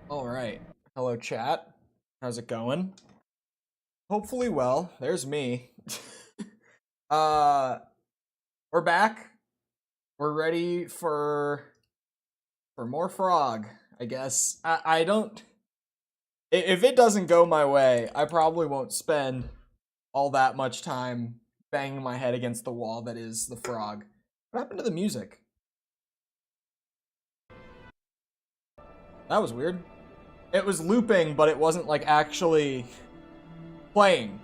All right. Hello, chat. How's it going? Hopefully well. There's me. uh, we're back. We're ready for more frog, I guess. I don't. If it doesn't go my way, I probably won't spend all that much time banging my head against the wall that is the frog. What happened to the music? That was weird. It was looping, but it wasn't like actually playing.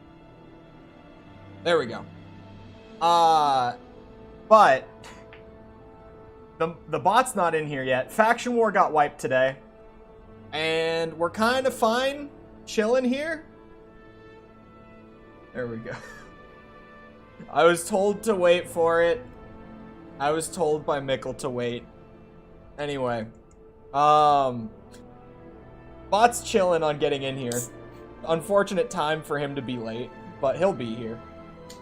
There we go. But the bot's not in here yet. Faction War got wiped today. And we're kind of fine chilling here. There we go. I was told to wait for it. I was told by Mickle to wait. Anyway. Bot's chilling on getting in here. Unfortunate time for him to be late, but he'll be here.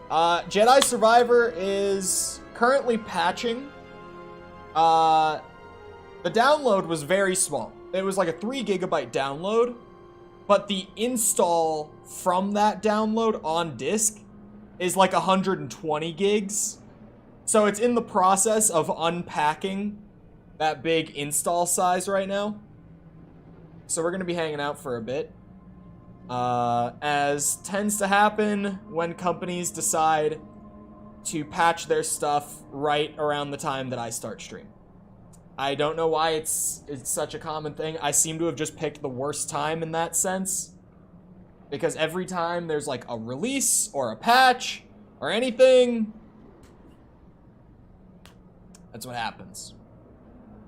Jedi Survivor is currently patching. The download was very small. It was like a 3 GB download, but the install from that download on disk is like 120 gigs. So it's in the process of unpacking that big install size right now. So we're going to be hanging out for a bit. As tends to happen when companies decide to patch their stuff right around the time that I start stream. I don't know why it's such a common thing. I seem to have just picked the worst time in that sense. Because every time there's like a release or a patch or anything, that's what happens.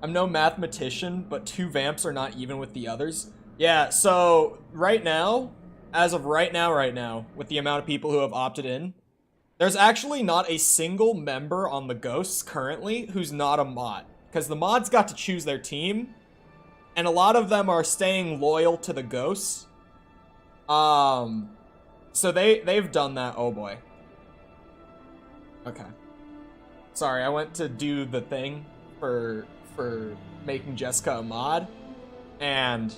I'm no mathematician, but 2 vamps are not even with the others. Yeah, so right now, as of right now, with the amount of people who have opted in, there's actually not a single member on the Ghosts currently who's not a mod. Because the mods got to choose their team, and a lot of them are staying loyal to the Ghosts. So they've done that. Oh boy. Okay. Sorry, I went to do the thing for making Jessica a mod, and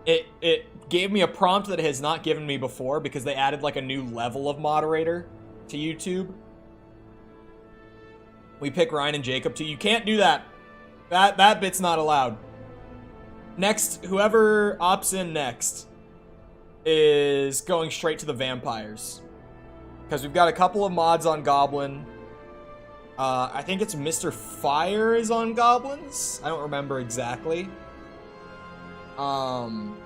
it gave me a prompt that it has not given me before because they added like a new level of moderator to YouTube. We pick Ryan and Jacob too. You can't do that. That bit's not allowed. Next, whoever opts in next is going straight to the vampires. Because we've got a couple of mods on Goblin. I think it's Mr. Fire is on Goblins. I don't remember exactly. And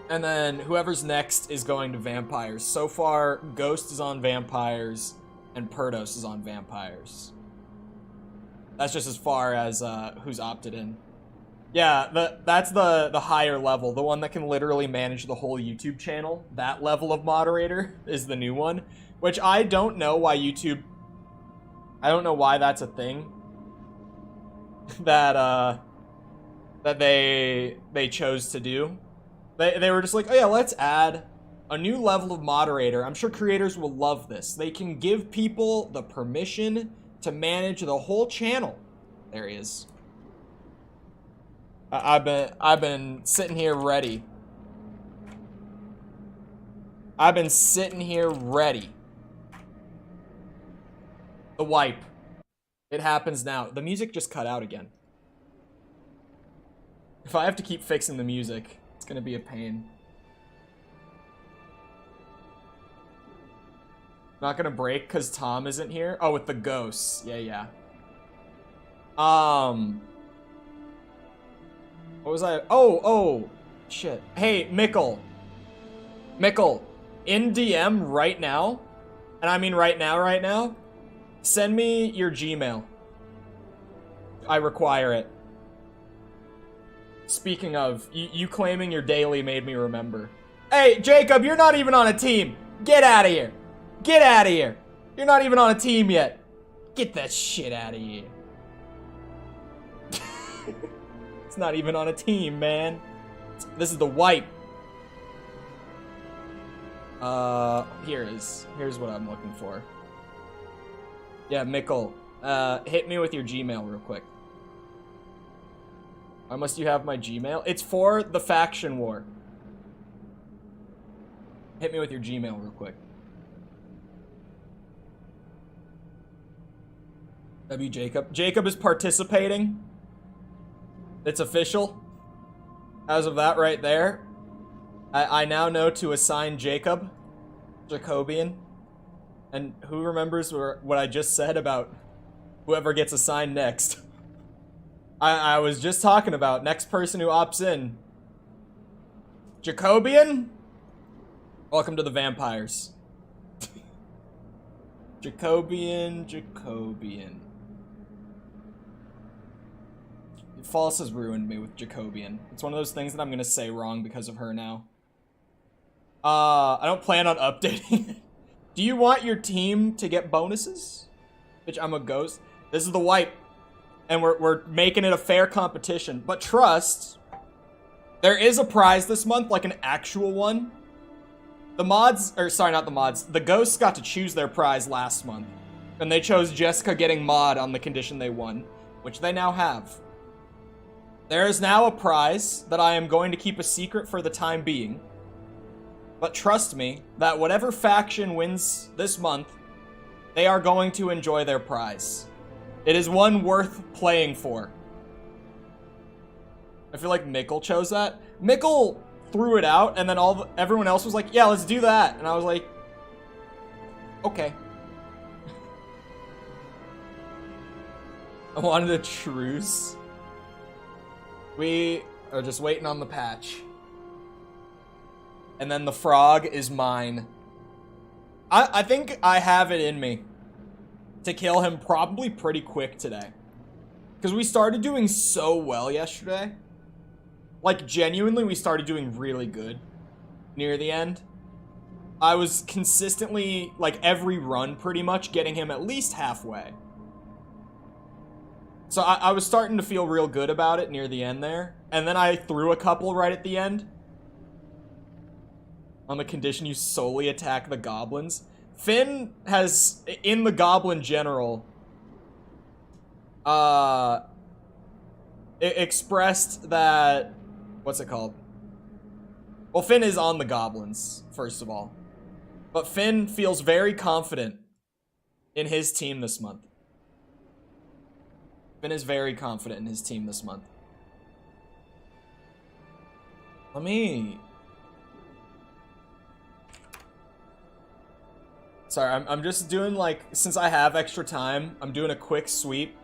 then whoever's next is going to vampires. So far, Ghost is on vampires, and Perdos is on vampires. That's just as far as who's opted in. Yeah, that's the higher level, the one that can literally manage the whole YouTube channel. That level of moderator is the new one, which I don't know why YouTube... I don't know why that's a thing that they chose to do. They were just like, oh yeah, let's add a new level of moderator. I'm sure creators will love this. They can give people the permission to manage the whole channel. There he is. I've been sitting here ready. I've been sitting here ready. The wipe. It happens now. The music just cut out again. If I have to keep fixing the music, it's gonna be a pain. Not gonna break because Tom isn't here? Oh, with the ghosts. Yeah. What was I? Oh, shit. Hey, Mickle, in DM right now, and I mean right now, send me your Gmail. I require it. Speaking of, you claiming your daily made me remember. Hey, Jacob, you're not even on a team. Get out of here. Get out of here. You're not even on a team yet. Get that shit out of here. It's not even on a team, man. This is the wipe. Here's what I'm looking for. Yeah, Mickle, hit me with your Gmail real quick. Why must you have my Gmail? It's for the faction war. Hit me with your Gmail real quick. W. Jacob. Jacob is participating. It's official. As of that right there, I now know to assign Jacob, Jacobian. And who remembers what I just said about whoever gets assigned next? I was just talking about next person who opts in. Jacobian? Welcome to the vampires. Jacobian. False has ruined me with Jacobian. It's one of those things that I'm gonna say wrong because of her now. I don't plan on updating it. Do you want your team to get bonuses? Bitch, I'm a ghost. This is the wipe. And we're making it a fair competition. But trust, there is a prize this month, like an actual one. The mods, or sorry, not the mods. The ghosts got to choose their prize last month. And they chose Jessica getting mod on the condition they won, which they now have. There is now a prize that I am going to keep a secret for the time being. But trust me, that whatever faction wins this month, they are going to enjoy their prize. It is one worth playing for. I feel like Mikkel chose that. Mikkel threw it out, and then everyone else was like, yeah, let's do that. And I was like, okay. I wanted a truce. We are just waiting on the patch. And then the frog is mine. I think I have it in me to kill him probably pretty quick today. Because we started doing so well yesterday. Like, genuinely, we started doing really good near the end. I was consistently, like, every run pretty much getting him at least halfway. So I was starting to feel real good about it near the end there. And then I threw a couple right at the end. On the condition you solely attack the goblins. Finn has, in the goblin general, expressed that, what's it called? Well, Finn is on the goblins, first of all. But Finn feels very confident in his team this month. Finn is very confident in his team this month. Let me... Sorry, I'm just doing, like, since I have extra time, I'm doing a quick sweep.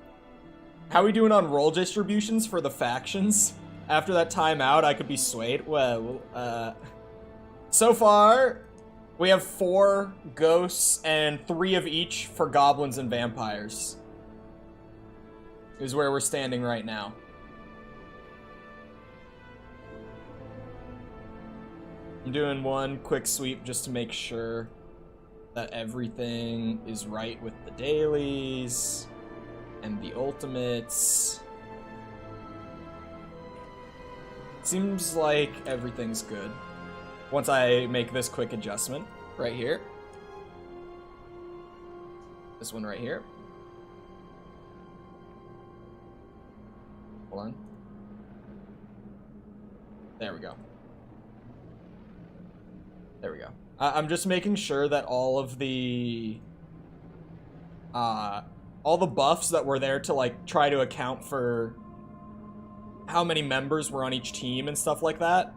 How are we doing on role distributions for the factions? After that timeout, I could be swayed. Well, so far, we have 4 ghosts and 3 of each for goblins and vampires. Is where we're standing right now. I'm doing one quick sweep just to make sure that everything is right with the dailies and the ultimates. Seems like everything's good. Once I make this quick adjustment right here. This one right here. Hold on. There we go. There we go. I'm just making sure that all of the buffs that were there to, like, try to account for how many members were on each team and stuff like that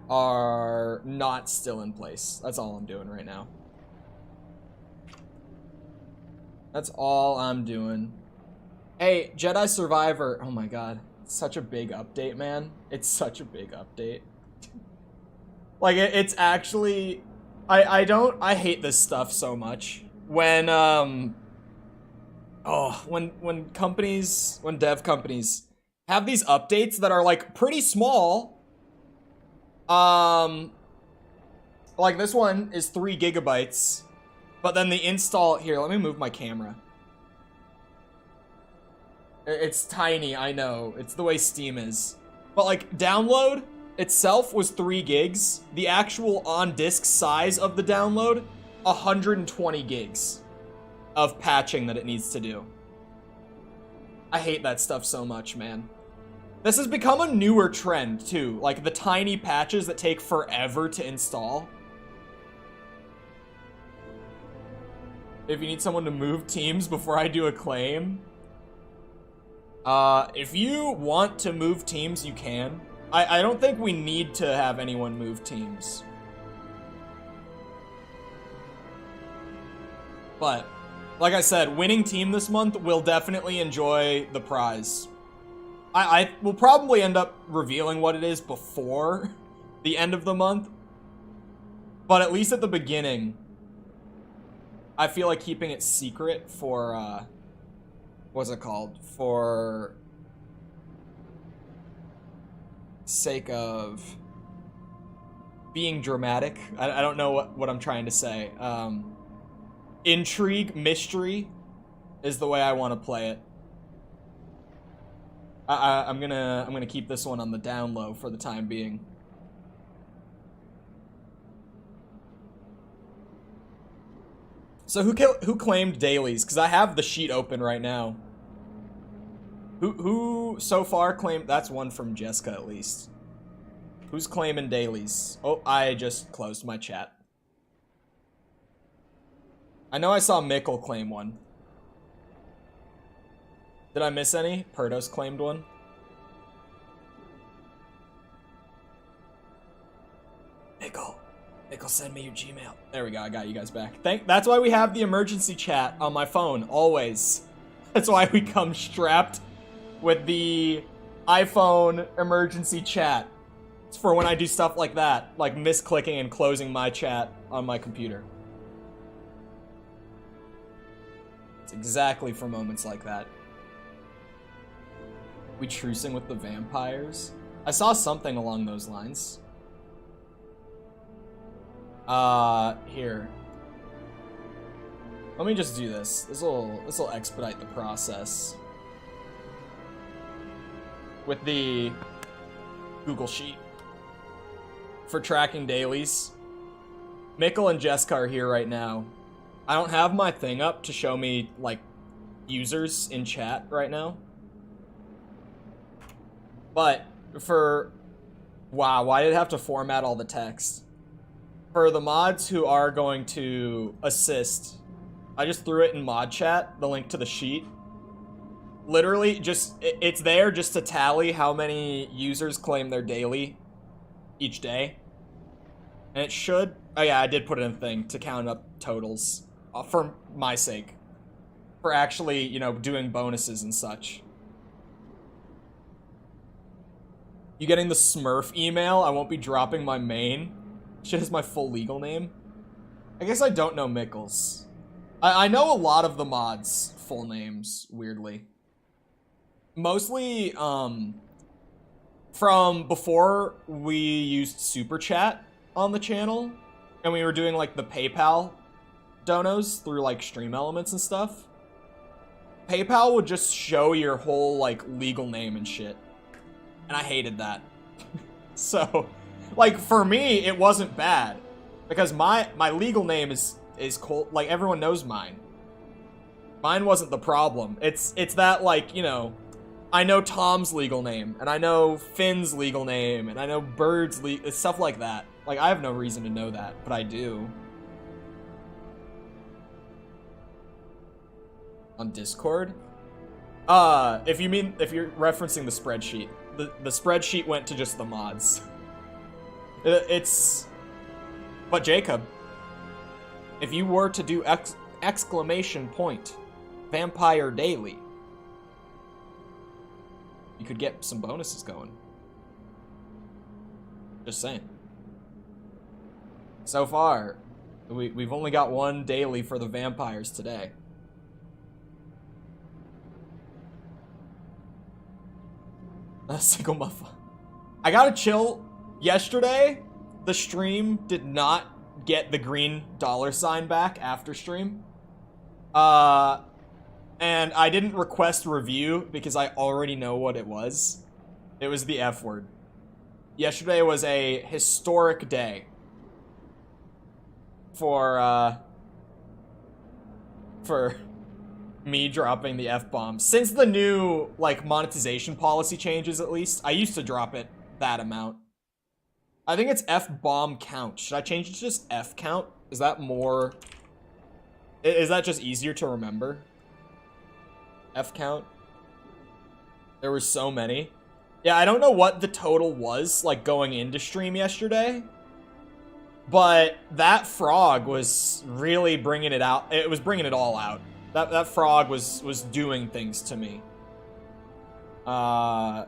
are not still in place. That's all I'm doing right now. That's all I'm doing. Hey, Jedi Survivor. Oh my god. It's such a big update, man. It's such a big update. Like, it's actually... I hate this stuff so much. When, when dev companies have these updates that are, like, pretty small. Like, this one is 3 gigabytes. But then the install... Here, let me move my camera. It's tiny, I know. It's the way Steam is. But, like, download itself was 3 gigs. The actual on-disk size of the download, 120 gigs of patching that it needs to do. I hate that stuff so much, man. This has become a newer trend, too. Like, the tiny patches that take forever to install. If you need someone to move teams before I do a claim. If you want to move teams, you can. I don't think we need to have anyone move teams. But, like I said, winning team this month will definitely enjoy the prize. I will probably end up revealing what it is before the end of the month. But at least at the beginning, I feel like keeping it secret for, what's it called? For sake of being dramatic. I don't know what I'm trying to say. Intrigue, mystery is the way I want to play it. I'm gonna keep this one on the down low for the time being. So who claimed dailies? Because I have the sheet open right now. Who so far claimed? That's one from Jessica at least. Who's claiming dailies? Oh, I just closed my chat. I know I saw Mikkel claim one. Did I miss any? Perdos claimed one. Mikkel, send me your Gmail. There we go, I got you guys back. That's why we have the emergency chat on my phone, always. That's why we come strapped with the iPhone emergency chat. It's for when I do stuff like that, like misclicking and closing my chat on my computer. It's exactly for moments like that. We trucing with the vampires? I saw something along those lines. Here. Let me just do this. This'll expedite the process. With the Google Sheet for tracking dailies. Mikkel and Jessica are here right now. I don't have my thing up to show me, like, users in chat right now. But for... Wow, why did it have to format all the text? For the mods who are going to assist, I just threw it in mod chat, the link to the sheet. Literally, it's there just to tally how many users claim their daily each day. And it should... Oh yeah, I did put it in a thing to count up totals. For my sake. For actually, you know, doing bonuses and such. You getting the Smurf email? I won't be dropping my main. Shit is my full legal name. I guess I don't know Mikkel's. I know a lot of the mods' full names, weirdly. Mostly, from before we used Super Chat on the channel, and we were doing, like, the PayPal donos through, like, Stream Elements and stuff. PayPal would just show your whole, like, legal name and shit. And I hated that. So, like, for me, it wasn't bad. Because my legal name is Cole, like, everyone knows mine. Mine wasn't the problem. It's that, like, you know, I know Tom's legal name, and I know Finn's legal name, and I know Bird's stuff like that. Like, I have no reason to know that, but I do. On Discord? If you're referencing the spreadsheet, the spreadsheet went to just the mods. But Jacob, if you were to do exclamation point vampire daily, you could get some bonuses going. Just saying. So far, we've only got one daily for the vampires today. A single muffin. I gotta chill. Yesterday, the stream did not get the green $ back after stream. And I didn't request review because I already know what it was. It was the F word. Yesterday was a historic day for me dropping the F-bomb. Since the new, like, monetization policy changes, at least, I used to drop it that amount. I think it's F-bomb count. Should I change it to just F count? Is that more... Is that just easier to remember? F count? There were so many. Yeah, I don't know what the total was, like, going into stream yesterday. But that frog was really bringing it out. It was bringing it all out. That frog was doing things to me. I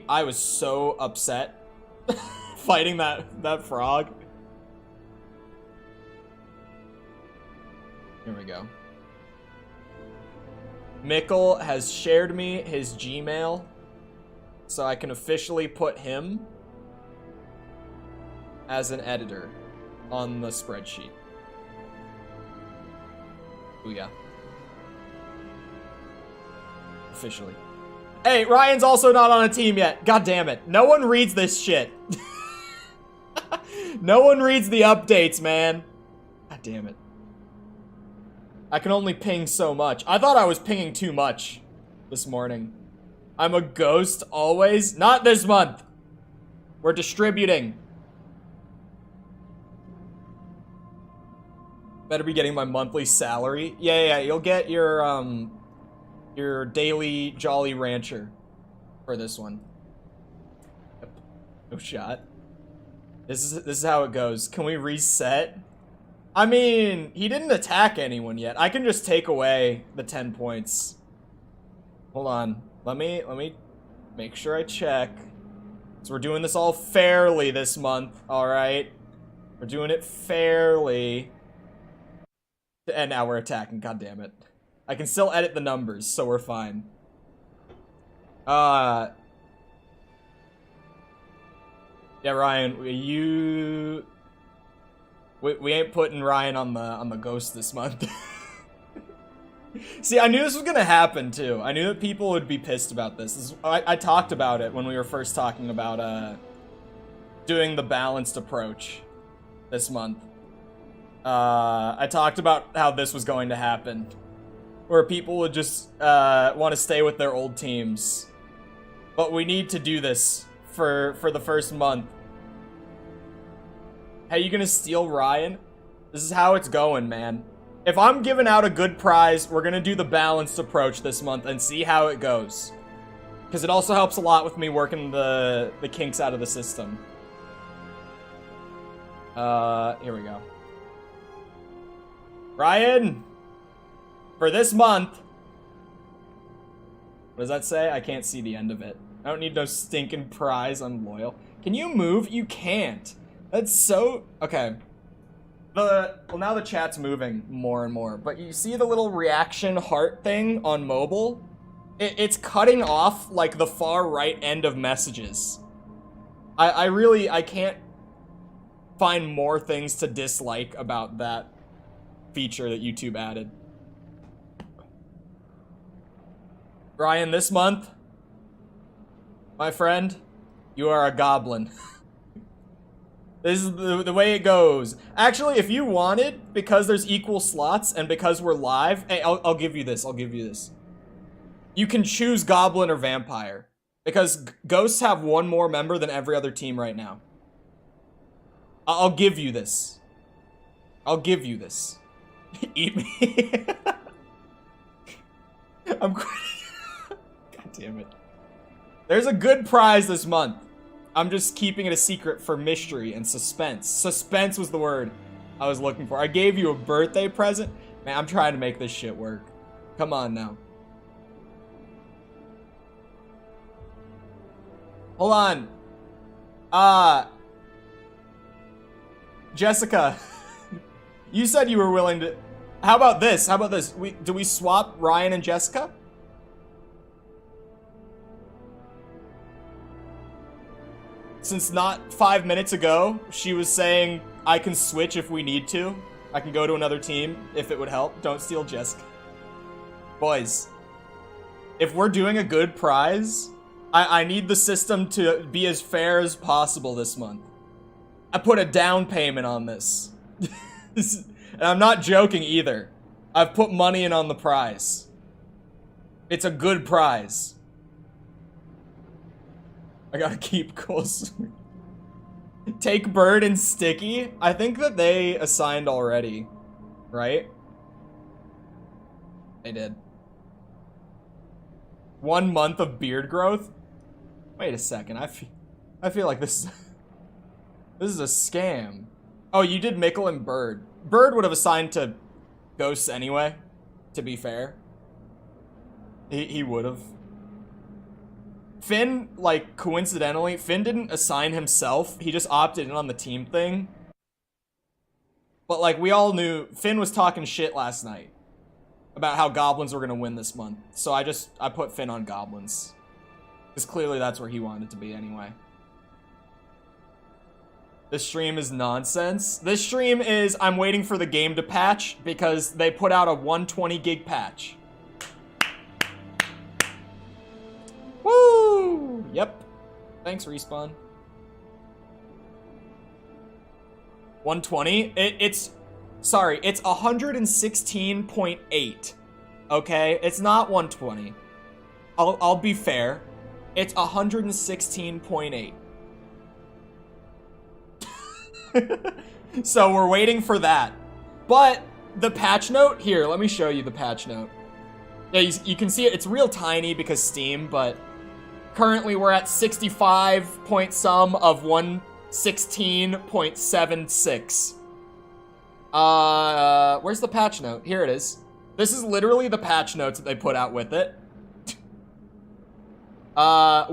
was so upset fighting that frog. Here we go. Mikkel has shared me his Gmail, so I can officially put him as an editor on the spreadsheet. Oh yeah. Officially. Hey, Ryan's also not on a team yet. God damn it. No one reads this shit. No one reads the updates, man. God damn it. I can only ping so much. I thought I was pinging too much this morning. I'm a ghost always. Not this month. We're distributing. Better be getting my monthly salary. Yeah, you'll get your daily Jolly Rancher for this one. Yep. No shot. This is how it goes. Can we reset? I mean, he didn't attack anyone yet. I can just take away the 10 points. Hold on. Let me make sure I check. So we're doing this all fairly this month, alright? We're doing it fairly. And now we're attacking, god damn it. I can still edit the numbers, so we're fine. Yeah, Ryan, we ain't putting Ryan on the ghost this month. See, I knew this was gonna happen too. I knew that people would be pissed about this. I talked about it when we were first talking about doing the balanced approach this month. I talked about how this was going to happen, where people would just want to stay with their old teams. But we need to do this for the first month. Hey, you gonna steal Ryan? This is how it's going, man. If I'm giving out a good prize, we're gonna do the balanced approach this month and see how it goes. Because it also helps a lot with me working the kinks out of the system. Here we go. Ryan! For this month... What does that say? I can't see the end of it. I don't need no stinking prize, I'm loyal. Can you move? You can't. That's so... Okay. Well, now the chat's moving more and more, but you see the little reaction heart thing on mobile? It's cutting off, like, the far right end of messages. I can't find more things to dislike about that feature that YouTube added. Ryan, this month, my friend, you are a goblin. This is the way it goes. Actually, if you wanted, because there's equal slots and because we're live, hey, I'll give you this. I'll give you this. You can choose goblin or vampire because ghosts have one more member than every other team right now. I'll give you this. I'll give you this. Eat me. I'm quitting. God damn it. There's a good prize this month. I'm just keeping it a secret for mystery and suspense. Suspense was the word I was looking for. I gave you a birthday present. Man, I'm trying to make this shit work. Come on now. Hold on. Jessica. You said you were willing to... How about this? How about this? Do we swap Ryan and Jessica? Since not 5 minutes ago, she was saying I can switch if we need to. I can go to another team if it would help. Don't steal Jessica. Boys, if we're doing a good prize, I need the system to be as fair as possible this month. I put a down payment on this. And I'm not joking either. I've put money in on the prize. It's a good prize. I gotta keep close. Take Bird and Sticky. I think that they assigned already, right? They did. 1 month of beard growth? Wait a second, I feel like this is a scam. Oh, you did Mickle and Bird. Bird would have assigned to Ghosts anyway, to be fair. He would have. Finn, like, coincidentally, Finn didn't assign himself. He just opted in on the team thing. But, like, we all knew Finn was talking shit last night about how Goblins were going to win this month. So I put Finn on Goblins. Because clearly that's where he wanted to be anyway. This stream is nonsense. This stream is I'm waiting for the game to patch because they put out a 120 gig patch. Woo! Yep. Thanks, Respawn. 120? It's 116.8. Okay? It's not 120. I'll be fair. It's 116.8. So we're waiting for that. But the patch note, here, let me show you the patch note. Yeah, you can see it. It's real tiny because Steam, but currently we're at 65 point some of 116.76. Where's the patch note? Here it is. This is literally the patch notes that they put out with it.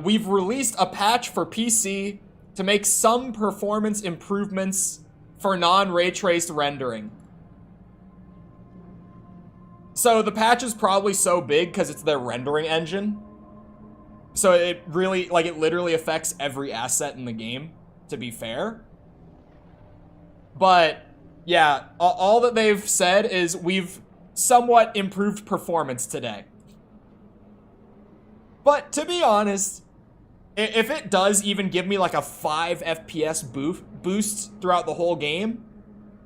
We've released a patch for PC to make some performance improvements for non-ray traced rendering. So the patch is probably so big because it's their rendering engine. So it really, like, it literally affects every asset in the game, to be fair. But, yeah, all that they've said is we've somewhat improved performance today. But, to be honest, if it does even give me, like, a 5 FPS boost throughout the whole game,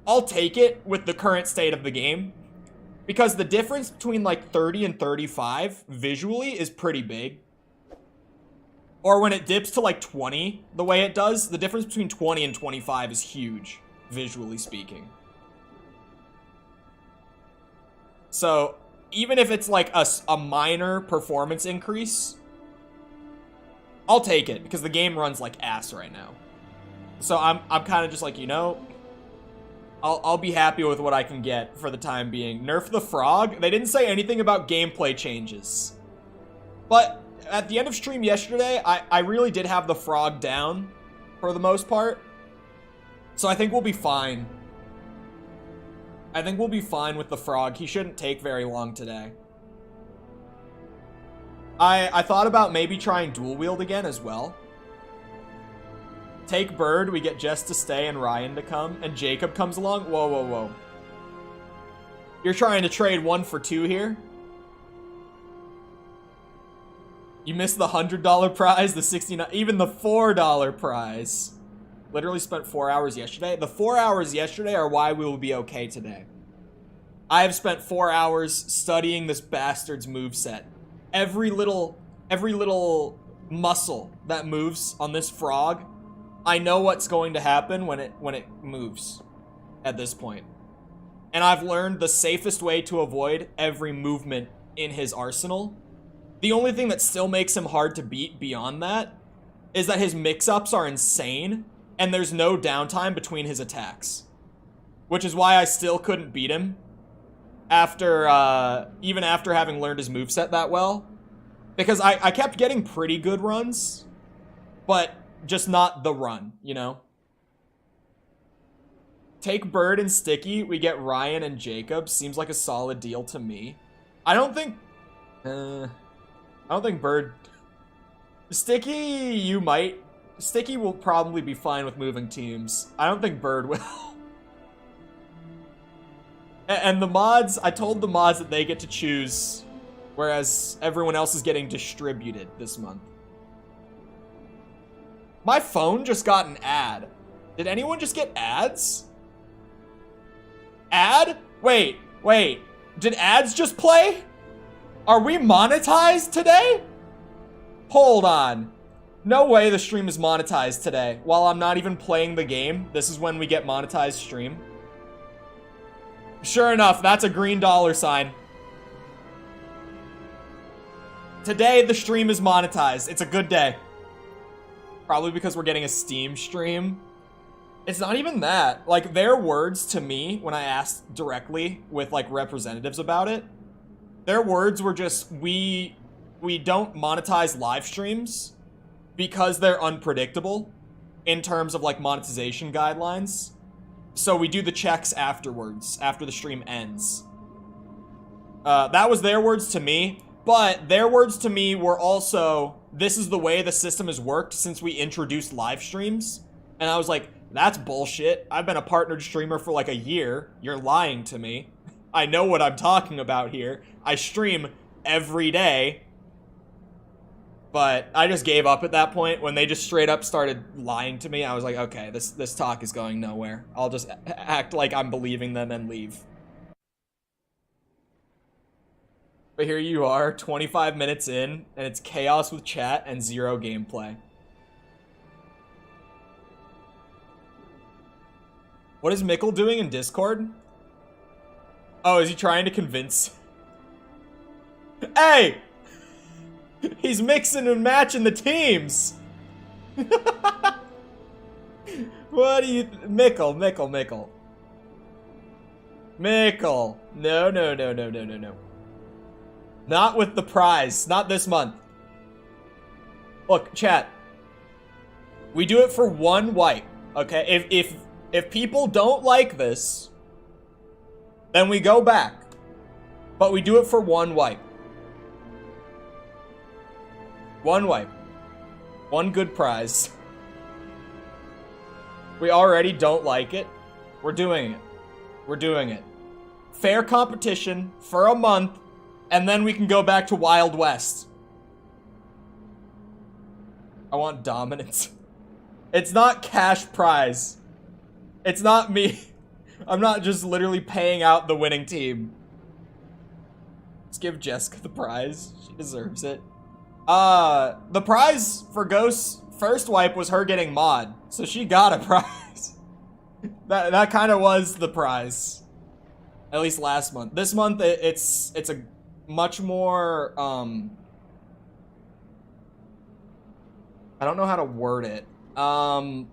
I'll take it with the current state of the game. Because the difference between, like, 30 and 35 visually is pretty big. Or when it dips to, like, 20, the way it does, the difference between 20 and 25 is huge, visually speaking. So, even if it's, like, a minor performance increase, I'll take it, because the game runs like ass right now. So I'm kind of just like, you know, I'll be happy with what I can get for the time being. Nerf the frog? They didn't say anything about gameplay changes. But at the end of stream yesterday, I really did have the frog down for the most part. So I think we'll be fine. I think we'll be fine with the frog. He shouldn't take very long today. I thought about maybe trying dual wield again as well. Take Bird, we get Jess to stay and Ryan to come, and Jacob comes along. Whoa, whoa, whoa. You're trying to trade 1 for 2 here? You missed the $100 prize, the $69, even the $4 prize. Literally spent 4 hours yesterday. The 4 hours yesterday are why we will be okay today. I have spent 4 hours studying this bastard's moveset. Every little muscle that moves on this frog, I know what's going to happen when it moves at this point. And I've learned the safest way to avoid every movement in his arsenal. The only thing that still makes him hard to beat beyond that is that his mix-ups are insane and there's no downtime between his attacks. Which is why I still couldn't beat him after, even after having learned his moveset that well. Because I kept getting pretty good runs, but just not the run, you know? Take Bird and Sticky, we get Ryan and Jacob. Seems like a solid deal to me. I don't think Bird... Sticky, you might. Sticky will probably be fine with moving teams. I don't think Bird will. And the mods, I told the mods that they get to choose, whereas everyone else is getting distributed this month. My phone just got an ad. Did anyone just get ads? Ad? Wait. Did ads just play? Are we monetized today? Hold on. No way the stream is monetized today. While I'm not even playing the game, this is when we get monetized stream. Sure enough, that's a green dollar sign. Today, the stream is monetized. It's a good day. Probably because we're getting a Steam stream. It's not even that. Like, their words to me, when I asked directly with, like, representatives about it, their words were just, we don't monetize live streams because they're unpredictable in terms of, like, monetization guidelines. So we do the checks afterwards, after the stream ends. That was their words to me, but their words to me were also, this is the way the system has worked since we introduced live streams. And I was like, that's bullshit. I've been a partnered streamer for like a year. You're lying to me. I know what I'm talking about here. I stream every day. But I just gave up at that point. When they just straight up started lying to me, I was like, okay, this talk is going nowhere. I'll just act like I'm believing them and leave. But here you are, 25 minutes in, and it's chaos with chat and zero gameplay. What is Mikkel doing in Discord? Oh, is he trying to convince? Hey! He's mixing and matching the teams! What do you... Mikkel. No. Not with the prize. Not this month. Look, chat. We do it for one wipe, okay? If people don't like this, then we go back. But we do it for one wipe. One wipe. One good prize. We already don't like it. We're doing it. Fair competition for a month, and then we can go back to Wild West. I want dominance. It's not cash prize. It's not me. I'm not just literally paying out the winning team. Let's give Jessica the prize. She deserves it. The prize for Ghost's first wipe was her getting mod, so she got a prize. That kind of was the prize. At least last month. This month, it's a much more, I don't know how to word it. How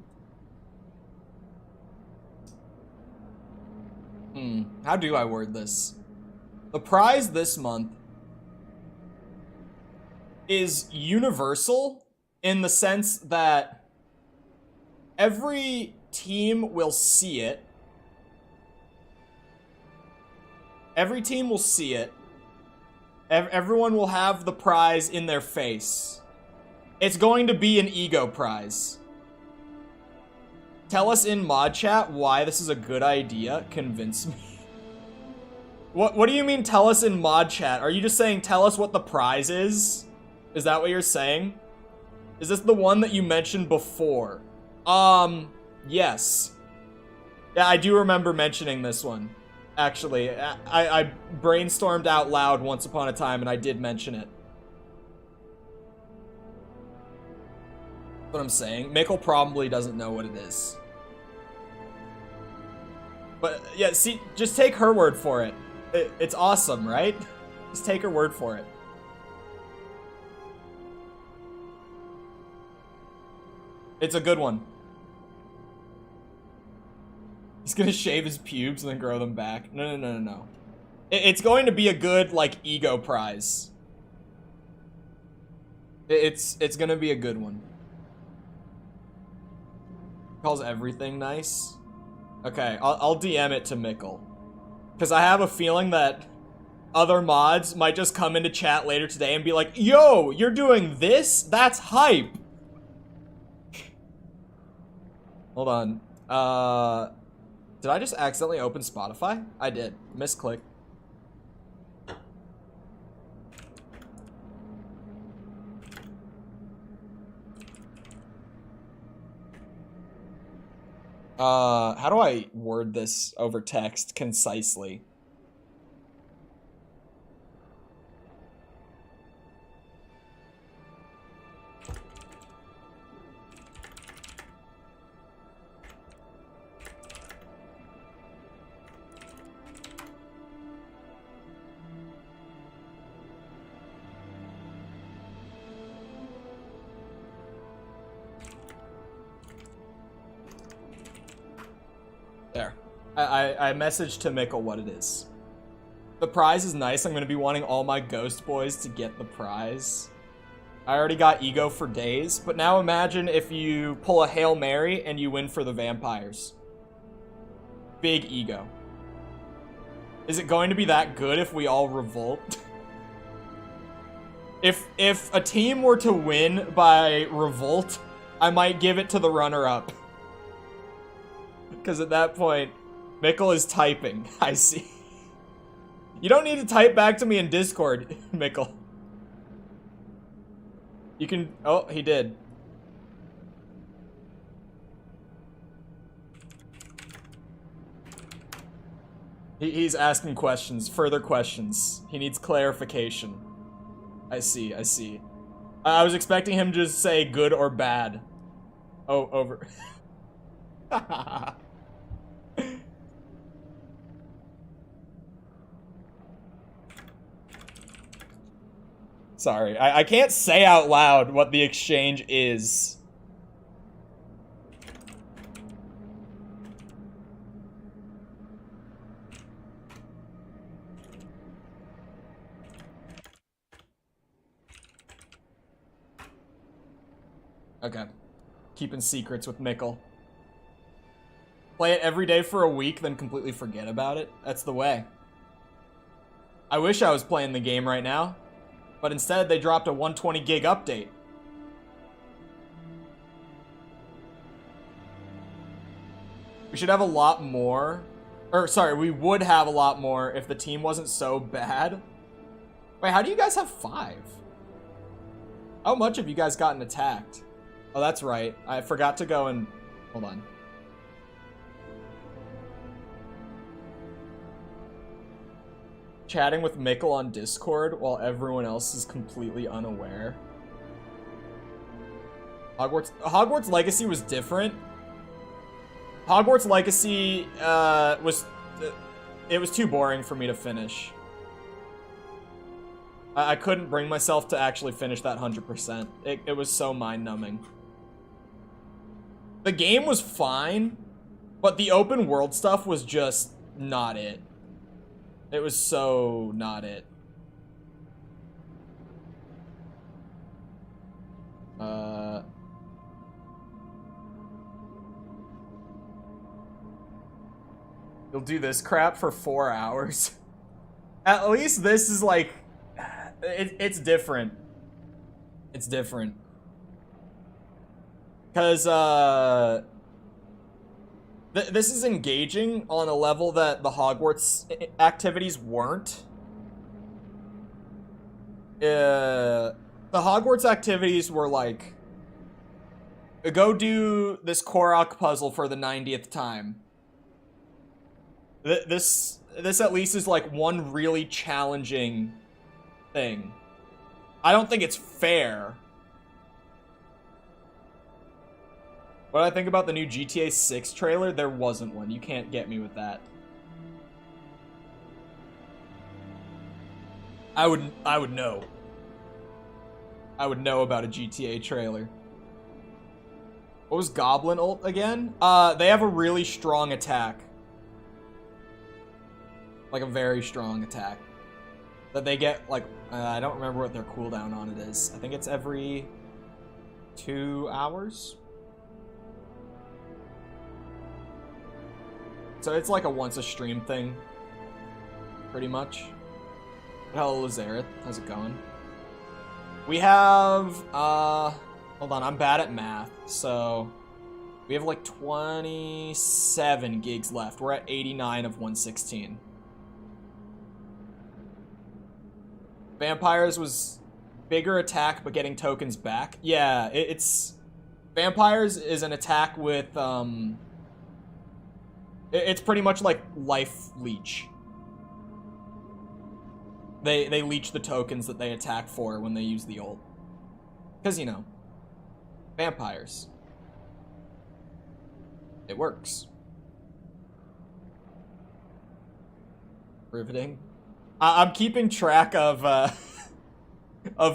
do I word this? The prize this month is universal in the sense that every team will see it. Every team will see it. Everyone will have the prize in their face. It's going to be an ego prize. Tell us in mod chat why this is a good idea. Convince me. What do you mean tell us in mod chat? Are you just saying tell us what the prize is? Is that what you're saying? Is this the one that you mentioned before? Yes. Yeah, I do remember mentioning this one. Actually, I brainstormed out loud once upon a time and I did mention it. That's what I'm saying. Mikkel probably doesn't know what it is. But yeah, see, just take her word for it. It's awesome, right? Just take her word for it. It's a good one. He's gonna shave his pubes and then grow them back. No. It's going to be a good, like, ego prize. It's gonna be a good one. Calls everything nice. Okay, I'll DM it to Mikkel. Because I have a feeling that other mods might just come into chat later today and be like, yo, you're doing this? That's hype. Hold on. Did I just accidentally open Spotify? I did. Misclick. How do I word this over text concisely? There. I messaged to Mikkel what it is. The prize is nice. I'm going to be wanting all my ghost boys to get the prize. I already got ego for days, but now imagine if you pull a Hail Mary and you win for the vampires. Big ego. Is it going to be that good if we all revolt? If a team were to win by revolt, I might give it to the runner-up. Because at that point, Mikkel is typing. I see. You don't need to type back to me in Discord, Mikkel. You can... Oh, he did. He's asking questions, further questions. He needs clarification. I see, I see. I was expecting him to just say good or bad. Oh, over. Sorry, I can't say out loud what the exchange is. Okay. Keeping secrets with Mikkel. Play it every day for a week, then completely forget about it. That's the way. I wish I was playing the game right now. But instead, they dropped a 120 gig update. We should have a lot more. Or, sorry, we would have a lot more if the team wasn't so bad. Wait, how do you guys have 5? How much have you guys gotten attacked? Oh, that's right. I forgot to go and... Hold on. Chatting with Mikkel on Discord while everyone else is completely unaware. Hogwarts Legacy was different. Hogwarts Legacy it was too boring for me to finish. I couldn't bring myself to actually finish that 100%. It was so mind-numbing. The game was fine, but the open world stuff was just not it. It was so not it. You'll do this crap for 4 hours. At least this is like, it's different. It's different. Because, this is engaging on a level that the Hogwarts activities weren't. The Hogwarts activities were like, go do this Korok puzzle for the 90th time. This at least is like one really challenging thing. I don't think it's fair. What do I think about the new GTA 6 trailer? There wasn't one. You can't get me with that. I would know. I would know about a GTA trailer. What was Goblin ult again? They have a really strong attack. Like a very strong attack. That they get, like, I don't remember what their cooldown on it is. I think it's every 2 hours? So it's like a once a stream thing. Pretty much. Hello, Lazareth. How's it going? We have, hold on, I'm bad at math, so we have like 27 gigs left. We're at 89 of 116. Vampires was bigger attack, but getting tokens back. Yeah, it's... Vampires is an attack with, it's pretty much like Life Leech. They leech the tokens that they attack for when they use the ult. Because, you know, vampires. It works. Riveting. I'm keeping track of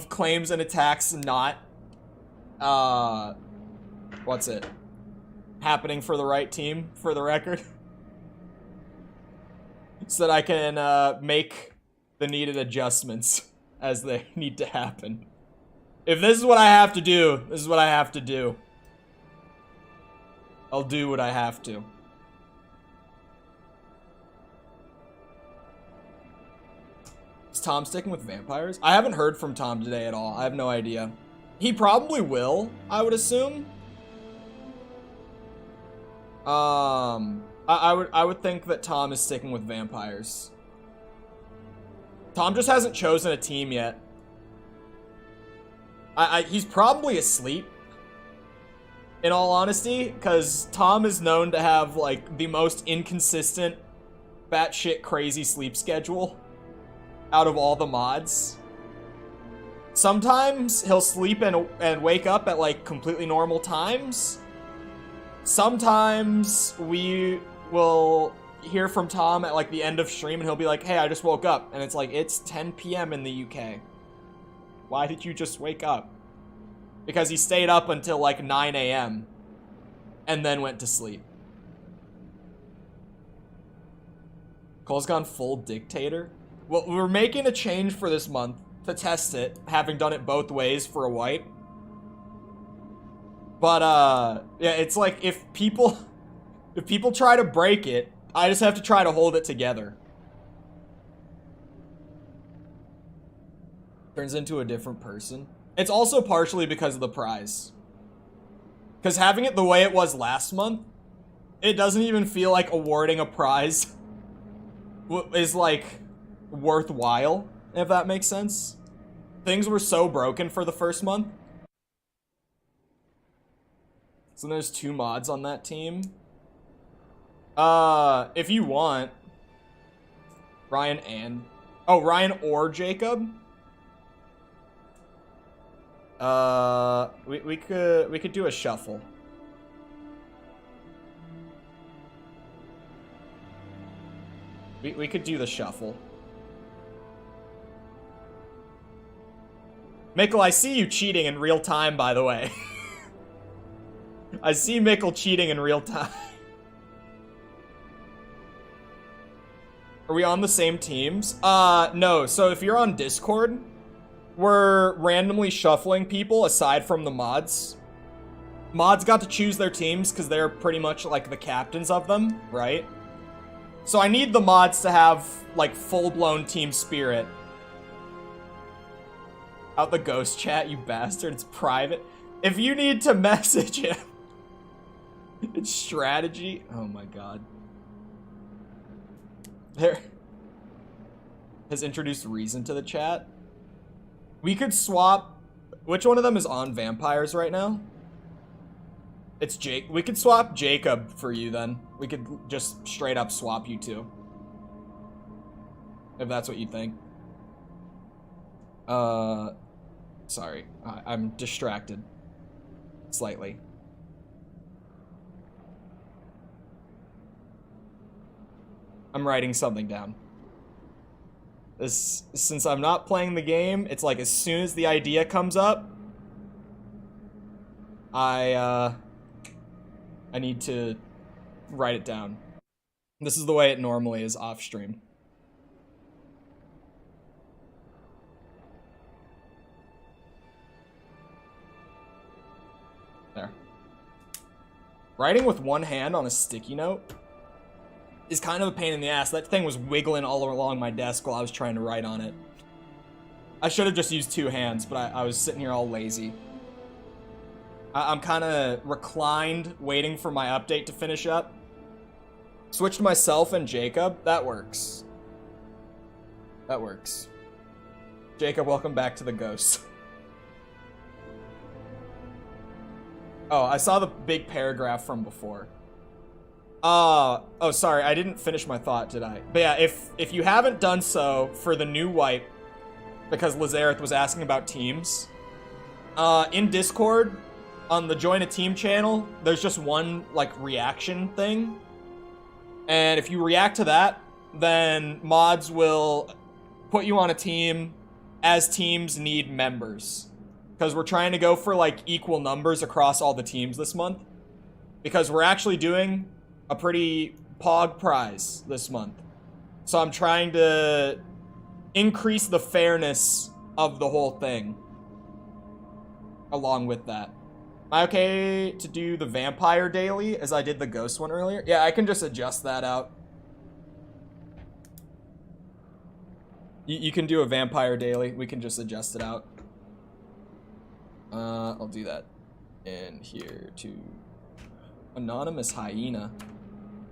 claims and attacks not, what's it? Happening for the right team, for the record. so that I can make the needed adjustments as they need to happen. If this is what I have to do, this is what I have to do. I'll do what I have to. Is Tom sticking with vampires? I haven't heard from Tom today at all. I have no idea. He probably will, I would assume. I would think that Tom is sticking with vampires. Tom just hasn't chosen a team yet. He's probably asleep, in all honesty, because Tom is known to have, like, the most inconsistent, batshit crazy sleep schedule out of all the mods. Sometimes he'll sleep and wake up at, like, completely normal times. Sometimes we will hear from Tom at, like, the end of stream, and he'll be like, hey, I just woke up. And it's like, it's 10 p.m. in the UK. Why did you just wake up? Because he stayed up until, like, 9 a.m. and then went to sleep. Cole's gone full dictator. Well, we're making a change for this month to test it, having done it both ways for a wipe. But, yeah, it's like, if people try to break it, I just have to try to hold it together. Turns into a different person. It's also partially because of the prize. Because having it the way it was last month, it doesn't even feel like awarding a prize is, like, worthwhile, if that makes sense. Things were so broken for the first month. So there's 2 mods on that team. If you want, Ryan or Jacob. We could do a shuffle. We could do the shuffle. Mikkel, I see you cheating in real time, by the way. I see Mikkel cheating in real time. Are we on the same teams? No. So if you're on Discord, we're randomly shuffling people aside from the mods. Mods got to choose their teams because they're pretty much like the captains of them, right? So I need the mods to have, like, full-blown team spirit. Out the ghost chat, you bastard. It's private. If you need to message him, it's strategy. Oh my god. There has introduced reason to the chat. We could swap. Which one of them is on vampires right now? It's Jake. We could swap Jacob for you then. We could just straight up swap you two. If that's what you think. Sorry. I'm distracted. Slightly. I'm writing something down. Since I'm not playing the game, it's like as soon as the idea comes up, I need to write it down. This is the way it normally is off stream. There. Writing with one hand on a sticky note is kind of a pain in the ass. That thing was wiggling all along my desk while I was trying to write on it. I should have just used 2 hands, but I was sitting here all lazy. I'm kind of reclined, waiting for my update to finish up. Switch to myself and Jacob. That works. That works. Jacob, welcome back to the ghost. Oh, I saw the big paragraph from before. Oh, sorry, I didn't finish my thought, did I? But yeah, if you haven't done so for the new wipe, because Lazareth was asking about teams, in Discord, on the join a team channel, there's just one, like, reaction thing. And if you react to that, then mods will put you on a team as teams need members. Because we're trying to go for, like, equal numbers across all the teams this month. Because we're actually doing a pretty pog prize this month. So I'm trying to increase the fairness of the whole thing along with that. Am I okay to do the vampire daily as I did the ghost one earlier? Yeah, I can just adjust that out. You can do a vampire daily. We can just adjust it out. I'll do that. And here to anonymous hyena.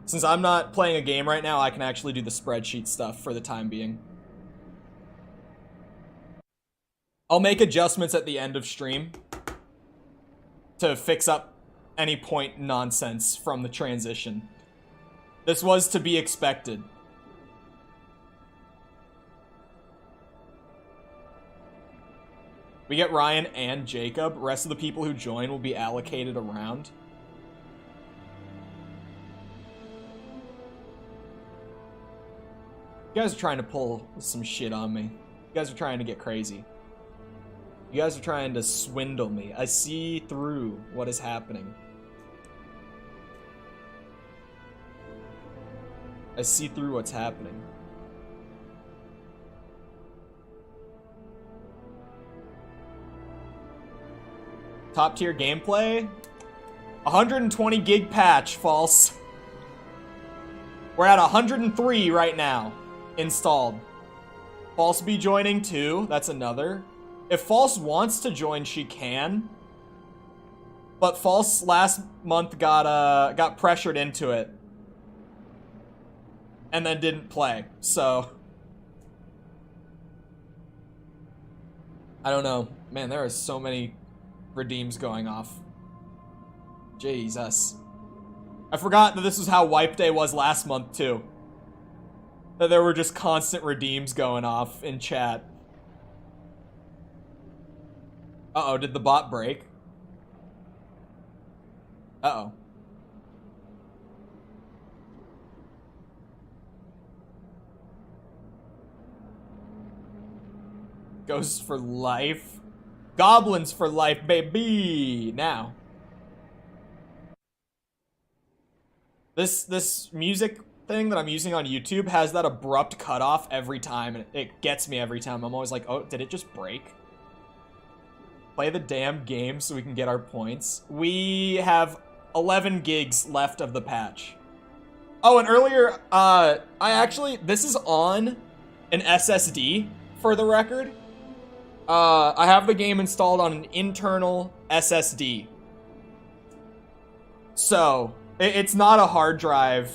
Since I'm not playing a game right now, I can actually do the spreadsheet stuff for the time being. I'll make adjustments at the end of stream to fix up any point nonsense from the transition. This was to be expected. We get Ryan and Jacob. Rest of the people who join will be allocated around. You guys are trying to pull some shit on me. You guys are trying to get crazy. You guys are trying to swindle me. I see through what is happening. I see through what's happening. Top tier gameplay. 120 gig patch, false. We're at 103 right now. Installed. False be joining too. That's another. If False wants to join, she can. But False last month got pressured into it. And then didn't play. So I don't know. Man, there are so many redeems going off. Jesus. I forgot that this was how Wipe Day was last month too. That there were just constant redeems going off in chat. Uh-oh, did the bot break? Uh-oh. Ghosts for life. Goblins for life, baby! Now. This music thing that I'm using on YouTube has that abrupt cutoff every time, and it gets me every time. I'm always like, oh, did it just break? Play the damn game so we can get our points. We have 11 gigs left of the patch. Oh, and earlier, this is on an SSD, for the record. I have the game installed on an internal SSD. So, it's not a hard drive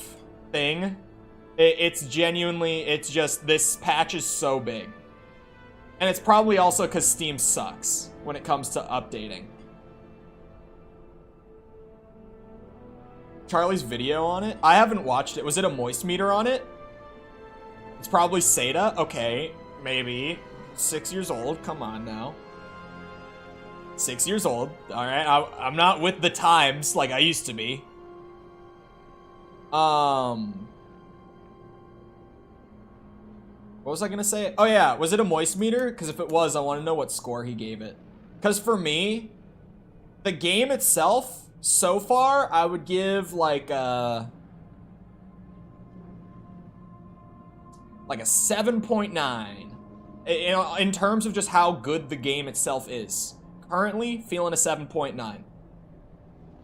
thing. It's genuinely, it's just, this patch is so big. And it's probably also because Steam sucks when it comes to updating. Charlie's video on it? I haven't watched it. Was it a moist meter on it? It's probably SATA. Okay, maybe. 6 years old. Come on now. 6 years old. All right, I'm not with the times like I used to be. What was I gonna say? Oh yeah, was it a moist meter? Because if it was, I want to know what score he gave it. Because for me, the game itself, so far, I would give like a 7.9. In terms of just how good the game itself is. Currently, feeling a 7.9.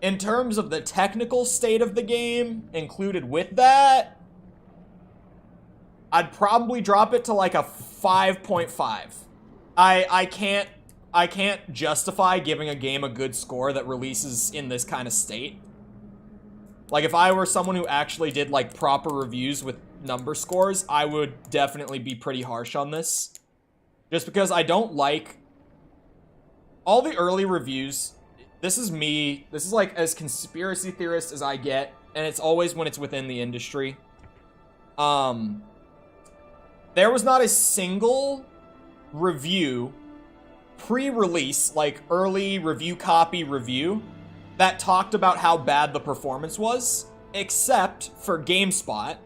In terms of the technical state of the game, included with that, I'd probably drop it to like a 5.5. I can't justify giving a game a good score that releases in this kind of state. Like, if I were someone who actually did like proper reviews with number scores, I would definitely be pretty harsh on this. Just because I don't like all the early reviews. This is me. This is like as conspiracy theorist as I get, and it's always when it's within the industry. There was not a single review, pre-release, like early review copy review, that talked about how bad the performance was, except for GameSpot.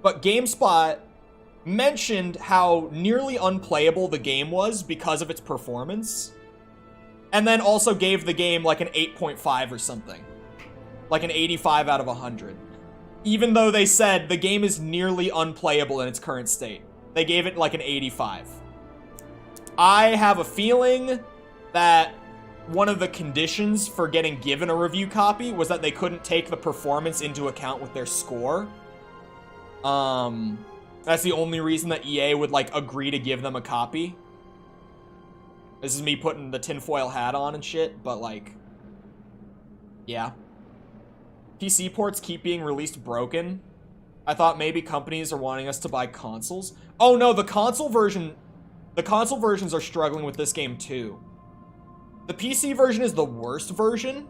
But GameSpot mentioned how nearly unplayable the game was because of its performance, and then also gave the game like an 8.5 or something. Like an 85 out of 100. Even though they said the game is nearly unplayable in its current state. They gave it like an 85. I have a feeling that one of the conditions for getting given a review copy was that they couldn't take the performance into account with their score. That's the only reason that EA would, like, agree to give them a copy. This is me putting the tinfoil hat on and shit, but, like, yeah. PC ports keep being released broken. I thought maybe companies are wanting us to buy consoles. Oh no, the console versions are struggling with this game too. The PC version is the worst version,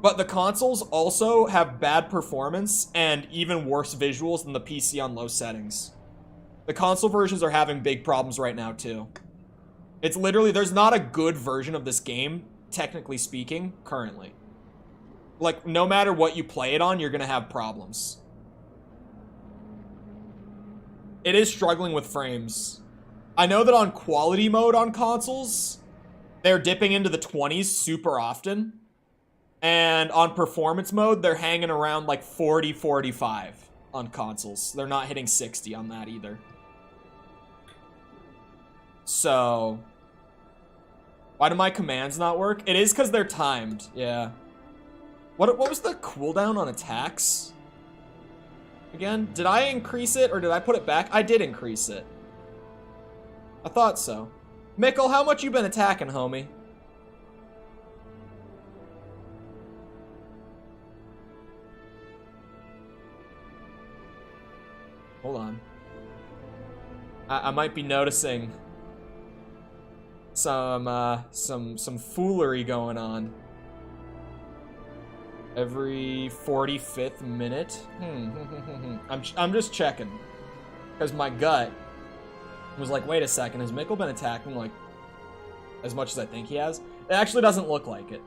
but the consoles also have bad performance and even worse visuals than the PC on low settings. The console versions are having big problems right now too. It's literally, there's not a good version of this game, technically speaking, currently. Like, no matter what you play it on, you're gonna have problems. It is struggling with frames. I know that on quality mode on consoles, they're dipping into the 20s super often. And on performance mode, they're hanging around like 40, 45 on consoles. They're not hitting 60 on that either. So, why do my commands not work? It is because they're timed, yeah. What was the cooldown on attacks? Again, did I increase it or did I put it back? I did increase it. I thought so. Mickle, how much you been attacking, homie? Hold on. I might be noticing some foolery going on. Every 45th minute? I'm just checking. Because my gut was like, wait a second, has Mickle been attacking like as much as I think he has? It actually doesn't look like it.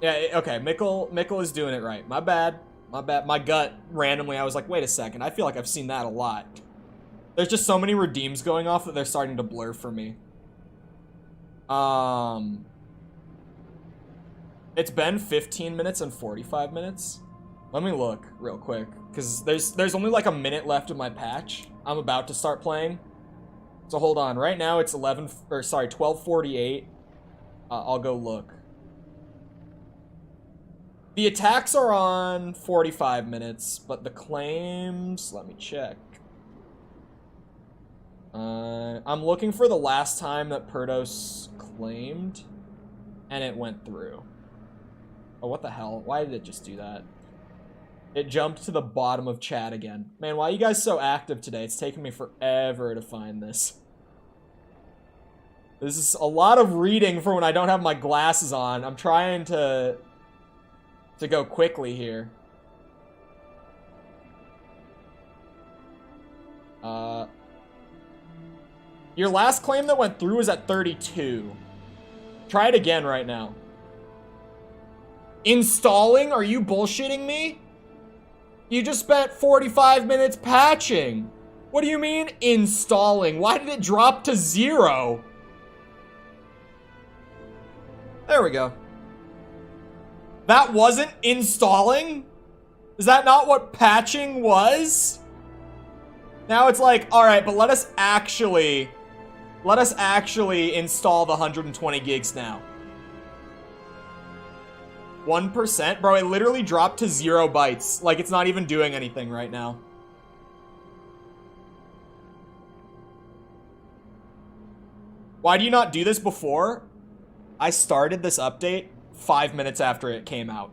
Yeah, okay, Mickle is doing it right. My bad. My bad. My gut, randomly, I was like, wait a second, I feel like I've seen that a lot. There's just so many redeems going off that they're starting to blur for me. It's been 15 minutes and 45 minutes. Let me look real quick, because there's only like a minute left of my patch. I'm about to start playing. So hold on. Right now it's 12:48. I'll go look. The attacks are on 45 minutes, but the claims, let me check. I'm looking for the last time that Perdos claimed, and it went through. Oh, what the hell? Why did it just do that? It jumped to the bottom of chat again. Man, why are you guys so active today? It's taking me forever to find this. This is a lot of reading for when I don't have my glasses on. I'm trying to go quickly here. Your last claim that went through was at 32. Try it again right now. Installing? Are you bullshitting me? You just spent 45 minutes patching. What do you mean installing? Why did it drop to 0? There we go. That wasn't installing? Is that not what patching was? Now it's like, alright, but let us actually install the 120 gigs now. 1%? Bro, it literally dropped to 0 bytes. Like, it's not even doing anything right now. Why do you not do this before? I started this update 5 minutes after it came out.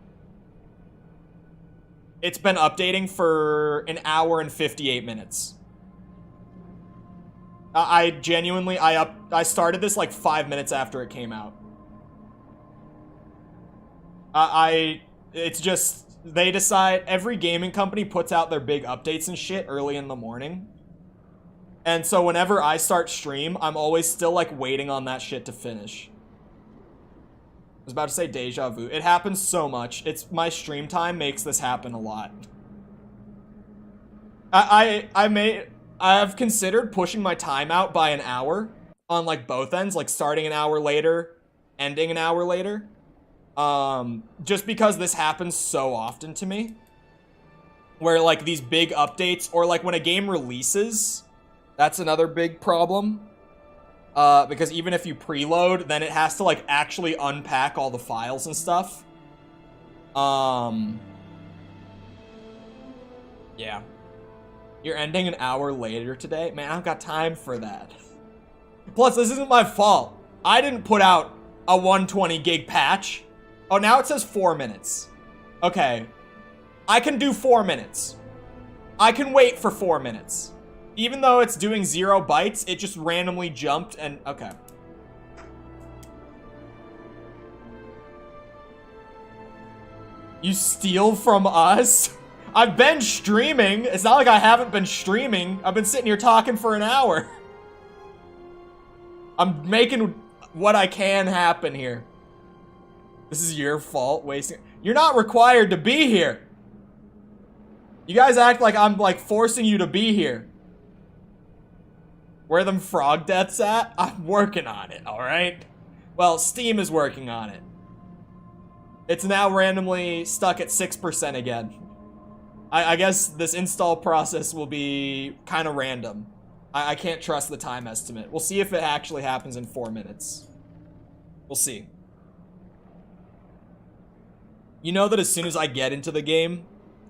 It's been updating for an hour and 58 minutes. I genuinely, I started this like 5 minutes after it came out. It's just, they decide, every gaming company puts out their big updates and shit early in the morning. And so whenever I start stream, I'm always still like waiting on that shit to finish. I was about to say deja vu. It happens so much. My stream time makes this happen a lot. I've considered pushing my timeout by an hour on like both ends, like starting an hour later, ending an hour later. Just because this happens so often to me. where like these big updates, or like when a game releases, that's another big problem. Because even if you preload, then it has to like actually unpack all the files and stuff. Yeah. You're ending an hour later today? Man, I don't got time for that. Plus, this isn't my fault. I didn't put out a 120 gig patch. Oh, now it says 4 minutes. Okay. I can do 4 minutes. I can wait for 4 minutes. Even though it's doing 0 bytes, it just randomly jumped and... Okay. You steal from us? I've been streaming. It's not like I haven't been streaming. I've been sitting here talking for an hour. I'm making what I can happen here. This is your fault, wasting... You're not required to be here. You guys act like I'm, like, forcing you to be here. Where them frog deaths at? I'm working on it, alright? Well, Steam is working on it. It's now randomly stuck at 6% again. I guess this install process will be kind of random. I can't trust the time estimate. We'll see if it actually happens in 4 minutes. We'll see. You know that as soon as I get into the game,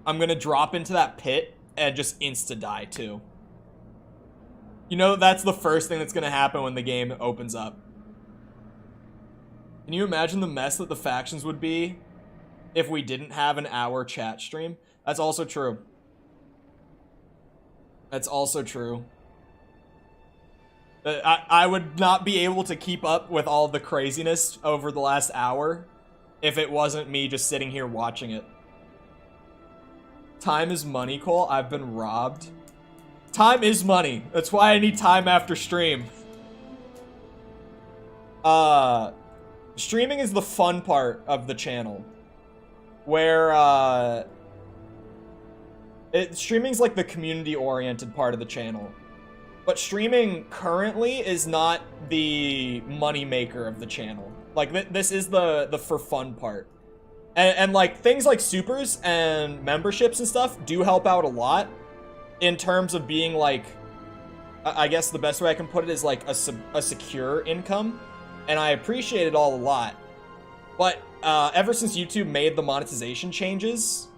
I'm gonna drop into that pit and just insta-die too. You know that's the first thing that's gonna happen when the game opens up. Can you imagine the mess that the factions would be if we didn't have an hour chat stream? That's also true. That's also true. I would not be able to keep up with all the craziness over the last hour if it wasn't me just sitting here watching it. Time is money, Cole. I've been robbed. Time is money. That's why I need time after stream. Streaming is the fun part of the channel. Where, streaming's like the community-oriented part of the channel. But streaming currently is not the money maker of the channel. Like, this is the for fun part. And like, things like supers and memberships and stuff do help out a lot in terms of being like, I guess the best way I can put it is like a secure income. And I appreciate it all a lot. But ever since YouTube made the monetization changes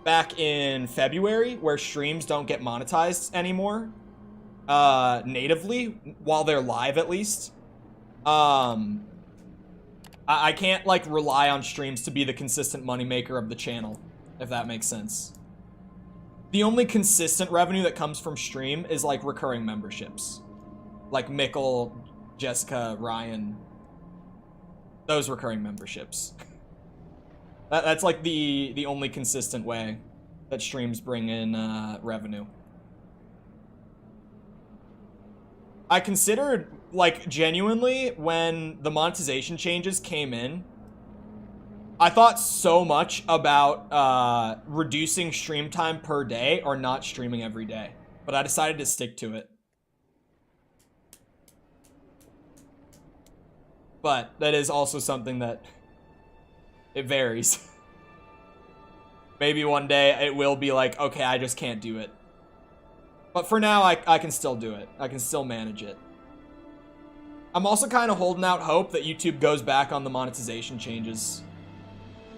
back in February, where streams don't get monetized anymore, natively, while they're live at least, I can't like rely on streams to be the consistent moneymaker of the channel, if that makes sense. The only consistent revenue that comes from stream is like recurring memberships. Like Mikkel, Jessica, Ryan. Those recurring memberships. That's like the only consistent way that streams bring in revenue. I considered, like, genuinely, when the monetization changes came in, I thought so much about reducing stream time per day or not streaming every day. But I decided to stick to it. But that is also something that it varies. Maybe one day it will be like, okay, I just can't do it. But for now, I can still do it. I can still manage it. I'm also kind of holding out hope that YouTube goes back on the monetization changes.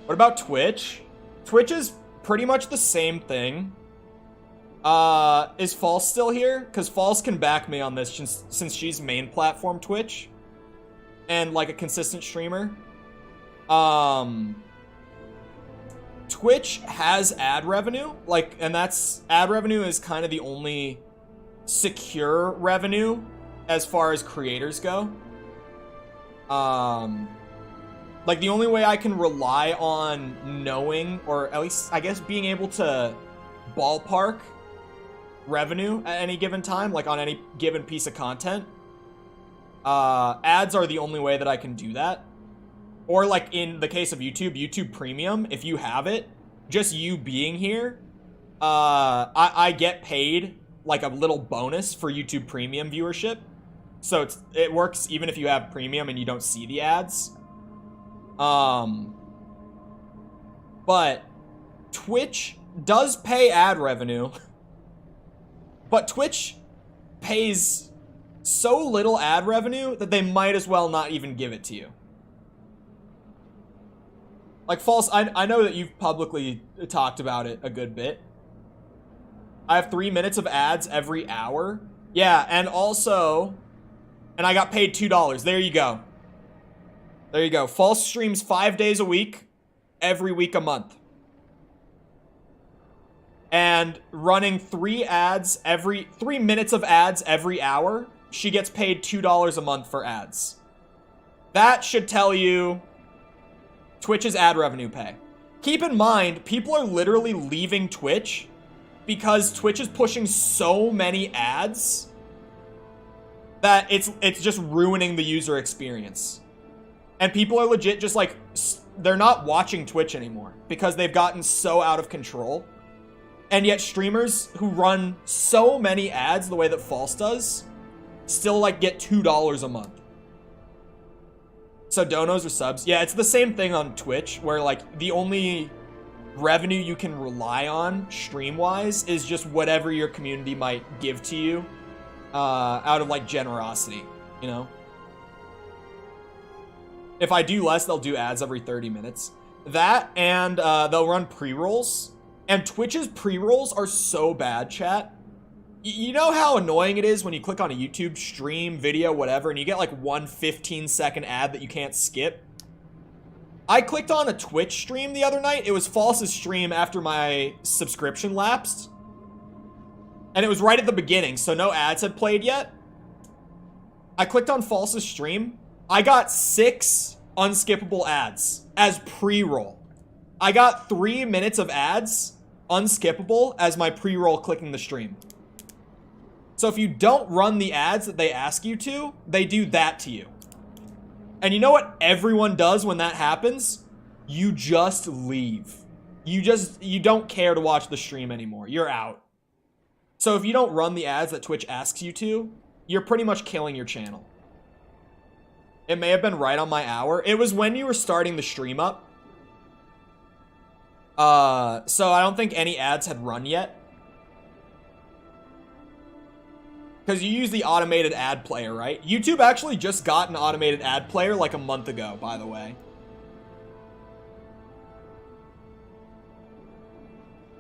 What about Twitch? Twitch is pretty much the same thing. Is False still here? Because False can back me on this since she's main platform Twitch. And like a consistent streamer. Twitch has ad revenue, like, and that's, ad revenue is kind of the only secure revenue as far as creators go. Like, the only way I can rely on knowing, or at least, I guess, being able to ballpark revenue at any given time, like on any given piece of content, ads are the only way that I can do that. Or like in the case of YouTube, YouTube Premium, if you have it, just you being here, I get paid like a little bonus for YouTube Premium viewership. So it works even if you have Premium and you don't see the ads. But Twitch does pay ad revenue, but Twitch pays so little ad revenue that they might as well not even give it to you. Like, False, I know that you've publicly talked about it a good bit. I have 3 minutes of ads every hour. Yeah, and also, and I got paid $2. There you go. There you go. False streams 5 days a week, every week a month. And running 3 minutes of ads every hour, she gets paid $2 a month for ads. That should tell you Twitch's ad revenue pay. Keep in mind, people are literally leaving Twitch because Twitch is pushing so many ads that it's just ruining the user experience. And people are legit just like, they're not watching Twitch anymore because they've gotten so out of control. And yet streamers who run so many ads the way that False does still like get $2 a month. So donos or subs, yeah, it's the same thing on Twitch where like the only revenue you can rely on stream-wise is just whatever your community might give to you out of like generosity, you know? If I do less, they'll do ads every 30 minutes. That and they'll run pre-rolls. And Twitch's pre-rolls are so bad, chat. You know how annoying it is when you click on a YouTube stream, video, whatever, and you get like one 15-second ad that you can't skip? I clicked on a Twitch stream the other night. It was False's stream after my subscription lapsed. And it was right at the beginning, so no ads had played yet. I clicked on False's stream. I got 6 unskippable ads as pre-roll. I got 3 minutes of ads, unskippable, as my pre-roll clicking the stream. So if you don't run the ads that they ask you to, they do that to you. And you know what everyone does when that happens? You just leave. You don't care to watch the stream anymore. You're out. So if you don't run the ads that Twitch asks you to, you're pretty much killing your channel. It may have been right on my hour. It was when you were starting the stream up. So I don't think any ads had run yet. Because you use the automated ad player, right? YouTube actually just got an automated ad player like a month ago, by the way.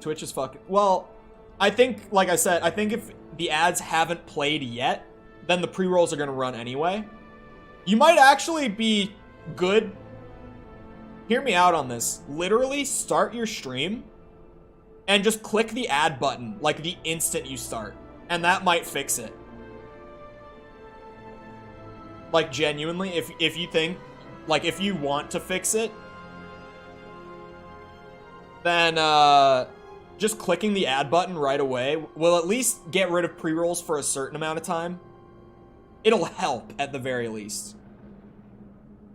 Twitch is fucking... Well, I think, like I said, I think if the ads haven't played yet, then the pre-rolls are going to run anyway. You might actually be good. Hear me out on this. Literally start your stream and just click the ad button like the instant you start. And that might fix it. Like, genuinely, if you think, like, if you want to fix it, then just clicking the ad button right away will at least get rid of pre-rolls for a certain amount of time. It'll help at the very least.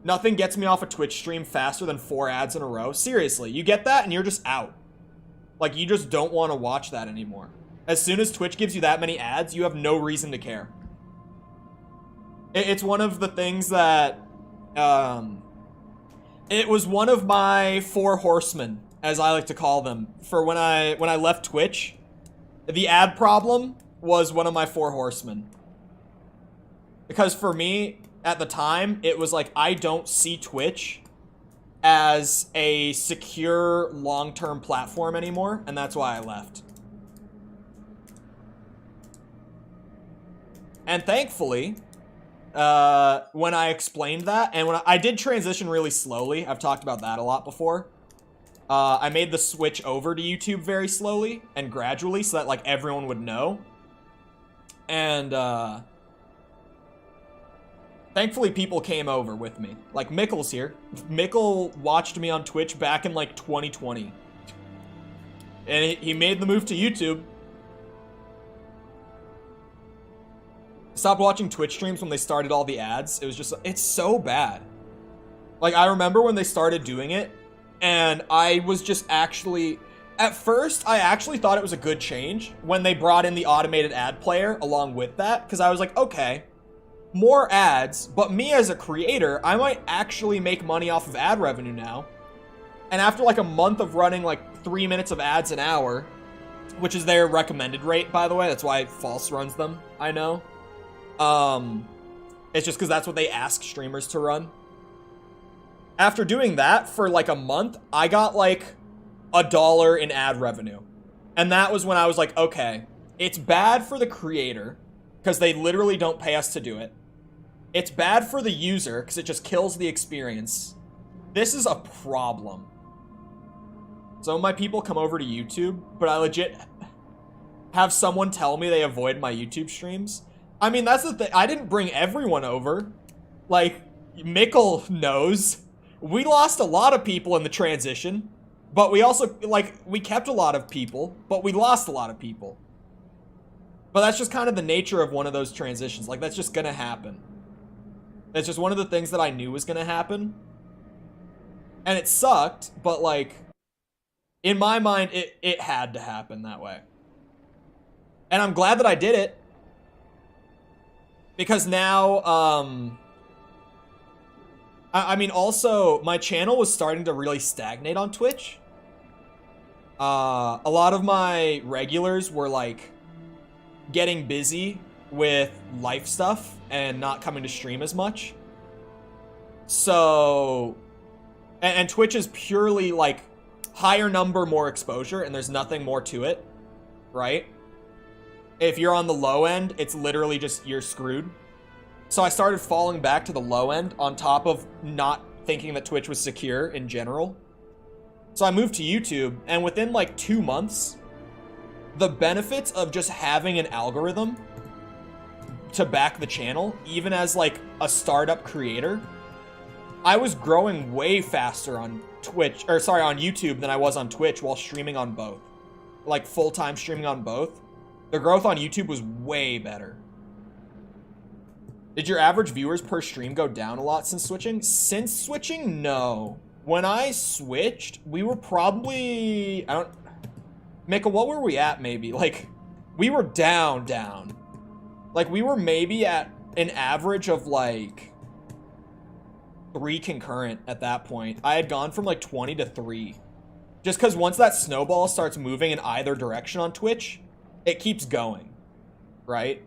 Nothing gets me off a Twitch stream faster than 4 ads in a row. Seriously, you get that and you're just out. Like, you just don't want to watch that anymore. As soon as Twitch gives you that many ads, you have no reason to care. It's one of the things that, it was one of my 4 horsemen, as I like to call them, for when I left Twitch. The ad problem was one of my 4 horsemen. Because for me, at the time, it was like, I don't see Twitch as a secure, long-term platform anymore, and that's why I left. And thankfully, when I explained that, and when I did transition really slowly, I've talked about that a lot before. I made the switch over to YouTube very slowly and gradually so that, like, everyone would know. And, thankfully people came over with me. Like, Mickle's here. Mickle watched me on Twitch back in, like, 2020. And he made the move to YouTube. Stopped watching Twitch streams when they started all the ads. It was just, it's so bad. Like, I remember when they started doing it, and I was just actually, at first, I actually thought it was a good change when they brought in the automated ad player along with that, because I was like, okay, more ads, but me as a creator, I might actually make money off of ad revenue now. And after like a month of running like 3 minutes of ads an hour, which is their recommended rate, by the way, that's why False runs them, I know. It's just because that's what they ask streamers to run. After doing that for like a month, I got like $1 in ad revenue. And that was when I was like, okay, it's bad for the creator because they literally don't pay us to do it. It's bad for the user because it just kills the experience. This is a problem. Some of my people come over to YouTube, but I legit have someone tell me they avoid my YouTube streams. I mean, that's the thing. I didn't bring everyone over. Like, Mikkel knows. We lost a lot of people in the transition, but we also, like, we kept a lot of people, but we lost a lot of people. But that's just kind of the nature of one of those transitions. Like, that's just gonna happen. It's just one of the things that I knew was gonna happen. And it sucked, but, like, in my mind, it had to happen that way. And I'm glad that I did it. Because now, I mean, also, my channel was starting to really stagnate on Twitch. A lot of my regulars were, like, getting busy with life stuff and not coming to stream as much. So, and Twitch is purely, like, higher number, more exposure, and there's nothing more to it, right? If you're on the low end, it's literally just, you're screwed. So I started falling back to the low end on top of not thinking that Twitch was secure in general. So I moved to YouTube, and within like 2 months, the benefits of just having an algorithm to back the channel, even as like a startup creator, I was growing way faster on Twitch, or sorry, on YouTube than I was on Twitch while streaming on both. Like full-time streaming on both. The growth on YouTube was way better. Did your average viewers per stream go down a lot since switching? Since switching, no. When I switched, we were probably, Mika, what were we at maybe? Like, we were down. Like, we were maybe at an average of like 3 concurrent at that point. I had gone from like 20 to 3. Just because once that snowball starts moving in either direction on Twitch, it keeps going, right?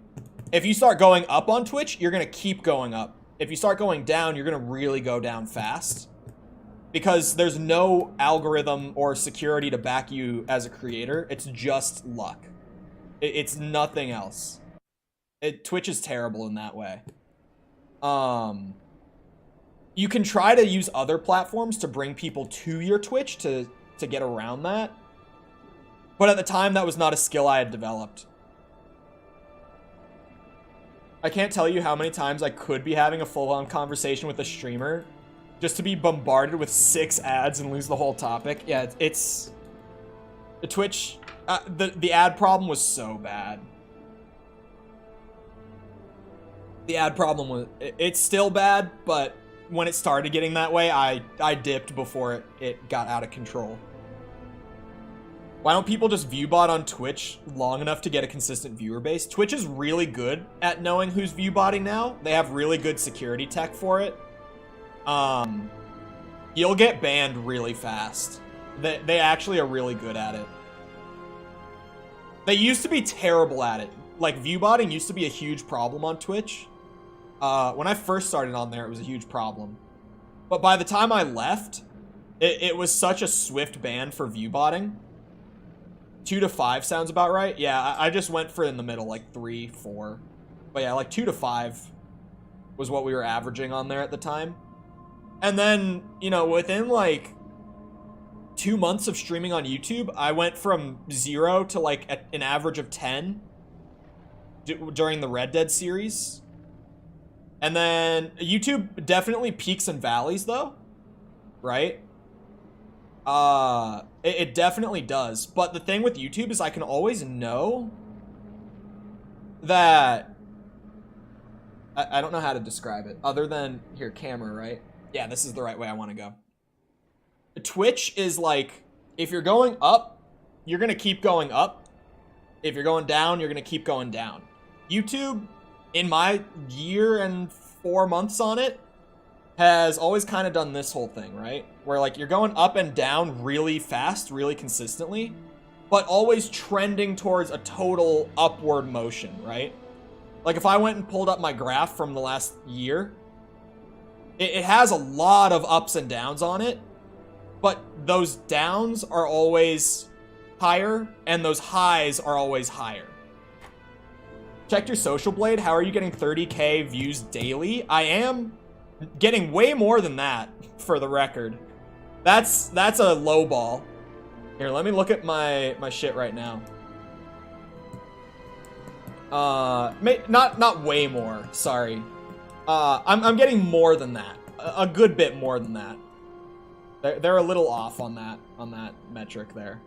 If you start going up on Twitch, you're going to keep going up. If you start going down, you're going to really go down fast. Because there's no algorithm or security to back you as a creator. It's just luck. It's nothing else. Twitch is terrible in that way. You can try to use other platforms to bring people to your Twitch to get around that. But at the time, that was not a skill I had developed. I can't tell you how many times I could be having a full-on conversation with a streamer just to be bombarded with 6 ads and lose the whole topic. Yeah, it's... The Twitch... the ad problem was so bad. The ad problem was... It's still bad, but when it started getting that way, I dipped before it got out of control. Why don't people just viewbot on Twitch long enough to get a consistent viewer base? Twitch is really good at knowing who's viewbotting now. They have really good security tech for it. You'll get banned really fast. They actually are really good at it. They used to be terrible at it. Like, viewbotting used to be a huge problem on Twitch. When I first started on there, it was a huge problem. But by the time I left, it was such a swift ban for viewbotting. 2 to 5 sounds about right. Yeah, I just went for in the middle, like 3, 4. But yeah, like 2 to 5 was what we were averaging on there at the time. And then, you know, within like 2 months of streaming on YouTube, I went from 0 to like an average of 10 during the Red Dead series. And then YouTube definitely peaks and valleys though, right? It definitely does. But the thing with YouTube is I can always know that... I don't know how to describe it. Other than... Here, camera, right? Yeah, this is the right way I want to go. Twitch is like... If you're going up, you're going to keep going up. If you're going down, you're going to keep going down. YouTube, in my year and 4 months on it, has always kind of done this whole thing, right? Where like you're going up and down really fast, really consistently, but always trending towards a total upward motion, right? Like if I went and pulled up my graph from the last year, it has a lot of ups and downs on it, but those downs are always higher and those highs are always higher. Checked your social blade. How are you getting 30K views daily? I am getting way more than that, for the record. That's a low ball. Here, let me look at my shit right now. Not way more, sorry. I'm getting more than that. A good bit more than that. They're a little off on that metric there.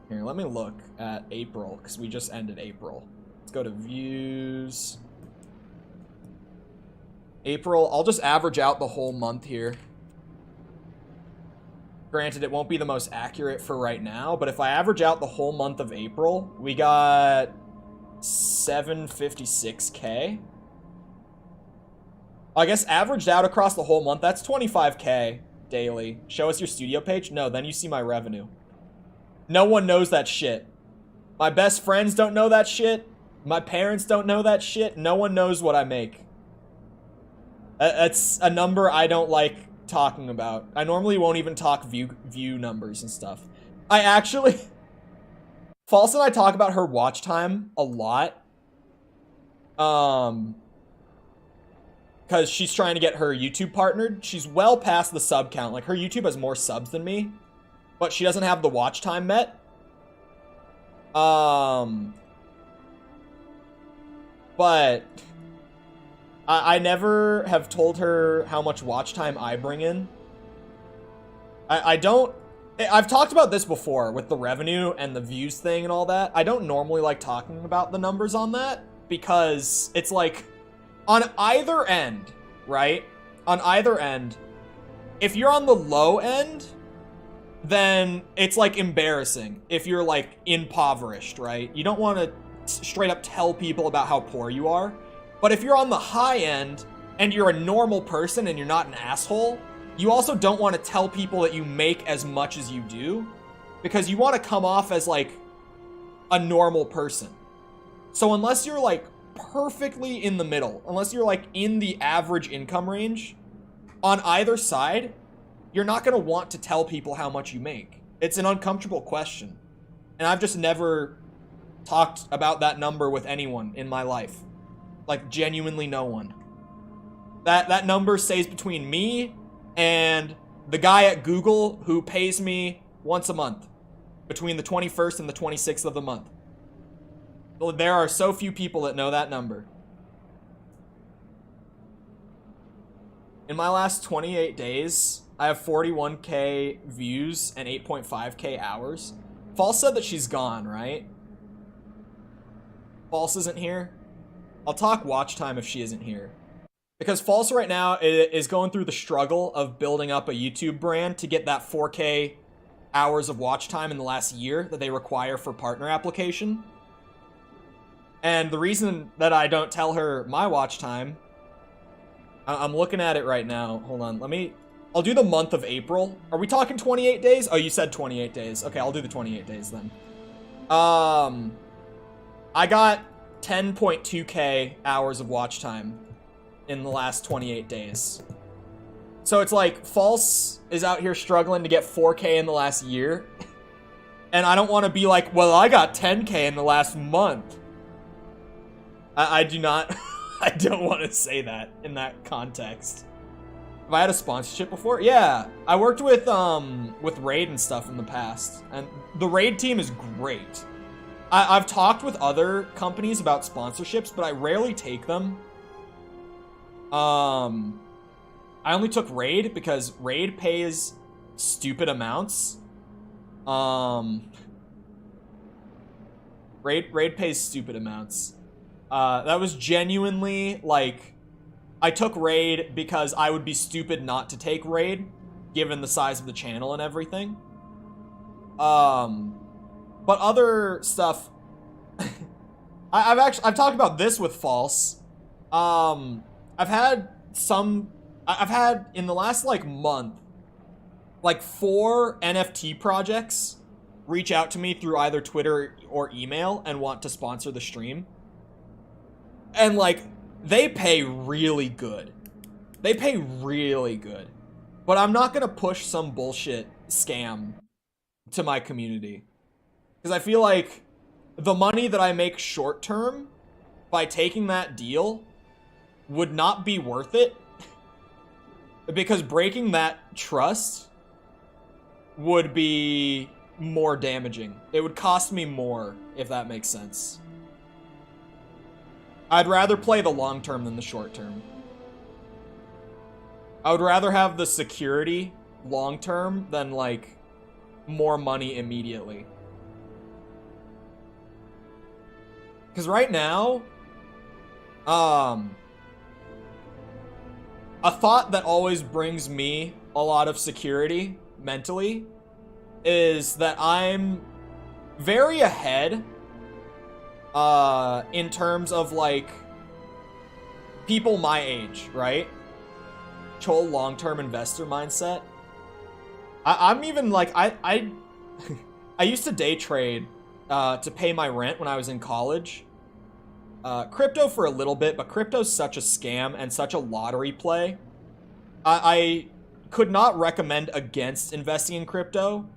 Here, let me look at April, because we just ended April. Let's go to views. April, I'll just average out the whole month here. Granted, it won't be the most accurate for right now, but if I average out the whole month of April, we got 756K. I guess averaged out across the whole month, that's 25K daily. Show us your studio page? No, then you see my revenue. No one knows that shit. My best friends don't know that shit. My parents don't know that shit. No one knows what I make. That's a number I don't like talking about. I normally won't even talk view numbers and stuff. I actually... False and I talk about her watch time a lot. Because she's trying to get her YouTube partnered. She's well past the sub count. Like, her YouTube has more subs than me. But she doesn't have the watch time met. But... I never have told her how much watch time I bring in. I don't... I've talked about this before with the revenue and the views thing and all that. I don't normally like talking about the numbers on that because it's like, on either end, right? On either end, if you're on the low end, then it's like embarrassing if you're like impoverished, right? You don't want to straight up tell people about how poor you are. But if you're on the high end and you're a normal person and you're not an asshole, you also don't want to tell people that you make as much as you do because you want to come off as like a normal person. So unless you're like perfectly in the middle, unless you're like in the average income range, on either side, you're not going to want to tell people how much you make. It's an uncomfortable question. And I've just never talked about that number with anyone in my life. Like, genuinely no one. That number stays between me and the guy at Google who pays me once a month. Between the 21st and the 26th of the month. There are so few people that know that number. In my last 28 days, I have 41K views and 8.5K hours. False said that she's gone, right? False isn't here? I'll talk watch time if she isn't here. Because False right now is going through the struggle of building up a YouTube brand to get that 4K hours of watch time in the last year that they require for partner application. And the reason that I don't tell her my watch time, I'm looking at it right now. Hold on, I'll do the month of April. Are we talking 28 days? Oh, you said 28 days. Okay, I'll do the 28 days then. I got 10.2K hours of watch time in the last 28 days. So it's like False is out here struggling to get 4K in the last year. And I don't want to be like, well, I got 10K in the last month. I do not, I don't want to say that in that context. Have I had a sponsorship before? Yeah, I worked with Raid and stuff in the past. And the Raid team is great. I've talked with other companies about sponsorships, but I rarely take them. I only took Raid because Raid pays stupid amounts. Raid pays stupid amounts. That was genuinely, like, I took Raid because I would be stupid not to take Raid, given the size of the channel and everything. But other stuff, I've talked about this with False. I've had some I've had, in the last, like, month, like, 4 NFT projects reach out to me through either Twitter or email and want to sponsor the stream. And, like, they pay really good. They pay really good. But I'm not gonna push some bullshit scam to my community. Because I feel like the money that I make short term by taking that deal would not be worth it. Because breaking that trust would be more damaging. It would cost me more, if that makes sense. I'd rather play the long term than the short term. I would rather have the security long term than, like, more money immediately. Because right now, a thought that always brings me a lot of security mentally is that I'm very ahead in terms of, like, people my age, right? Chole long-term investor mindset. I'm even, like, I used to day trade to pay my rent when I was in college. Crypto for a little bit, but crypto's such a scam and such a lottery play. I could not recommend against investing in crypto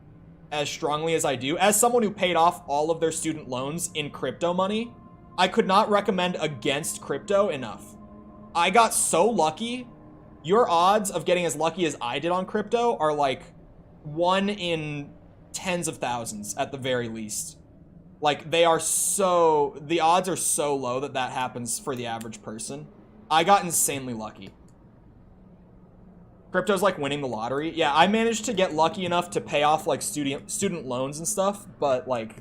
as strongly as I do. As someone who paid off all of their student loans in crypto money, I could not recommend against crypto enough. I got so lucky. Your odds of getting as lucky as I did on crypto are like 1 in tens of thousands at the very least. Like, the odds are so low that that happens for the average person. I got insanely lucky. Crypto's like winning the lottery. Yeah, I managed to get lucky enough to pay off, like, student loans and stuff, but, like,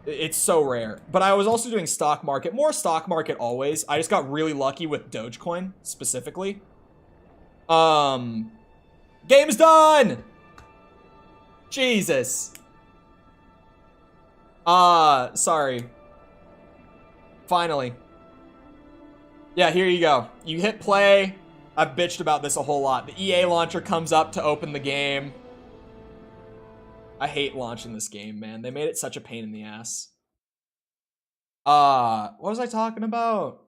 it's so rare. But I was also doing stock market. More stock market always. I just got really lucky with Dogecoin, specifically. Game's done! Jesus. Sorry. Finally. Yeah, here you go. You hit play. I've bitched about this a whole lot. The EA launcher comes up to open the game. I hate launching this game, man. They made it such a pain in the ass. What was I talking about?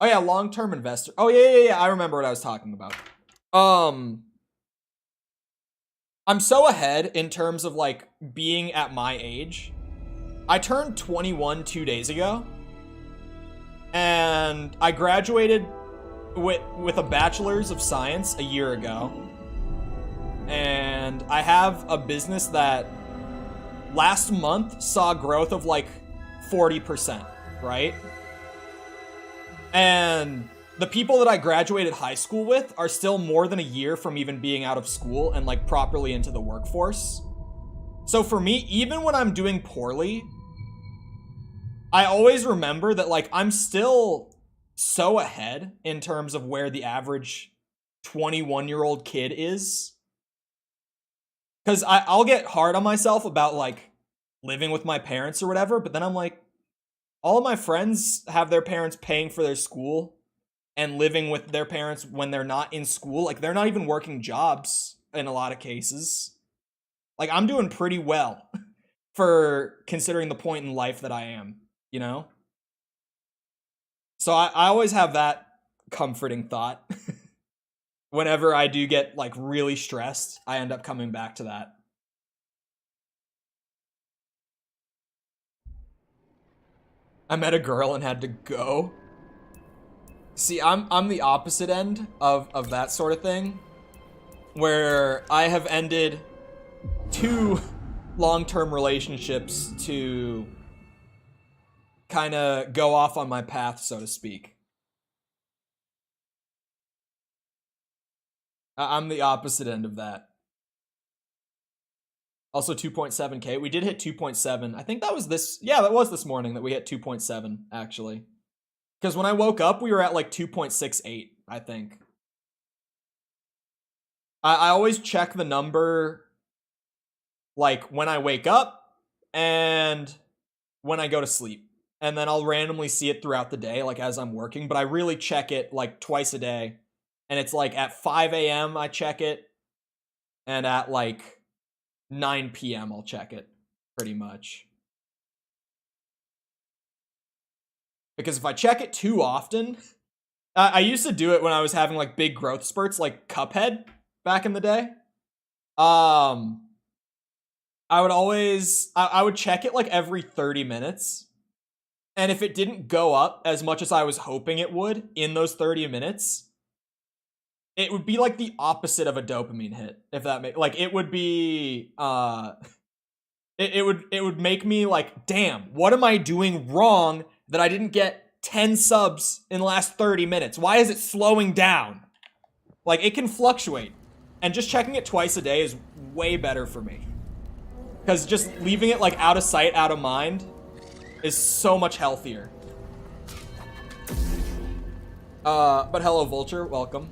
Oh yeah, long-term investor. Oh yeah. I remember what I was talking about. I'm so ahead in terms of, like, being at my age. I turned 21 2 days ago. And I graduated with a bachelor's of science a year ago. And I have a business that last month saw growth of like 40%, right? And the people that I graduated high school with are still more than a year from even being out of school and, like, properly into the workforce. So for me, even when I'm doing poorly, I always remember that, like, I'm still so ahead in terms of where the average 21-year-old kid is. Because I'll get hard on myself about, like, living with my parents or whatever, but then I'm like, all of my friends have their parents paying for their school and living with their parents when they're not in school. Like, they're not even working jobs in a lot of cases. Like, I'm doing pretty well for considering the point in life that I am, you know? So I always have that comforting thought. Whenever I do get, like, really stressed, I end up coming back to that. I met a girl and had to go. See, I'm the opposite end of that sort of thing, where I have ended 2 long-term relationships to kind of go off on my path, so to speak. I'm the opposite end of that. Also 2.7K. We did hit 2.7. I think that was this. Yeah, that was this morning that we hit 2.7, actually. Because when I woke up, we were at like 2.68, I think. I always check the number, like, when I wake up and when I go to sleep. and then I'll randomly see it throughout the day, like as I'm working, but I really check it like twice a day. And it's like at 5 a.m. I check it, and at like 9 p.m. I'll check it, pretty much. Because if I check it too often, I used to do it when I was having like big growth spurts, like Cuphead back in the day. I would check it like every 30 minutes. And if it didn't go up as much as I was hoping it would in those 30 minutes, it would be like the opposite of a dopamine hit, if that makes, like, it would be, it would make me like, damn, what am I doing wrong that I didn't get 10 subs in the last 30 minutes? Why is it slowing down? Like, it can fluctuate. And just checking it twice a day is way better for me. Because just leaving it, like, out of sight, out of mind is so much healthier. But hello, Vulture. Welcome.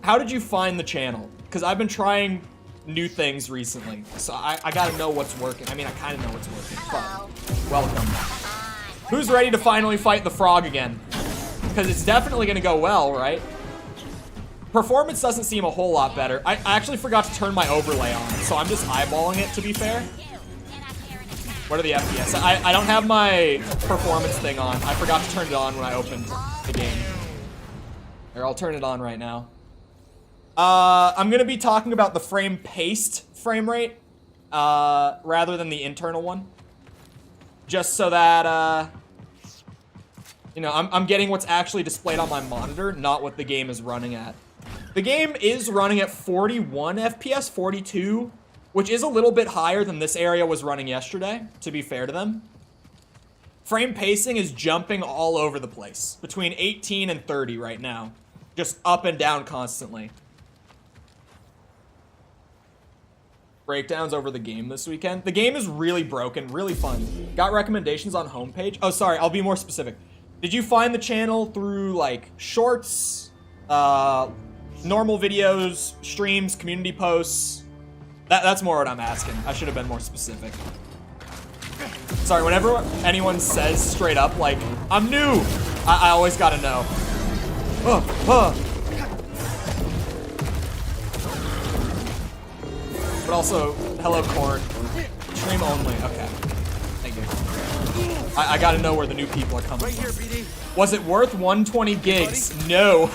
How did you find the channel? Because I've been trying new things recently. So I gotta know what's working. I mean, I kind of know what's working. But welcome. Who's ready to finally fight the frog again? Because it's definitely going to go well, right? Performance doesn't seem a whole lot better. I actually forgot to turn my overlay on, so I'm just eyeballing it, to be fair. What are the FPS? I don't have my performance thing on. I forgot to turn it on when I opened the game. Here, I'll turn it on right now. I'm going to be talking about the frame-paced frame rate, rather than the internal one. Just so that, you know, I'm getting what's actually displayed on my monitor, not what the game is running at. The game is running at 41 FPS, 42, which is a little bit higher than this area was running yesterday, to be fair to them. Frame pacing is jumping all over the place, between 18 and 30 right now. Just up and down constantly. Breakdowns over the game this weekend. The game is really broken, really fun. Got recommendations on homepage. Oh, sorry, I'll be more specific. Did you find the channel through, like, shorts, normal videos, streams, community posts? That's more what I'm asking. I should have been more specific. Sorry, whenever anyone says straight up, like, I'm new, I always gotta know. But also, hello, Corn. Stream only. Okay. Thank you. I gotta know where the new people are coming from. Was it worth 120 gigs? No.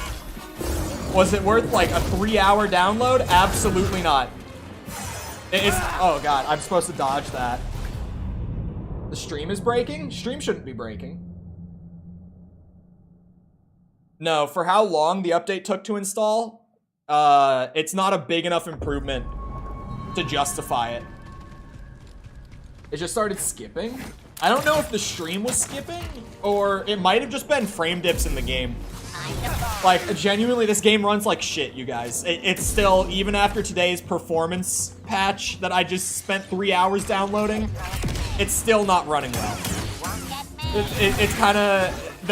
Was it worth, like, a 3-hour download? Absolutely not. It's... Oh, God. I'm supposed to dodge that. The stream is breaking? Stream shouldn't be breaking. No, for how long the update took to install, it's not a big enough improvement to justify it. It just started skipping. I don't know if the stream was skipping, or it might have just been frame dips in the game. Like, genuinely, this game runs like shit, you guys. It's still, even after today's performance patch that I just spent 3 hours downloading, it's still not running well. It's kind of,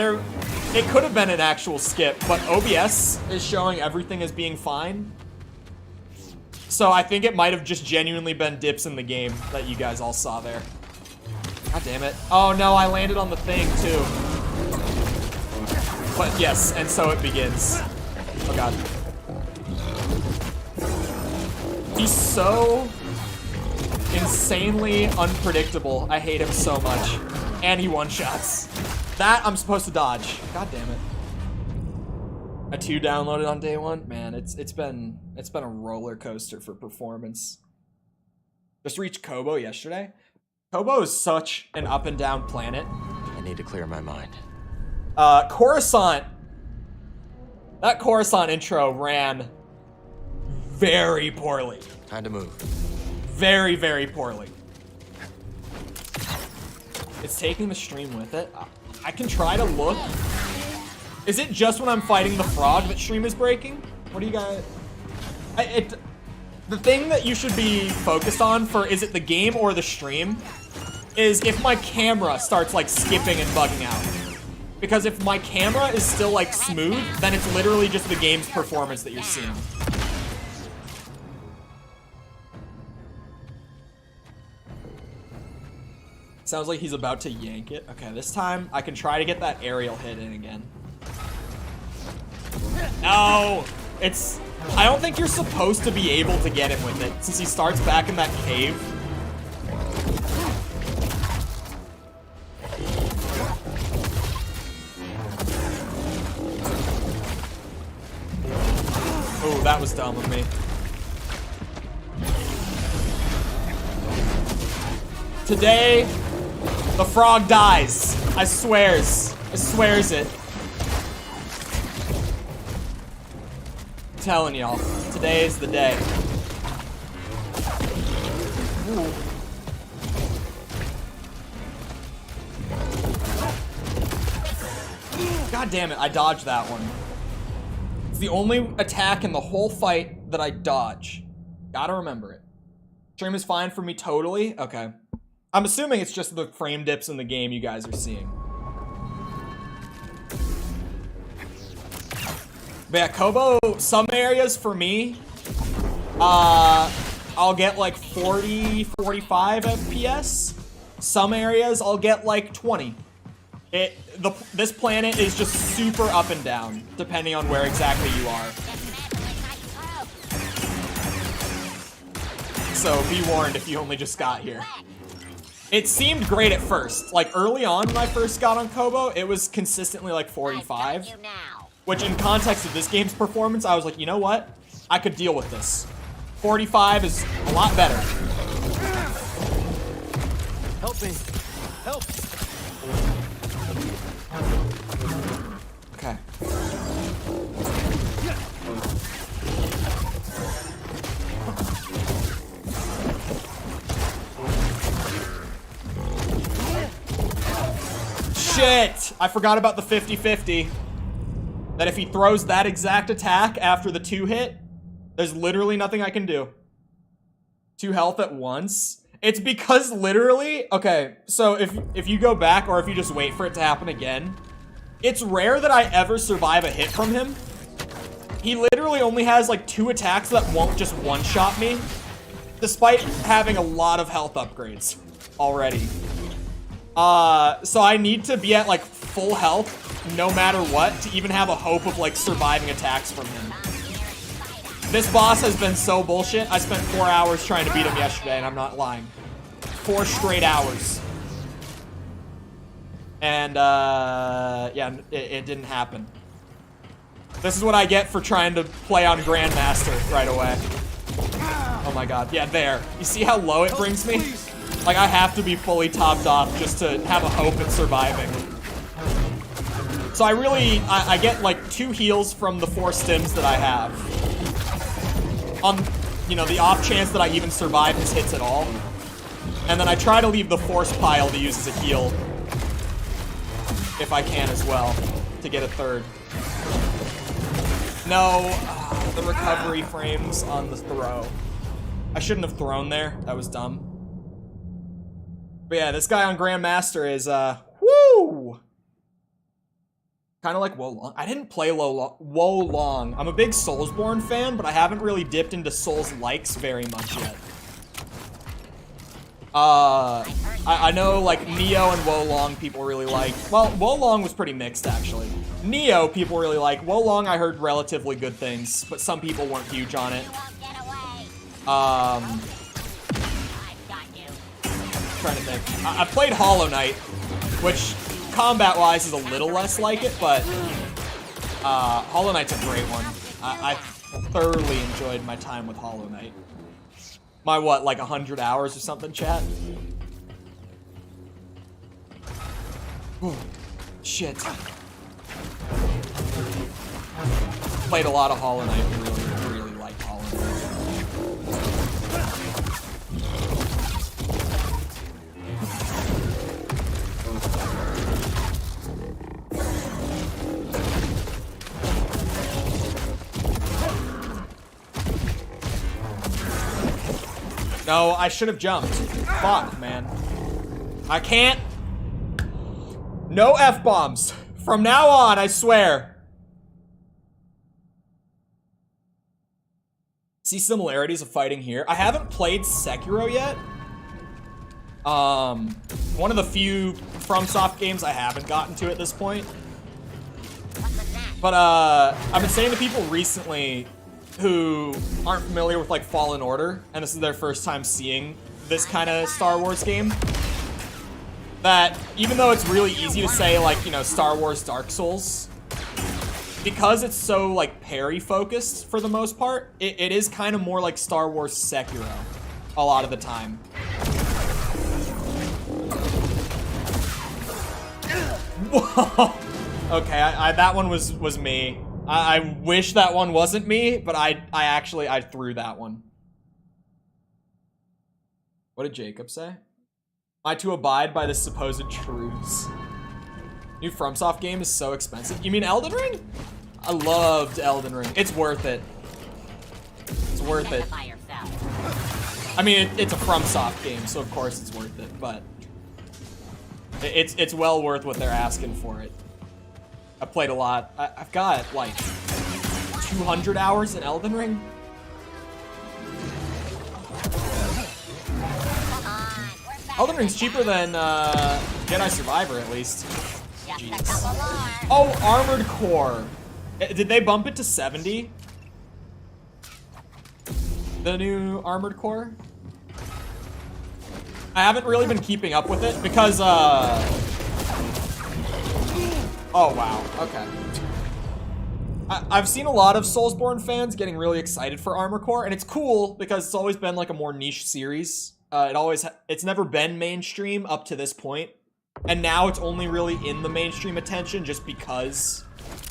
it could have been an actual skip, but OBS is showing everything as being fine. So I think it might have just genuinely been dips in the game that you guys all saw there. God damn it. Oh no, I landed on the thing too. But yes, and so it begins. Oh God. He's so insanely unpredictable. I hate him so much. And he one-shots. That I'm supposed to dodge. God damn it. A 2 downloaded on day 1? Man, it's been a roller coaster for performance. Just reached Kobo yesterday. Kobo is such an up and down planet. I need to clear my mind. Coruscant. That Coruscant intro ran very poorly. Time to move. Very, very poorly. It's taking the stream with it. I can try to look. Is it just when I'm fighting the frog that stream is breaking? What do you guys... The thing that you should be focused on for is it the game or the stream is if my camera starts like skipping and bugging out. Because if my camera is still like smooth, then it's literally just the game's performance that you're seeing. Sounds like he's about to yank it. Okay, this time I can try to get that aerial hit in again. No! I don't think you're supposed to be able to get him with it, since he starts back in that cave. Oh, that was dumb of me. Today, the frog dies. I swears. I swears it. I'm telling y'all, today is the day. Ooh. God damn it, I dodged that one. It's the only attack in the whole fight that I dodge. Gotta remember it. Stream is fine for me totally. Okay. I'm assuming it's just the frame dips in the game you guys are seeing. But yeah, Kobo, some areas for me, I'll get like 40, 45 FPS. Some areas I'll get like 20. This planet is just super up and down, depending on where exactly you are. So be warned if you only just got here. It seemed great at first. Like early on when I first got on Kobo, it was consistently like 45. Which in context of this game's performance, I was like, you know what? I could deal with this. 45 is a lot better. Help me. Help. Okay. Shit! I forgot about the 50-50. That if he throws that exact attack after the 2 hit, there's literally nothing I can do. 2 health at once. It's because literally, okay, so if you go back or if you just wait for it to happen again, it's rare that I ever survive a hit from him. He literally only has like 2 attacks that won't just one-shot me, despite having a lot of health upgrades already. So I need to be at like full health no matter what to even have a hope of like surviving attacks from him. This boss has been so bullshit. I spent 4 hours trying to beat him yesterday, and I'm not lying. 4 straight hours. And, yeah, it didn't happen. This is what I get for trying to play on Grandmaster right away. Oh my god. Yeah, there. You see how low it brings me? Like, I have to be fully topped off just to have a hope at surviving. So I get like 2 heals from the 4 stims that I have. On, you know, the off chance that I even survive his hits at all. And then I try to leave the force pile to use as a heal. If I can as well, to get a 3rd. No, the recovery frames on the throw. I shouldn't have thrown there, that was dumb. But yeah, this guy on Grandmaster is, woo! Kind of like Wo Long. I didn't play Wo Long. I'm a big Soulsborne fan, but I haven't really dipped into Souls-likes very much yet. I know, like, Neo and Wo Long people really like. Well, Wo Long was pretty mixed, actually. Neo people really like. Wo Long I heard relatively good things, but some people weren't huge on it. Trying to think. I played Hollow Knight, which combat-wise is a little less like it, but Hollow Knight's a great one. I thoroughly enjoyed my time with Hollow Knight. My what, like 100 hours or something, chat? Ooh, shit. Played a lot of Hollow Knight and really liked Hollow Knight. No, I should have jumped. Fuck, man. I can't. No F-bombs. From now on, I swear. See similarities of fighting here. I haven't played Sekiro yet. One one of the few FromSoft games I haven't gotten to at this point. But I've been saying to people recently who aren't familiar with like Fallen Order, and this is their first time seeing this kind of Star Wars game, that even though it's really easy to say like, you know, Star Wars Dark Souls, because it's so like parry focused for the most part, it is kind of more like Star Wars Sekiro a lot of the time. Whoa. Okay, that one was me. I wish that one wasn't me, but I threw that one. What did Jacob say? Am I to abide by this supposed truths? New FromSoft game is so expensive. You mean Elden Ring? I loved Elden Ring. It's worth it. It's worth it. I mean, it's a FromSoft game, so of course it's worth it, but it's well worth what they're asking for it. I played a lot. I've got like 200 hours in Elden Ring. Elden Ring's cheaper than Jedi Survivor, at least. Jeez. Oh, Armored Core. Did they bump it to 70? The new Armored Core? I haven't really been keeping up with it because, oh, wow. Okay. I've seen a lot of Soulsborne fans getting really excited for Armored Core, and it's cool because it's always been like a more niche series. It's never been mainstream up to this point, and now it's only really in the mainstream attention just because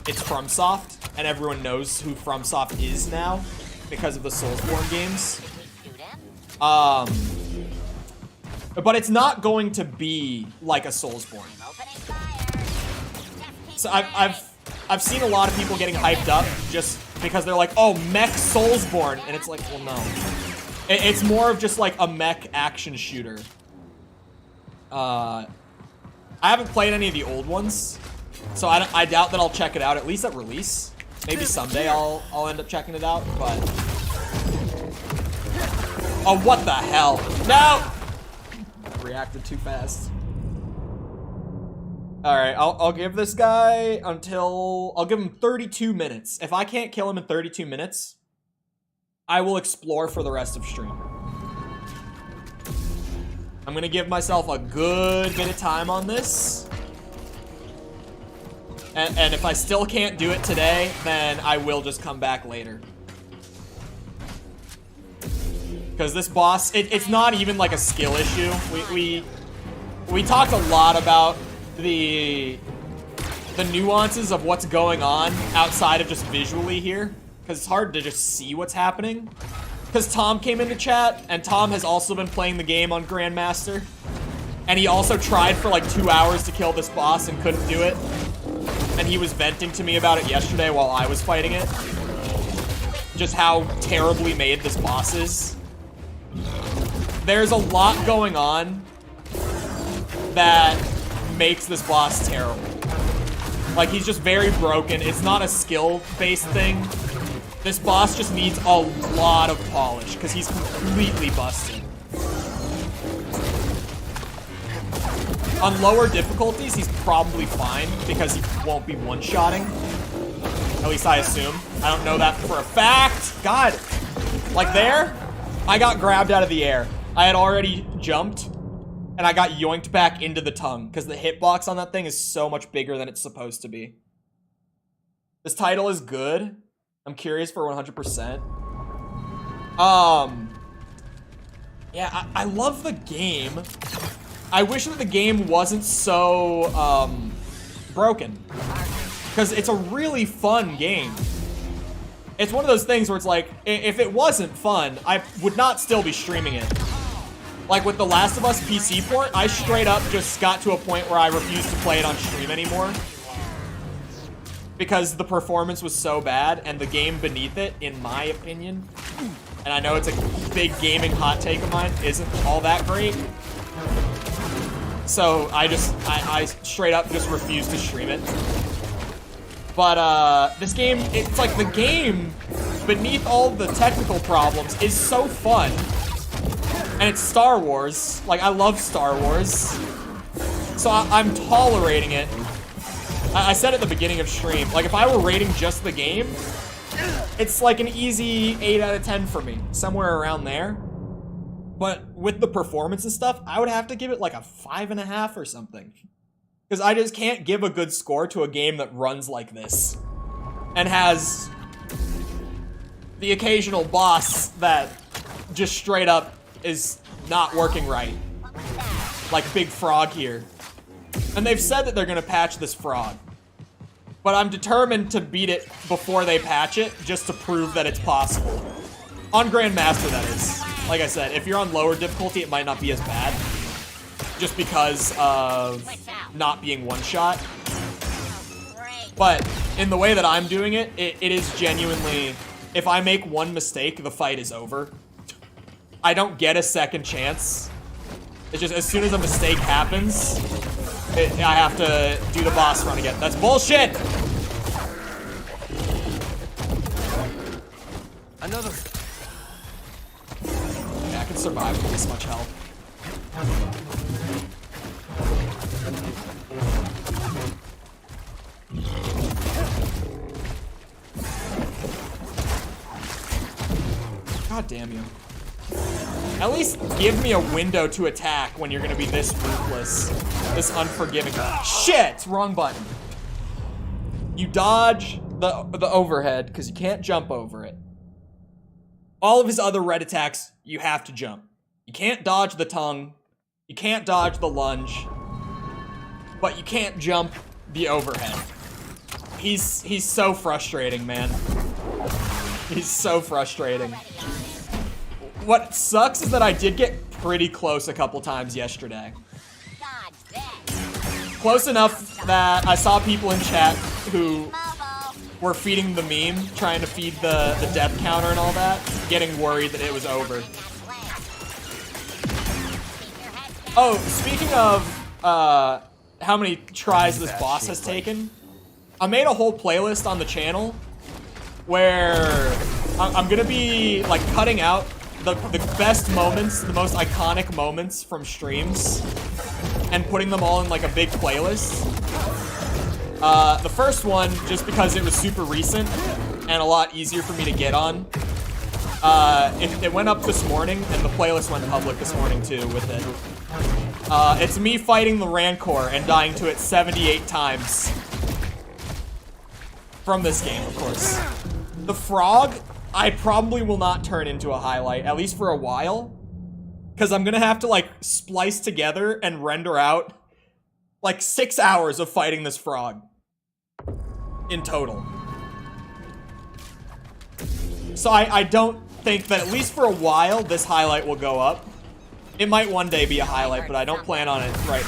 it's FromSoft, and everyone knows who FromSoft is now because of the Soulsborne games. But it's not going to be like a Soulsborne. So I've seen a lot of people getting hyped up just because they're like, oh, mech Soulsborne, and it's like, well, no. It's more of just like a mech action shooter. I haven't played any of the old ones, so I doubt that I'll check it out, at least at release. Maybe someday I'll end up checking it out, but... Oh, what the hell? No! Reacted too fast. Alright, I'll give this guy until... I'll give him 32 minutes. If I can't kill him in 32 minutes, I will explore for the rest of stream. I'm gonna give myself a good bit of time on this. And if I still can't do it today, then I will just come back later. Because this boss, it's not even like a skill issue. We talked a lot about the nuances of what's going on outside of just visually here. Because it's hard to just see what's happening. Because Tom came into chat, and Tom has also been playing the game on Grandmaster. And he also tried for like 2 hours to kill this boss and couldn't do it. And he was venting to me about it yesterday while I was fighting it. Just how terribly made this boss is. There's a lot going on that makes this boss terrible. Like, he's just very broken. It's not a skill-based thing. This boss just needs a lot of polish because he's completely busted. On lower difficulties, he's probably fine because he won't be one-shotting. At least I assume. I don't know that for a fact. God. Like there, I got grabbed out of the air. I had already jumped, and I got yoinked back into the tongue because the hitbox on that thing is so much bigger than it's supposed to be. This title is good. I'm curious for 100%. Yeah, I love the game. I wish that the game wasn't so, broken. Because it's a really fun game. It's one of those things where it's like, if it wasn't fun, I would not still be streaming it. Like with The Last of Us PC port, I straight up just got to a point where I refused to play it on stream anymore. Because the performance was so bad, and the game beneath it, in my opinion, and I know it's a big gaming hot take of mine, isn't all that great. So I straight up just refused to stream it. But this game, it's like the game, beneath all the technical problems, is so fun. And it's Star Wars. Like, I love Star Wars. So I'm tolerating it. I said at the beginning of stream, like if I were rating just the game, it's like an easy 8 out of 10 for me, somewhere around there. But with the performance and stuff, I would have to give it like a 5.5 or something. Because I just can't give a good score to a game that runs like this. And has the occasional boss that just straight up is not working right. Like Big Frog here. And they've said that they're gonna patch this frog. But I'm determined to beat it before they patch it, just to prove that it's possible. On Grandmaster, that is. Like I said, if you're on lower difficulty, it might not be as bad. Just because of not being one-shot. But in the way that I'm doing it, it is genuinely, if I make one mistake, the fight is over. I don't get a second chance. It's just as soon as a mistake happens, I have to do the boss run again. That's bullshit! Another. Yeah, I can survive with this much health. God damn you. At least give me a window to attack when you're gonna be this ruthless, this unforgiving. Shit! Wrong button. You dodge the overhead, because you can't jump over it. All of his other red attacks, you have to jump. You can't dodge the tongue. You can't dodge the lunge. But you can't jump the overhead. He's so frustrating, man. He's so frustrating. What sucks is that I did get pretty close a couple times yesterday. Close enough that I saw people in chat who were feeding the meme, trying to feed the death counter and all that, getting worried that it was over. Oh, speaking of how many tries this boss has taken, I made a whole playlist on the channel where I'm gonna be like cutting out the best moments, the most iconic moments from streams, and putting them all in like a big playlist. The first one, just because it was super recent and a lot easier for me to get on, it went up this morning, and the playlist went public this morning too with it. It's me fighting the Rancor and dying to it 78 times. From this game, of course. The frog, I probably will not turn into a highlight, at least for a while. Because I'm gonna have to, like, splice together and render out, like, 6 hours of fighting this frog. In total. So I don't think that, at least for a while, this highlight will go up. It might one day be a highlight, but I don't plan on it right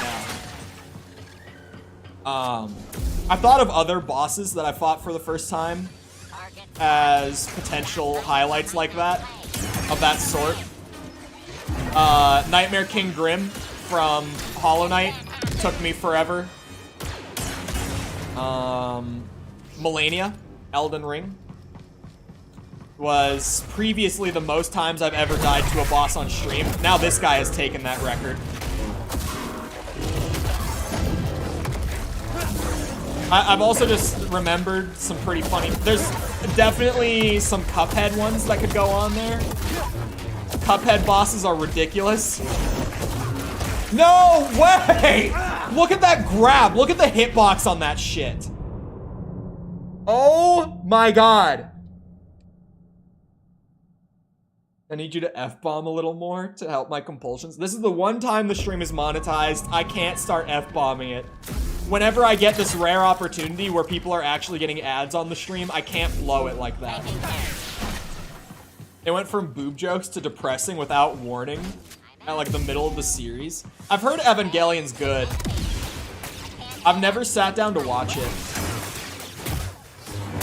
now. I've thought of other bosses that I fought for the first time as potential highlights like that, of that sort. Nightmare King Grim from Hollow Knight took me forever. Melania, Elden Ring, was previously the most times I've ever died to a boss on stream. Now this guy has taken that record. I've also just remembered some pretty funny... There's definitely some Cuphead ones that could go on there. Cuphead bosses are ridiculous. No way! Look at that grab. Look at the hitbox on that shit. Oh my god. I need you to F-bomb a little more to help my compulsions. This is the one time the stream is monetized. I can't start F-bombing it. Whenever I get this rare opportunity where people are actually getting ads on the stream, I can't blow it like that. It went from boob jokes to depressing without warning at like the middle of the series. I've heard Evangelion's good. I've never sat down to watch it.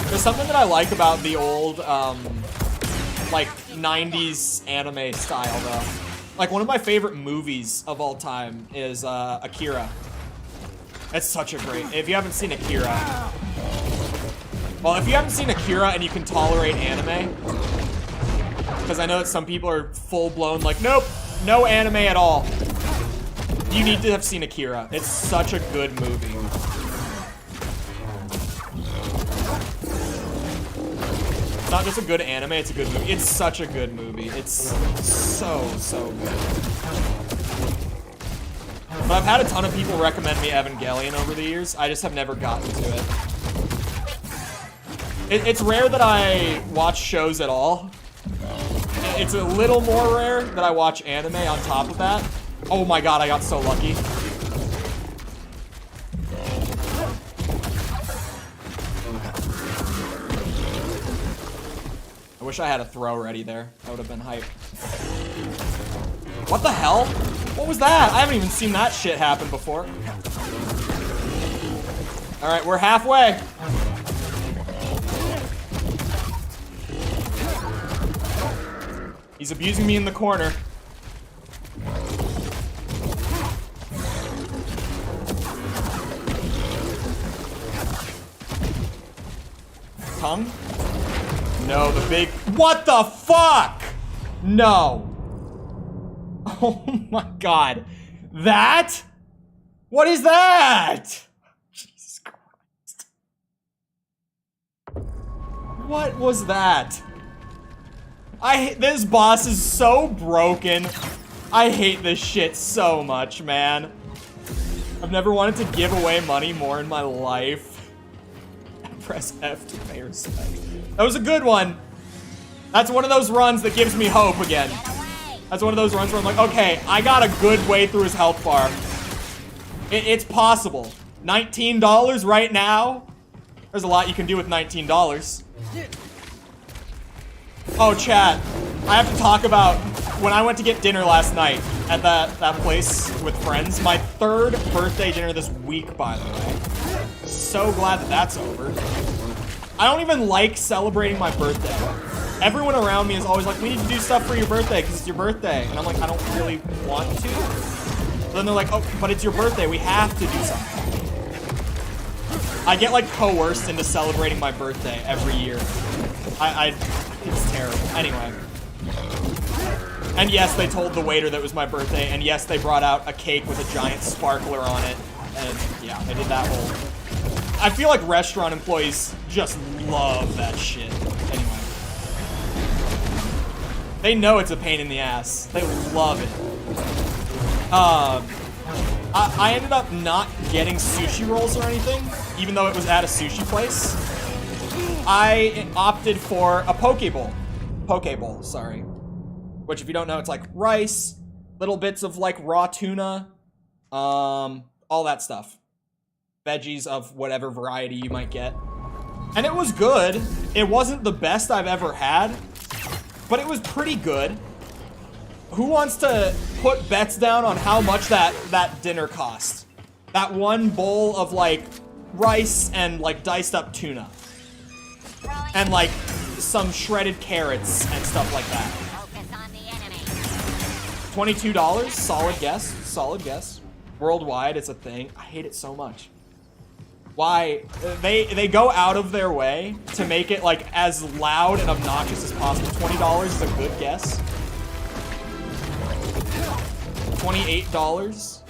There's something that I like about the old, like 90s anime style though. Like one of my favorite movies of all time is Akira. It's such a great, if you haven't seen Akira. Well, if you haven't seen Akira and you can tolerate anime, because I know that some people are full blown like, nope, no anime at all. You need to have seen Akira. It's such a good movie. It's not just a good anime, it's a good movie. It's such a good movie. It's so good. But I've had a ton of people recommend me Evangelion over the years. I just have never gotten to it. It's rare that I watch shows at all. It's a little more rare that I watch anime on top of that. Oh my god, I got so lucky. I wish I had a throw ready there. That would have been hype. What the hell? What was that? I haven't even seen that shit happen before. Alright, we're halfway. He's abusing me in the corner. Tongue? No, the big... What the fuck? No. Oh my god. That? What is that? Jesus Christ. What was that? This boss is so broken. I hate this shit so much, man. I've never wanted to give away money more in my life. Press F to pay respect. That was a good one. That's one of those runs that gives me hope again. That's one of those runs where I'm like, okay, I got a good way through his health bar. It's possible. $19 right now? There's a lot you can do with $19. Oh, chat. I have to talk about when I went to get dinner last night at that place with friends. My 3rd birthday dinner this week, by the way. So glad that that's over. I don't even like celebrating my birthday. Everyone around me is always like, we need to do stuff for your birthday because it's your birthday. And I'm like, I don't really want to. But then they're like, oh, but it's your birthday. We have to do something. I get like coerced into celebrating my birthday every year. It's terrible. Anyway. And yes, they told the waiter that it was my birthday. And yes, they brought out a cake with a giant sparkler on it. And yeah, they did that whole... I feel like restaurant employees just love that shit. Anyway. They know it's a pain in the ass. They love it. I ended up not getting sushi rolls or anything, even though it was at a sushi place. I opted for a poke bowl. Poke bowl, sorry. Which, if you don't know, it's like rice, little bits of like raw tuna, all that stuff. Veggies of whatever variety you might get. And it was good. It wasn't the best I've ever had, but it was pretty good. Who wants to put bets down on how much that dinner cost? That one bowl of like rice and like diced up tuna. And like some shredded carrots and stuff like that. $22? Solid guess. Solid guess. Worldwide, it's a thing. I hate it so much. Why? They go out of their way to make it like as loud and obnoxious as possible. $20 is a good guess. $28.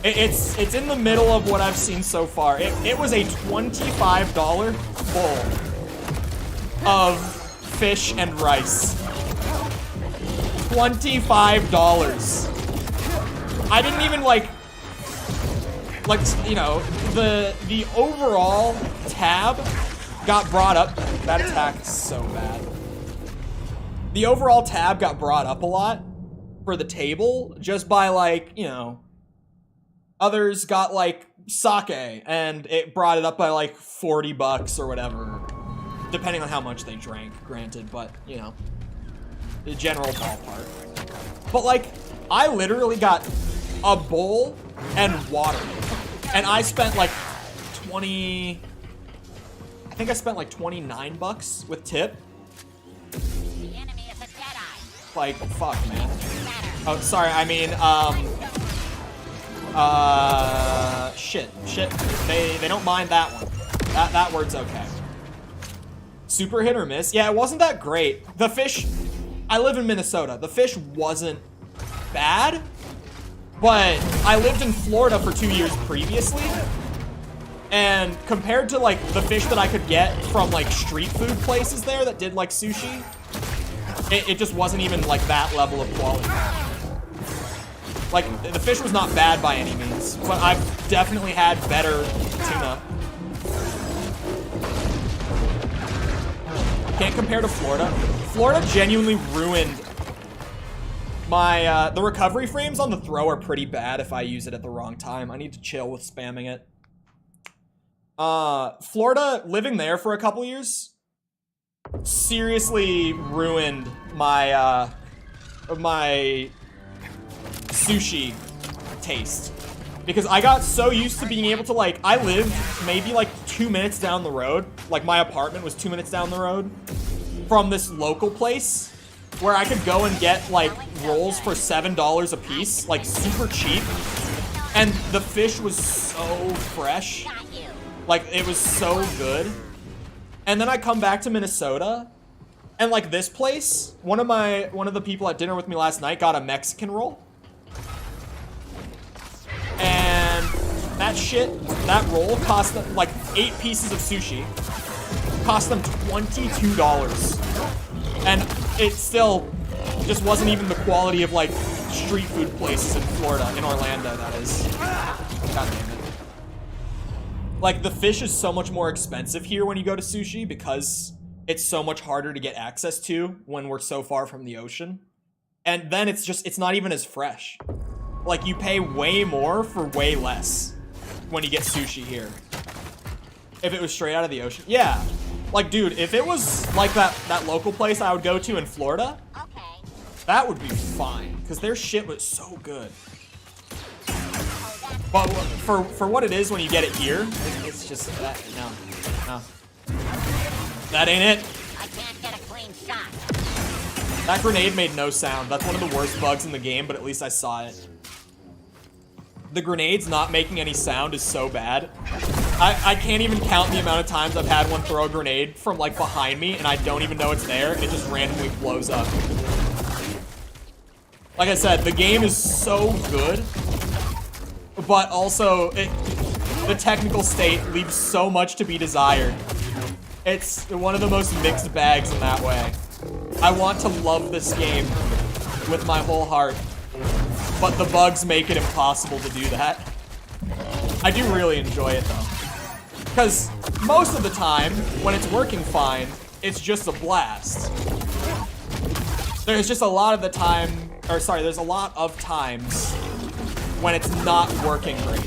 It's in the middle of what I've seen so far. It was a $25 bowl of fish and rice. $25. I didn't even like, you know, the overall tab got brought up. That attack is so bad. The overall tab got brought up a lot for the table just by like, you know, others got like sake and it brought it up by like $40 or whatever, depending on how much they drank, granted, but you know, the general ballpark. But like, I literally got a bowl and water. And I spent like I think I spent like $29 with tip. The enemy is a Jedi. Like, fuck, man. Oh, sorry, I mean, shit. They don't mind that one. That word's okay. Super hit or miss? Yeah, it wasn't that great. The fish, I live in Minnesota. The fish wasn't bad. But I lived in Florida for 2 years previously, and compared to like the fish that I could get from like street food places there that did like sushi, it just wasn't even like that level of quality. Like, the fish was not bad by any means, but I've definitely had better tuna. Can't compare to Florida. Florida genuinely ruined my, the recovery frames on the throw are pretty bad if I use it at the wrong time. I need to chill with spamming it. Florida, living there for a couple years, seriously ruined my, my sushi taste. Because I got so used to being able to, like, I lived maybe like 2 minutes down the road. Like, my apartment was 2 minutes down the road from this local place where I could go and get, like, rolls for $7 a piece, like, super cheap. And the fish was so fresh. Like, it was so good. And then I come back to Minnesota, and, like, this place, one of the people at dinner with me last night got a Mexican roll. And that roll cost them, like, 8 pieces of sushi. Cost them $22. And it still just wasn't even the quality of, like, street food places in Florida, in Orlando, that is. God damn it. Like, the fish is so much more expensive here when you go to sushi because it's so much harder to get access to when we're so far from the ocean. And then it's not even as fresh. Like, you pay way more for way less when you get sushi here. If it was straight out of the ocean. Yeah. Like, dude, if it was like that local place I would go to in Florida, Okay. that would be fine. Because their shit was so good. But for what it is when you get it here, it's just that, no. That ain't it. I can't get a clean shot. That grenade made no sound. That's one of the worst bugs in the game, but at least I saw it. The grenades not making any sound is so bad. I can't even count the amount of times I've had one throw a grenade from, like, behind me, and I don't even know it's there, and it just randomly blows up. Like I said, the game is so good, but also, the technical state leaves so much to be desired. It's one of the most mixed bags in that way. I want to love this game with my whole heart, but the bugs make it impossible to do that. I do really enjoy it, though. Because most of the time, when it's working fine, it's just a blast. There's just a lot of the time, or sorry, there's a lot of times when it's not working great.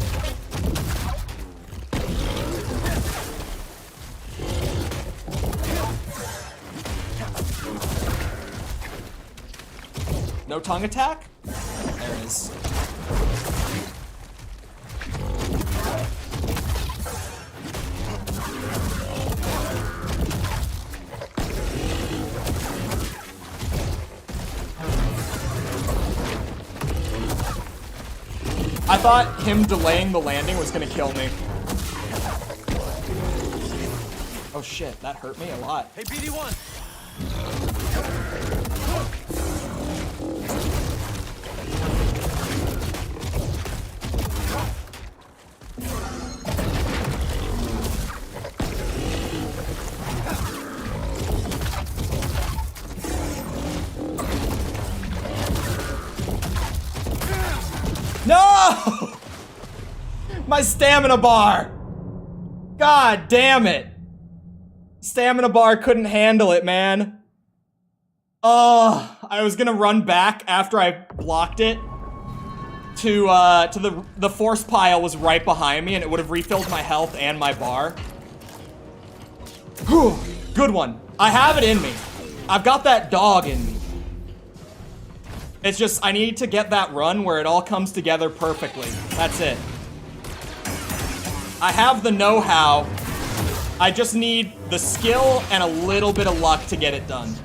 No tongue attack? There it is. I thought him delaying the landing was gonna kill me. Oh shit, that hurt me a lot. Hey, BD1. No! My stamina bar! God damn it! Stamina bar couldn't handle it, man. Oh, I was gonna run back after I blocked it to the force pile was right behind me and it would have refilled my health and my bar. Whew, good one. I have it in me. I've got that dog in me. It's just, I need to get that run where it all comes together perfectly. That's it. I have the know-how. I just need the skill and a little bit of luck to get it done.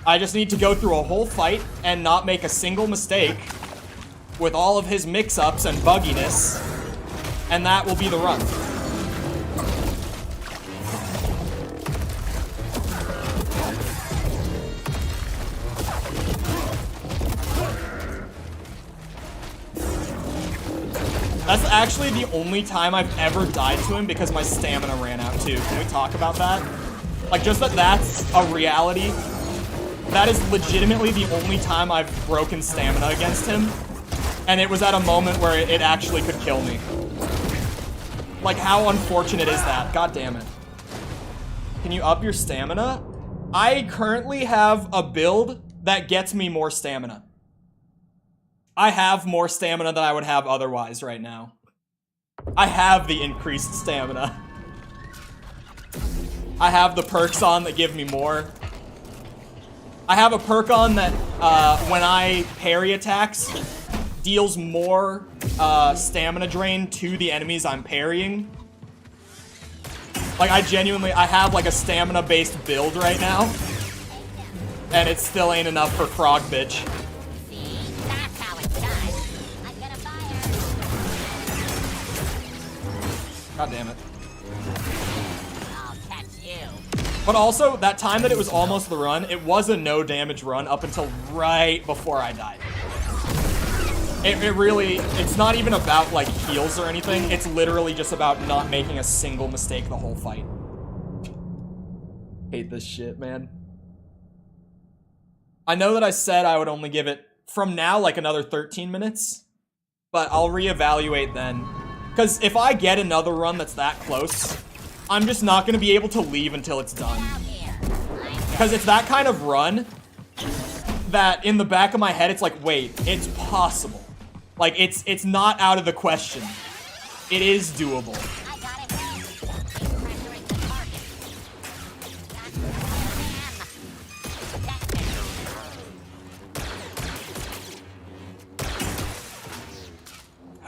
I just need to go through a whole fight and not make a single mistake with all of his mix-ups and bugginess, and that will be the run. That's actually the only time I've ever died to him because my stamina ran out too. Can we talk about that? Like, just that that's a reality. That is legitimately the only time I've broken stamina against him. And it was at a moment where it actually could kill me. Like, how unfortunate is that? God damn it. Can you up your stamina? I currently have a build that gets me more stamina. I have more stamina than I would have otherwise right now. I have the increased stamina. I have the perks on that give me more. I have a perk on that, when I parry attacks, deals more stamina drain to the enemies I'm parrying. Like, I have like a stamina-based build right now. And it still ain't enough for Frog Bitch. See, that's how it's done. I'm gonna fire. God damn it. I'll catch you. But also, that time that it was almost the run, it was a no damage run up until right before I died. It really, it's not even about like heals or anything. It's literally just about not making a single mistake the whole fight. Hate this shit, man. I know that I said I would only give it, from now, like another 13 minutes. But I'll reevaluate then. Because if I get another run that's that close, I'm just not going to be able to leave until it's done. Because it's that kind of run that in the back of my head, it's like, wait, it's possible. Like, it's not out of the question. It is doable. I got it. Pressuring the target. That's the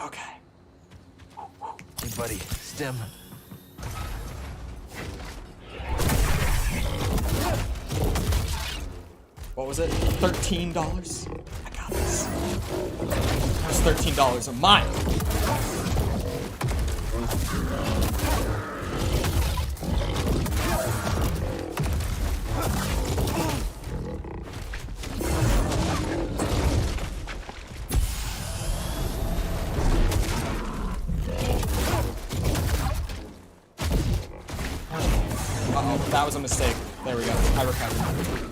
Okay. Hey, buddy. Stem. What was it? $13? I got this. Those $13 are mine. Uh-oh, that was a mistake. There we go. I recovered.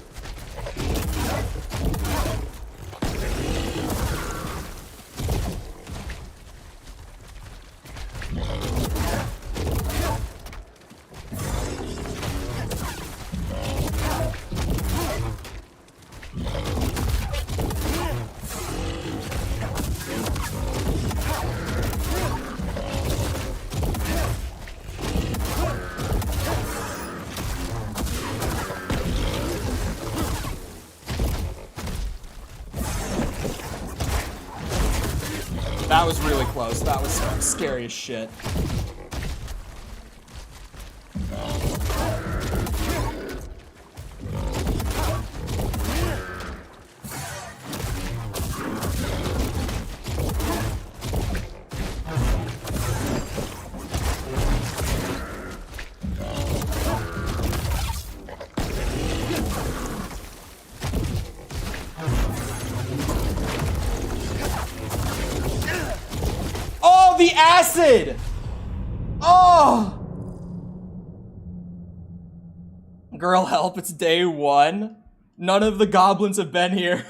That was really close. That was scary as shit. The acid! Oh! Girl, help, it's day one. None of the goblins have been here.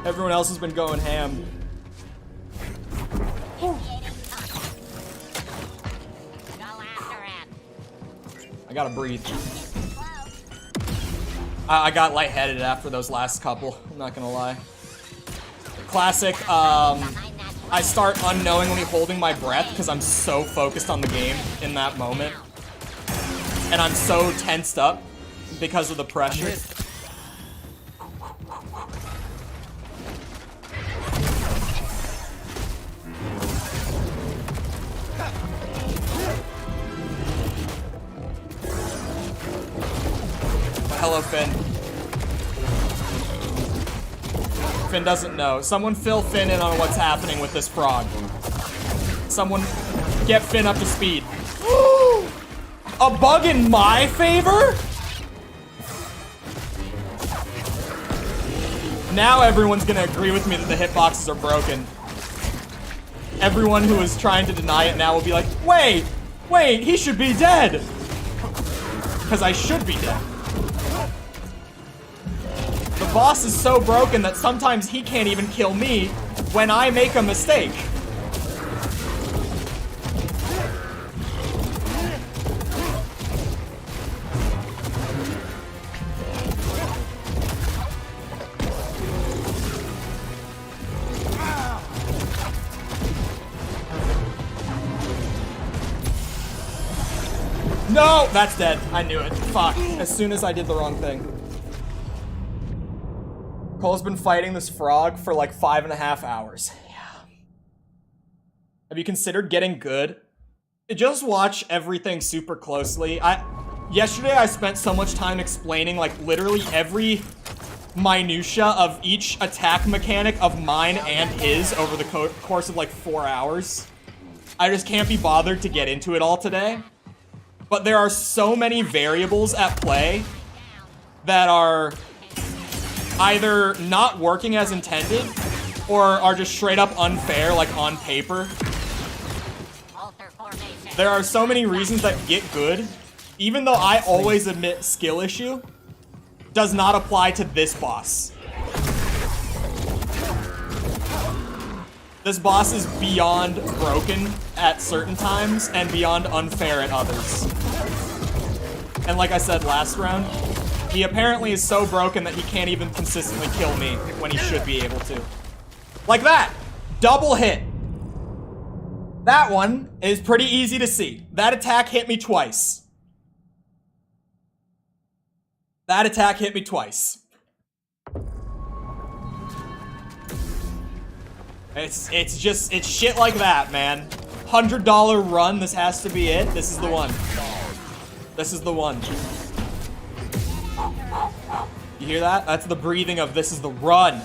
Everyone else has been going ham. I gotta breathe. I got lightheaded after those last couple, I'm not gonna lie. Classic, I start unknowingly holding my breath because I'm so focused on the game in that moment. And I'm so tensed up because of the pressure. Hello, Finn. Finn doesn't know. Someone fill Finn in on what's happening with this frog. Someone get Finn up to speed. A bug in my favor? Now everyone's gonna agree with me that the hitboxes are broken. Everyone who is trying to deny it now will be like, wait, he should be dead. Because I should be dead. The boss is so broken that sometimes he can't even kill me when I make a mistake. No! That's dead. I knew it. Fuck. As soon as I did the wrong thing. Cole's been fighting this frog for like 5.5 hours. Yeah. Have you considered getting good? Just watch everything super closely. Yesterday I spent so much time explaining like literally every minutia of each attack mechanic of mine and his over the course of like 4 hours. I just can't be bothered to get into it all today. But there are so many variables at play that are either not working as intended or are just straight up unfair, like on paper. There are so many reasons that get good, even though I always admit skill issue, does not apply to this boss. This boss is beyond broken at certain times and beyond unfair at others. And like I said last round, he apparently is so broken that he can't even consistently kill me when he should be able to. Like that! Double hit. That one is pretty easy to see. That attack hit me twice. That attack hit me twice. It's shit like that, man. $100 run, this has to be it. This is the one. This is the one. You hear that? That's the breathing of this is the run.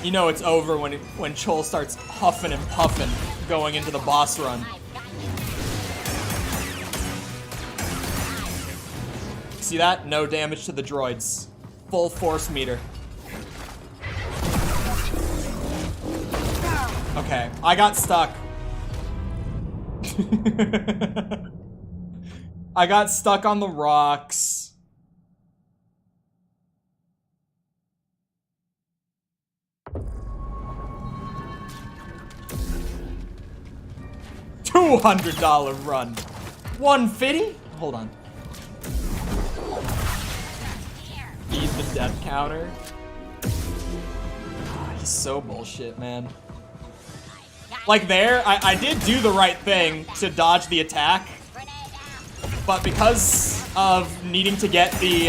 You know it's over when Chole starts huffing and puffing going into the boss run. See that? No damage to the droids. Full force meter. Okay, I got stuck. I got stuck on the rocks. $200 run. 150? Hold on. Feed the death counter. He's so bullshit, man. Like there, I did do the right thing to dodge the attack, but because of needing to get the,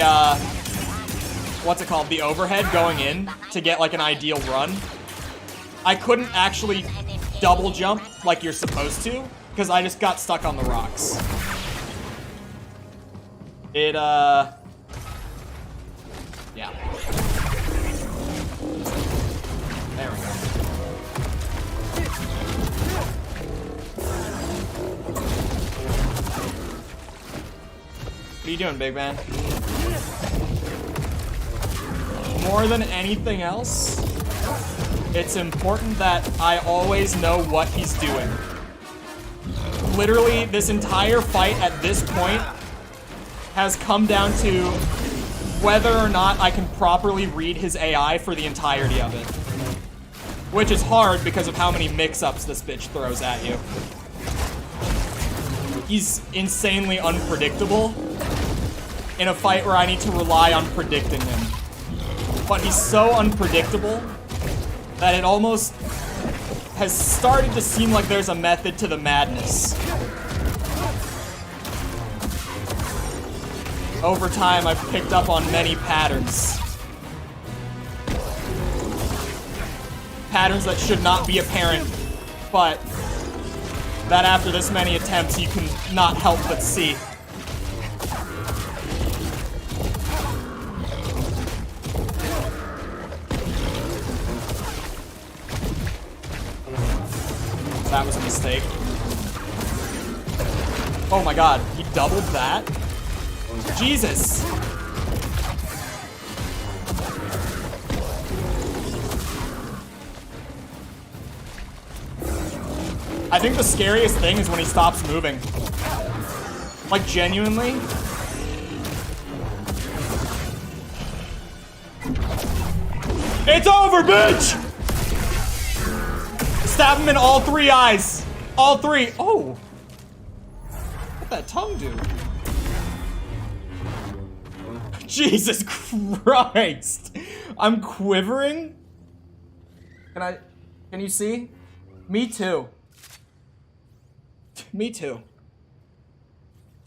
what's it called, the overhead going in to get like an ideal run, I couldn't actually double jump like you're supposed to, because I just got stuck on the rocks. Yeah. There we go. What are you doing, big man? More than anything else, it's important that I always know what he's doing. Literally, this entire fight at this point has come down to whether or not I can properly read his AI for the entirety of it. Which is hard because of how many mix-ups this bitch throws at you. He's insanely unpredictable in a fight where I need to rely on predicting him. But he's so unpredictable that it almost has started to seem like there's a method to the madness. Over time, I've picked up on many patterns. Patterns that should not be apparent, but that after this many attempts, you can not help but see. That was a mistake. Oh my god, he doubled that? Jesus! I think the scariest thing is when he stops moving. Like, genuinely. It's over, bitch! Stab him in all 3 eyes. All 3. Oh. What'd that tongue do? Jesus Christ. I'm quivering. Can you see? Me too. Me too.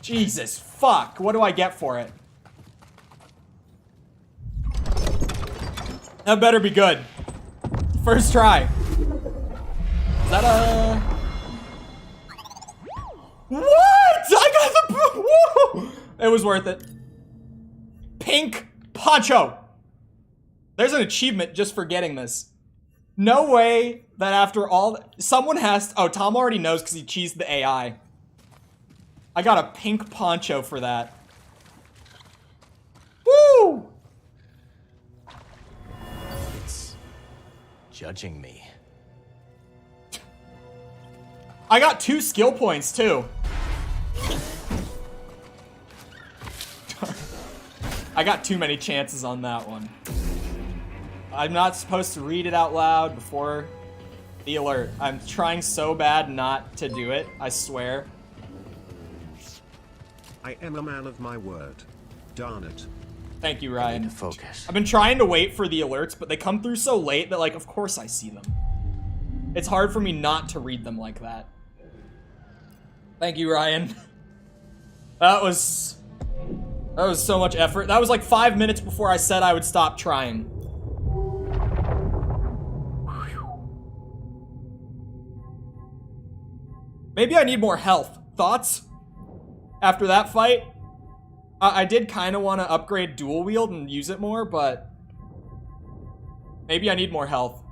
Jesus fuck. What do I get for it? That better be good. First try. Is that a... What? I got the... Woo! It was worth it. Pink poncho. There's an achievement just for getting this. No way that after all... Someone has... Oh, Tom already knows because he cheesed the AI. I got a pink poncho for that. Woo! It's judging me. I got 2 skill points, too. I got too many chances on that one. I'm not supposed to read it out loud before the alert. I'm trying so bad not to do it, I swear. I am a man of my word. Darn it. Thank you, I need Ryan. to focus. I've been trying to wait for the alerts, but they come through so late that, like, of course I see them. It's hard for me not to read them like that. Thank you, Ryan. That was so much effort. That was like 5 minutes before I said I would stop trying. Maybe I need more health. Thoughts? After that fight? I did kind of want to upgrade dual wield and use it more, but maybe I need more health.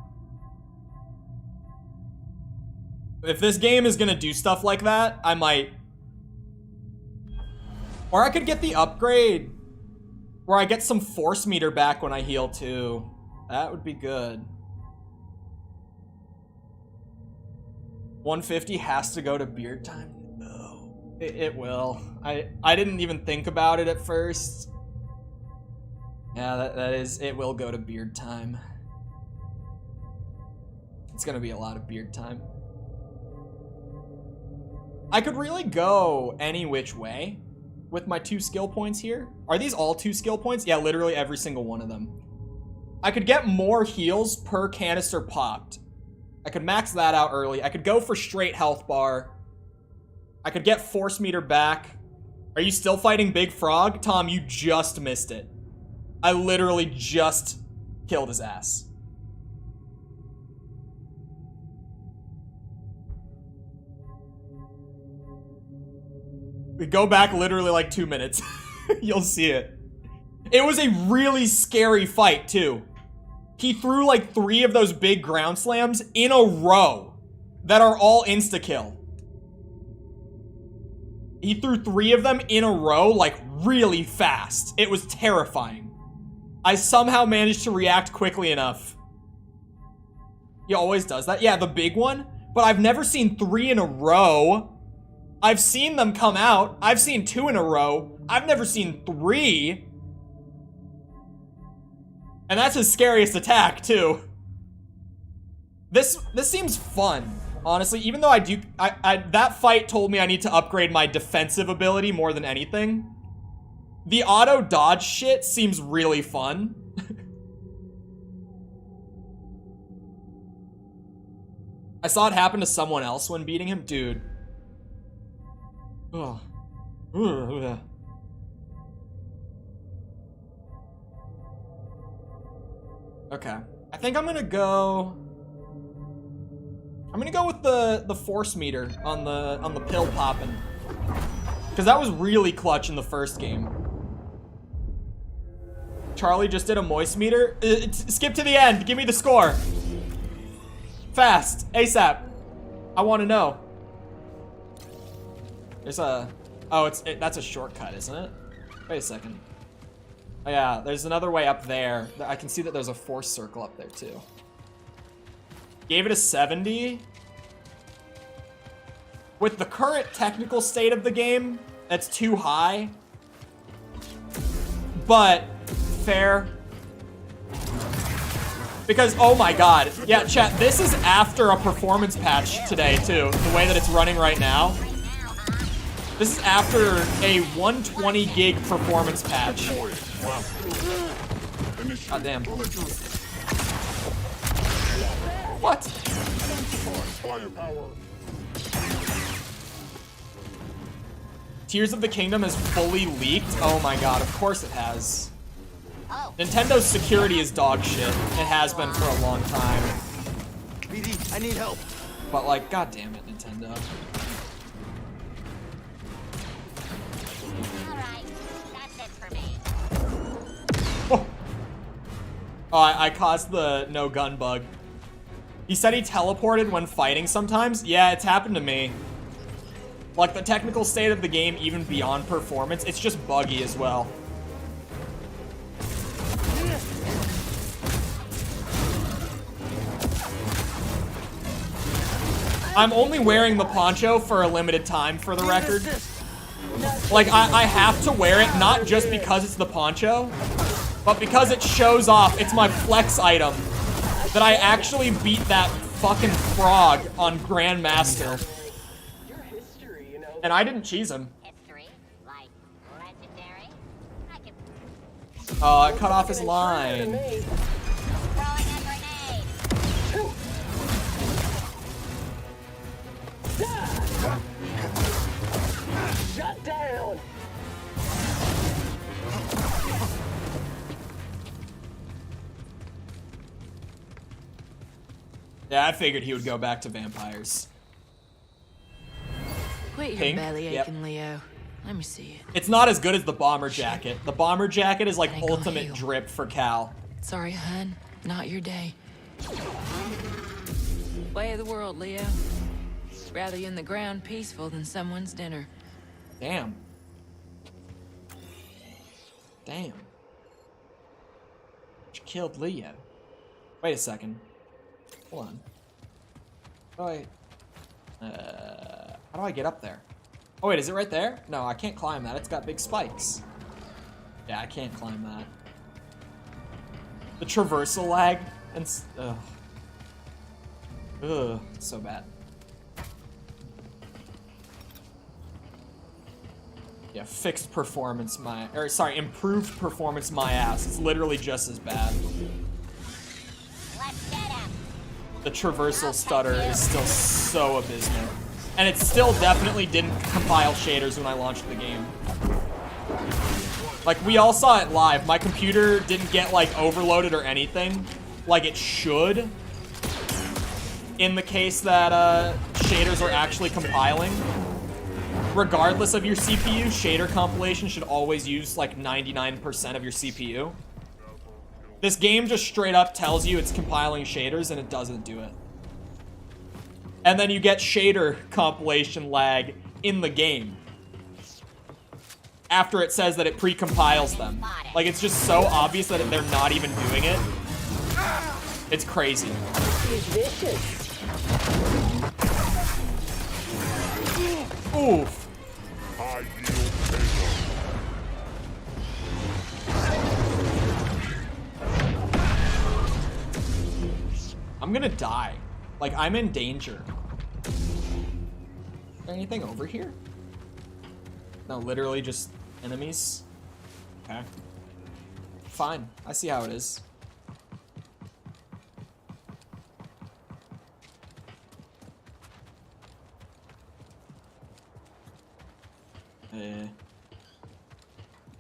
If this game is gonna do stuff like that, I might. Or I could get the upgrade where I get some force meter back when I heal too. That would be good. 150 has to go to beard time. No, it will. I didn't even think about it at first. Yeah, that is, it will go to beard time. It's gonna be a lot of beard time. I could really go any which way with my 2 skill points here. Are these all 2 skill points? Yeah, literally every single one of them. I could get more heals per canister popped. I could max that out early. I could go for straight health bar. I could get force meter back. Are you still fighting Big Frog? Tom, you just missed it. I literally just killed his ass. We go back literally like 2 minutes. You'll see it. It was a really scary fight, too. He threw like 3 of those big ground slams in a row that are all insta-kill. He threw 3 of them in a row, like, really fast. It was terrifying. I somehow managed to react quickly enough. He always does that. Yeah, the big one. But I've never seen 3 in a row. I've seen them come out. I've seen 2 in a row. I've never seen 3. And that's his scariest attack, too. This seems fun, honestly. Even though that fight told me I need to upgrade my defensive ability more than anything. The auto dodge shit seems really fun. I saw it happen to someone else when beating him. Dude. Ugh. Ugh. Okay. I think I'm gonna go with the force meter on the pill popping. Cause that was really clutch in the first game. Charlie just did a moist meter. Skip to the end. Give me the score. Fast. ASAP. I want to know. There's a... Oh, that's a shortcut, isn't it? Wait a second. Oh, yeah, there's another way up there. I can see that there's a force circle up there, too. Gave it a 70. with the current technical state of the game, that's too high. But fair. Because, oh my god. Yeah, chat, this is after a performance patch today, too. The way that it's running right now. This is after a 120 gig performance patch. God damn. What? Tears of the Kingdom has fully leaked? Oh my god, of course it has. Nintendo's security is dog shit. It has been for a long time. BD, I need help. But like, god damn it, Nintendo. Alright, that's it for me. Oh, I caused the no gun bug. He said he teleported when fighting sometimes. Yeah, it's happened to me. Like, the technical state of the game, even beyond performance, it's just buggy as well. I'm only wearing the poncho for a limited time, for the record. Like, I have to wear it, not just because it's the poncho, but because it shows off. It's my flex item that I actually beat that fucking frog on Grandmaster. And I didn't cheese him. History, like legendary. I can Oh, I cut off his line. throwing a grenade. Shut down! Yeah, I figured he would go back to vampires. Quit your Pink? belly Yep. aching, Leo. Let me see it. It's not as good as the bomber jacket. The bomber jacket is like Ain't gonna ultimate heal. drip for Cal. Sorry, hun. Not your day. Way of the world, Leo. Rather you in the ground peaceful than someone's dinner. Damn. Damn. She killed Leo. Wait a second. Hold on. How do I... how do I get up there? Oh wait, is it right there? No, I can't climb that. It's got big spikes. Yeah, I can't climb that. The traversal lag and... Ugh. Ugh, so bad. Yeah, fixed performance my... Or, sorry, improved performance my ass. It's literally just as bad. Let's get him. The traversal stutter is still so abysmal. And it still definitely didn't compile shaders when I launched the game. Like, we all saw it live. My computer didn't get, like, overloaded or anything. Like it should. In the case that, shaders are actually compiling. Regardless of your CPU, shader compilation should always use, like, 99% of your CPU. This game just straight up tells you it's compiling shaders, and it doesn't do it. And then you get shader compilation lag in the game. After it says that it pre-compiles them. Like, it's just so obvious that they're not even doing it. It's crazy. He's vicious. Oof. I'm gonna die. Like, I'm in danger. Is there anything over here? No, literally just enemies. Okay. Fine. I see how it is.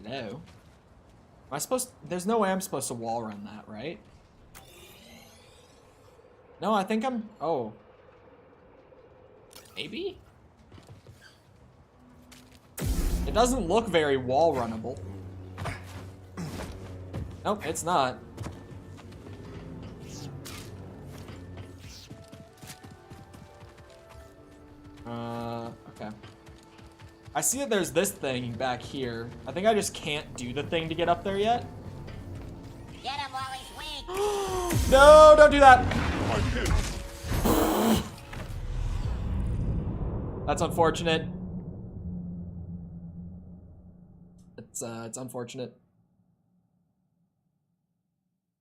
Hello? Am I supposed... There's no way I'm supposed to wall run that, right? No, I think I'm... Oh. Maybe? It doesn't look very wall runnable. Nope, it's not. Okay. I see that there's this thing back here. I think I just can't do the thing to get up there yet. Get him while he's weak. No, don't do that. That's unfortunate. It's unfortunate.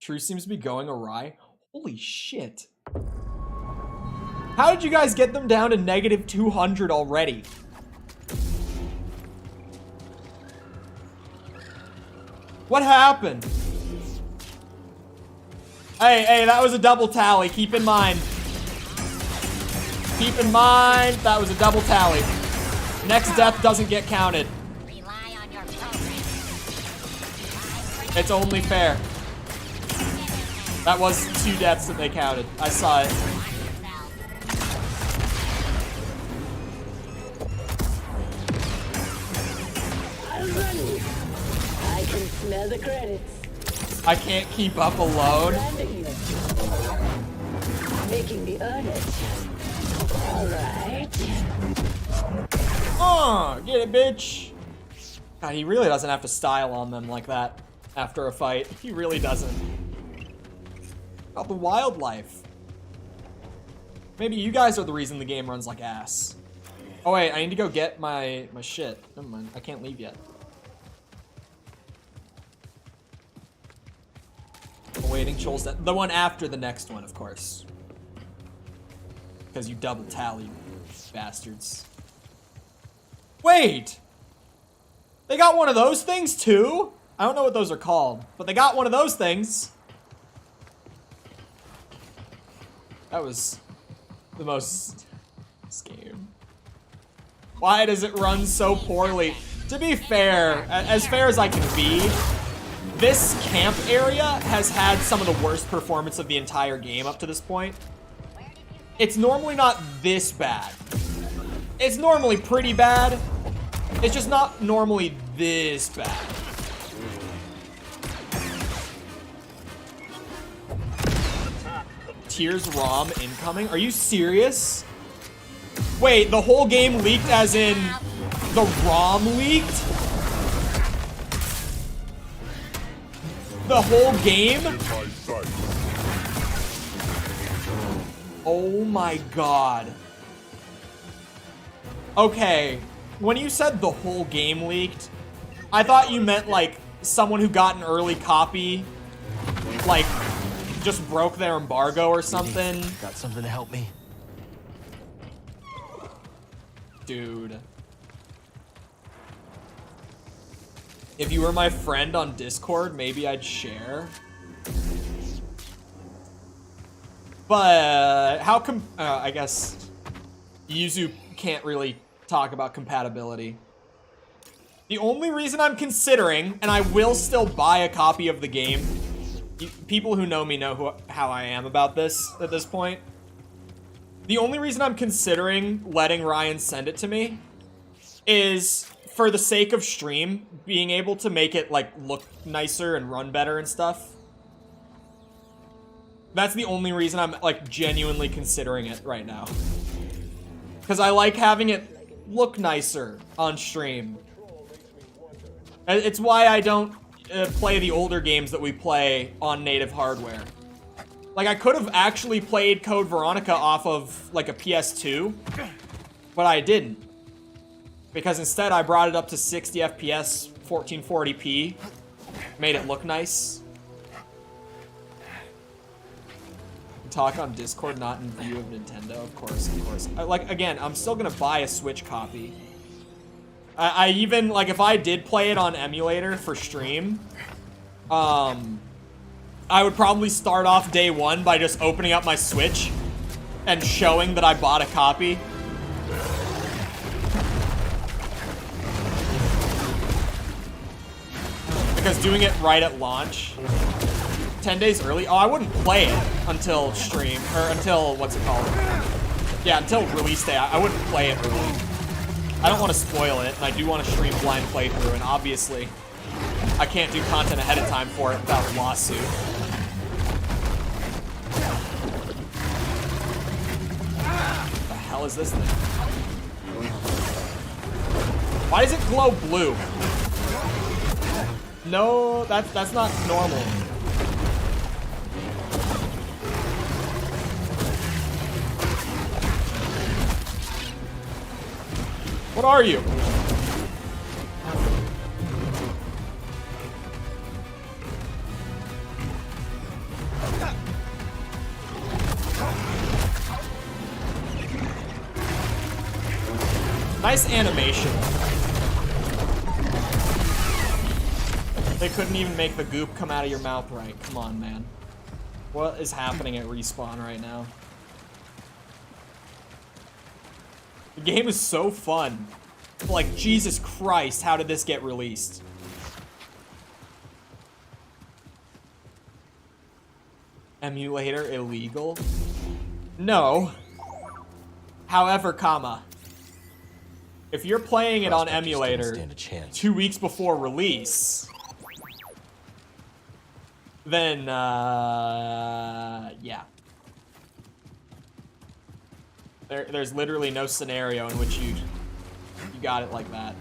Truce seems to be going awry. Holy shit. How did you guys get them down to negative 200 already? What happened? Hey, that was a double tally. Keep in mind. Keep in mind, that was a double tally. Next death doesn't get counted. Rely on your program. It's only fair. That was 2 deaths that they counted. I saw it. I'm running. I can smell the credits. I can't keep up alone. Branding you. Making me earn it. Alright. Get it, bitch. God, he really doesn't have to style on them like that after a fight. He really doesn't. About the wildlife. Maybe you guys are the reason the game runs like ass. Oh wait, I need to go get my shit. Never mind, I can't leave yet. Awaiting Chole's death. The one after the next one, of course. Because you double tallied, bastards. Wait! They got one of those things too? I don't know what those are called, but they got one of those things. That was the most... This game. Why does it run so poorly? To be fair as I can be, this camp area has had some of the worst performance of the entire game up to this point. It's normally not this bad. It's normally pretty bad. It's just not normally this bad. Tears ROM incoming? Are you serious? Wait, the whole game leaked as in the ROM leaked? The whole game? Oh my god. Okay, when you said the whole game leaked, I thought you meant like someone who got an early copy, like just broke their embargo or something. Got something to help me? Dude. If you were my friend on Discord, maybe I'd share. But how come, I guess Yuzu can't really talk about compatibility. The only reason I'm considering, and I will still buy a copy of the game, people who know me know how I am about this at this point. The only reason I'm considering letting Ryan send it to me is for the sake of stream, being able to make it like look nicer and run better and stuff. That's the only reason I'm like genuinely considering it right now. Because I like having it look nicer on stream. It's why I don't play the older games that we play on native hardware. Like, I could have actually played Code Veronica off of, like, a PS2, but I didn't. Because instead, I brought it up to 60 FPS, 1440p, made it look nice. Talk on Discord, not in view of Nintendo, of course, of course. Like, again, I'm still gonna buy a Switch copy. I even, like, if I did play it on emulator for stream, I would probably start off day one by just opening up my Switch and showing that I bought a copy. Because doing it right at launch, 10 days early, oh, I wouldn't play it until stream, or until, what's it called? Yeah, until release day, I wouldn't play it early. I don't want to spoil it, and I do want to stream blind playthrough, and obviously, I can't do content ahead of time for it without a lawsuit. What the hell is this thing? Why does it glow blue? No, that's not normal. What are you? Nice animation. They couldn't even make the goop come out of your mouth right. Come on, man. What is happening at Respawn right now? The game is so fun. Like, Jesus Christ, how did this get released? Emulator illegal? No. However, comma. If you're playing it on emulator 2 weeks before release, then, yeah. There's literally no scenario in which you got it like that.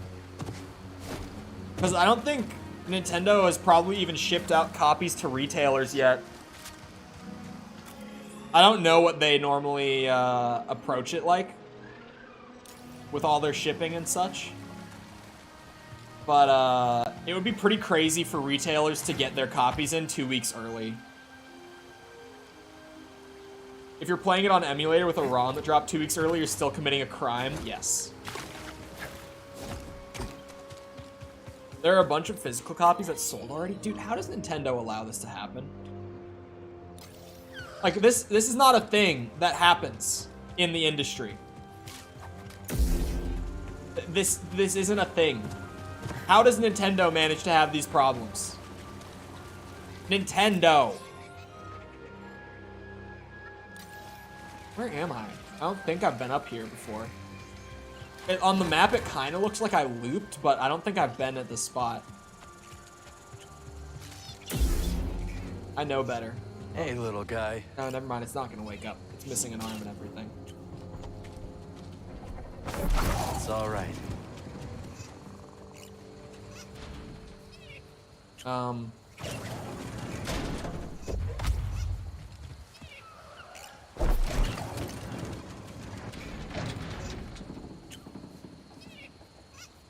Because I don't think Nintendo has probably even shipped out copies to retailers yet. I don't know what they normally approach it like with all their shipping and such. But it would be pretty crazy for retailers to get their copies in 2 weeks early. If you're playing it on emulator with a ROM that dropped 2 weeks early, you're still committing a crime? Yes. There are a bunch of physical copies that sold already? Dude, how does Nintendo allow this to happen? Like, this is not a thing that happens in the industry. This isn't a thing. How does Nintendo manage to have these problems? Nintendo. Where am I? I don't think I've been up here before. On the map, it kind of looks like I looped, but I don't think I've been at this spot. I know better. Hey, little guy. No, never mind. It's not going to wake up. It's missing an arm and everything. It's all right.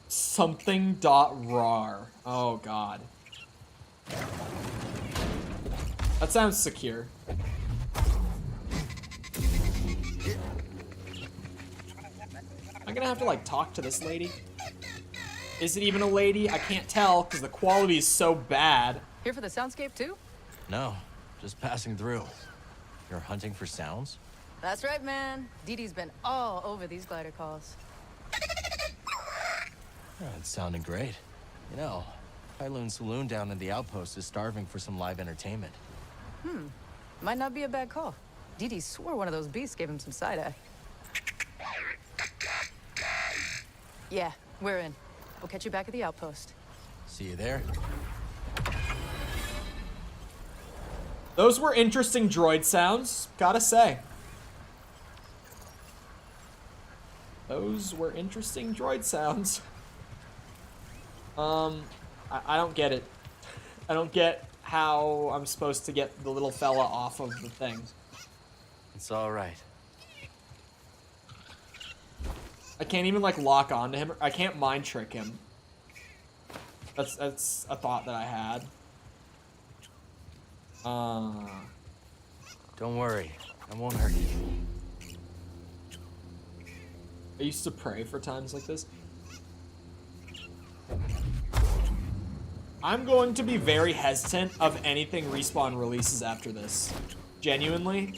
Something.rar. Oh, God. That sounds secure. Am I gonna have to, like, talk to this lady? Is it even a lady? I can't tell, because the quality is so bad. Here for the soundscape too? No, just passing through. You're hunting for sounds? That's right, man. Dee Dee's been all over these glider calls. Oh, it's sounding great. You know, Kailoon Saloon down in the outpost is starving for some live entertainment. Might not be a bad call. Dee Dee swore one of those beasts gave him some side-eye. Yeah, we're in. We'll catch you back at the outpost. See you there. Those were interesting droid sounds, gotta say. Those were interesting droid sounds. I don't get it. I don't get how I'm supposed to get the little fella off of the thing. It's all right. I can't even, like, lock onto him. I can't mind trick him. That's a thought that I had. Don't worry, I won't hurt you. I used to pray for times like this. I'm going to be very hesitant of anything Respawn releases after this. Genuinely.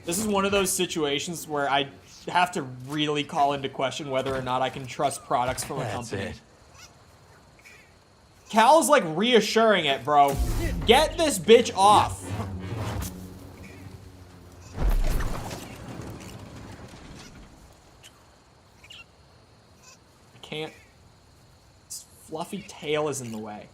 This is one of those situations where I have to really call into question whether or not I can trust products from a company. That's it. Cal's like reassuring it, bro. Get this bitch off. I can't. This fluffy tail is in the way.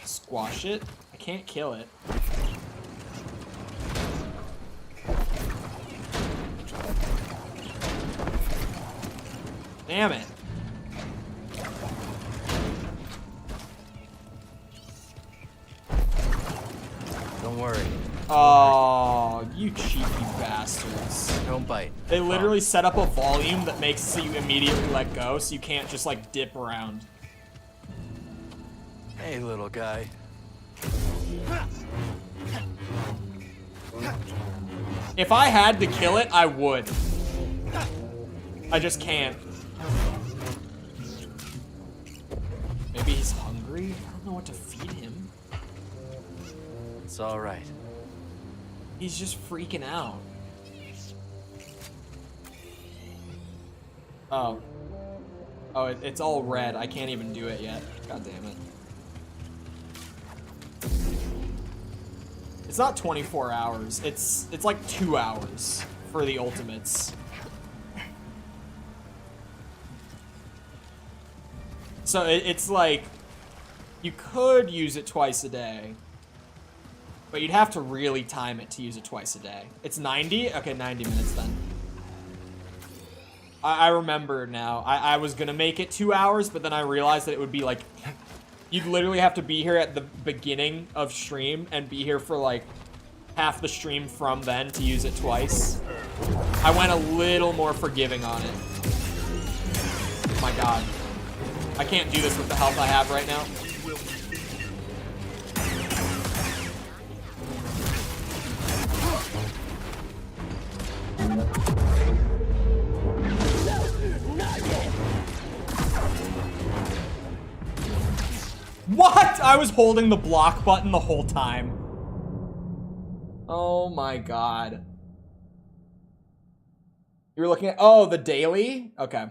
Squash it. I can't kill it. Damn it. Don't worry. Oh, you cheeky bastards. Don't bite. They literally set up a volume that makes you immediately let go, so you can't just like dip around. Hey, little guy. If I had to kill it, I would. I just can't. Maybe he's hungry? I don't know what to feed him. It's all right. He's just freaking out. Oh. Oh, it's all red. I can't even do it yet. God damn it. It's not 24 hours. It's like 2 hours for the ultimates. So it's like, you could use it twice a day, but you'd have to really time it to use it twice a day. It's 90? Okay, 90 minutes then. I remember now. I was gonna make it 2 hours, but then I realized that it would be like, you'd literally have to be here at the beginning of stream and be here for like half the stream from then to use it twice. I went a little more forgiving on it. Oh my god. I can't do this with the health I have right now. What? I was holding the block button the whole time. Oh my god. You were looking at, oh, the daily? Okay.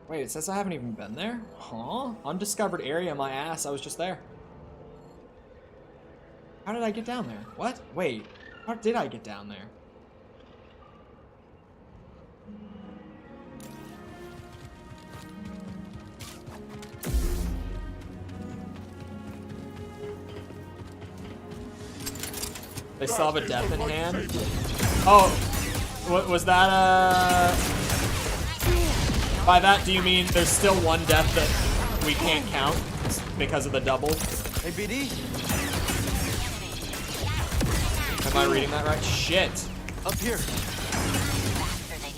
Wait, it says I haven't even been there? Huh? Undiscovered area, my ass, I was just there. How did I get down there? What? Wait, how did I get down there? They still have a death in hand? Oh, what was that, by that, do you mean there's still one death that we can't count because of the double? Hey, BD. Am I reading that right? Shit. Up here. Faster than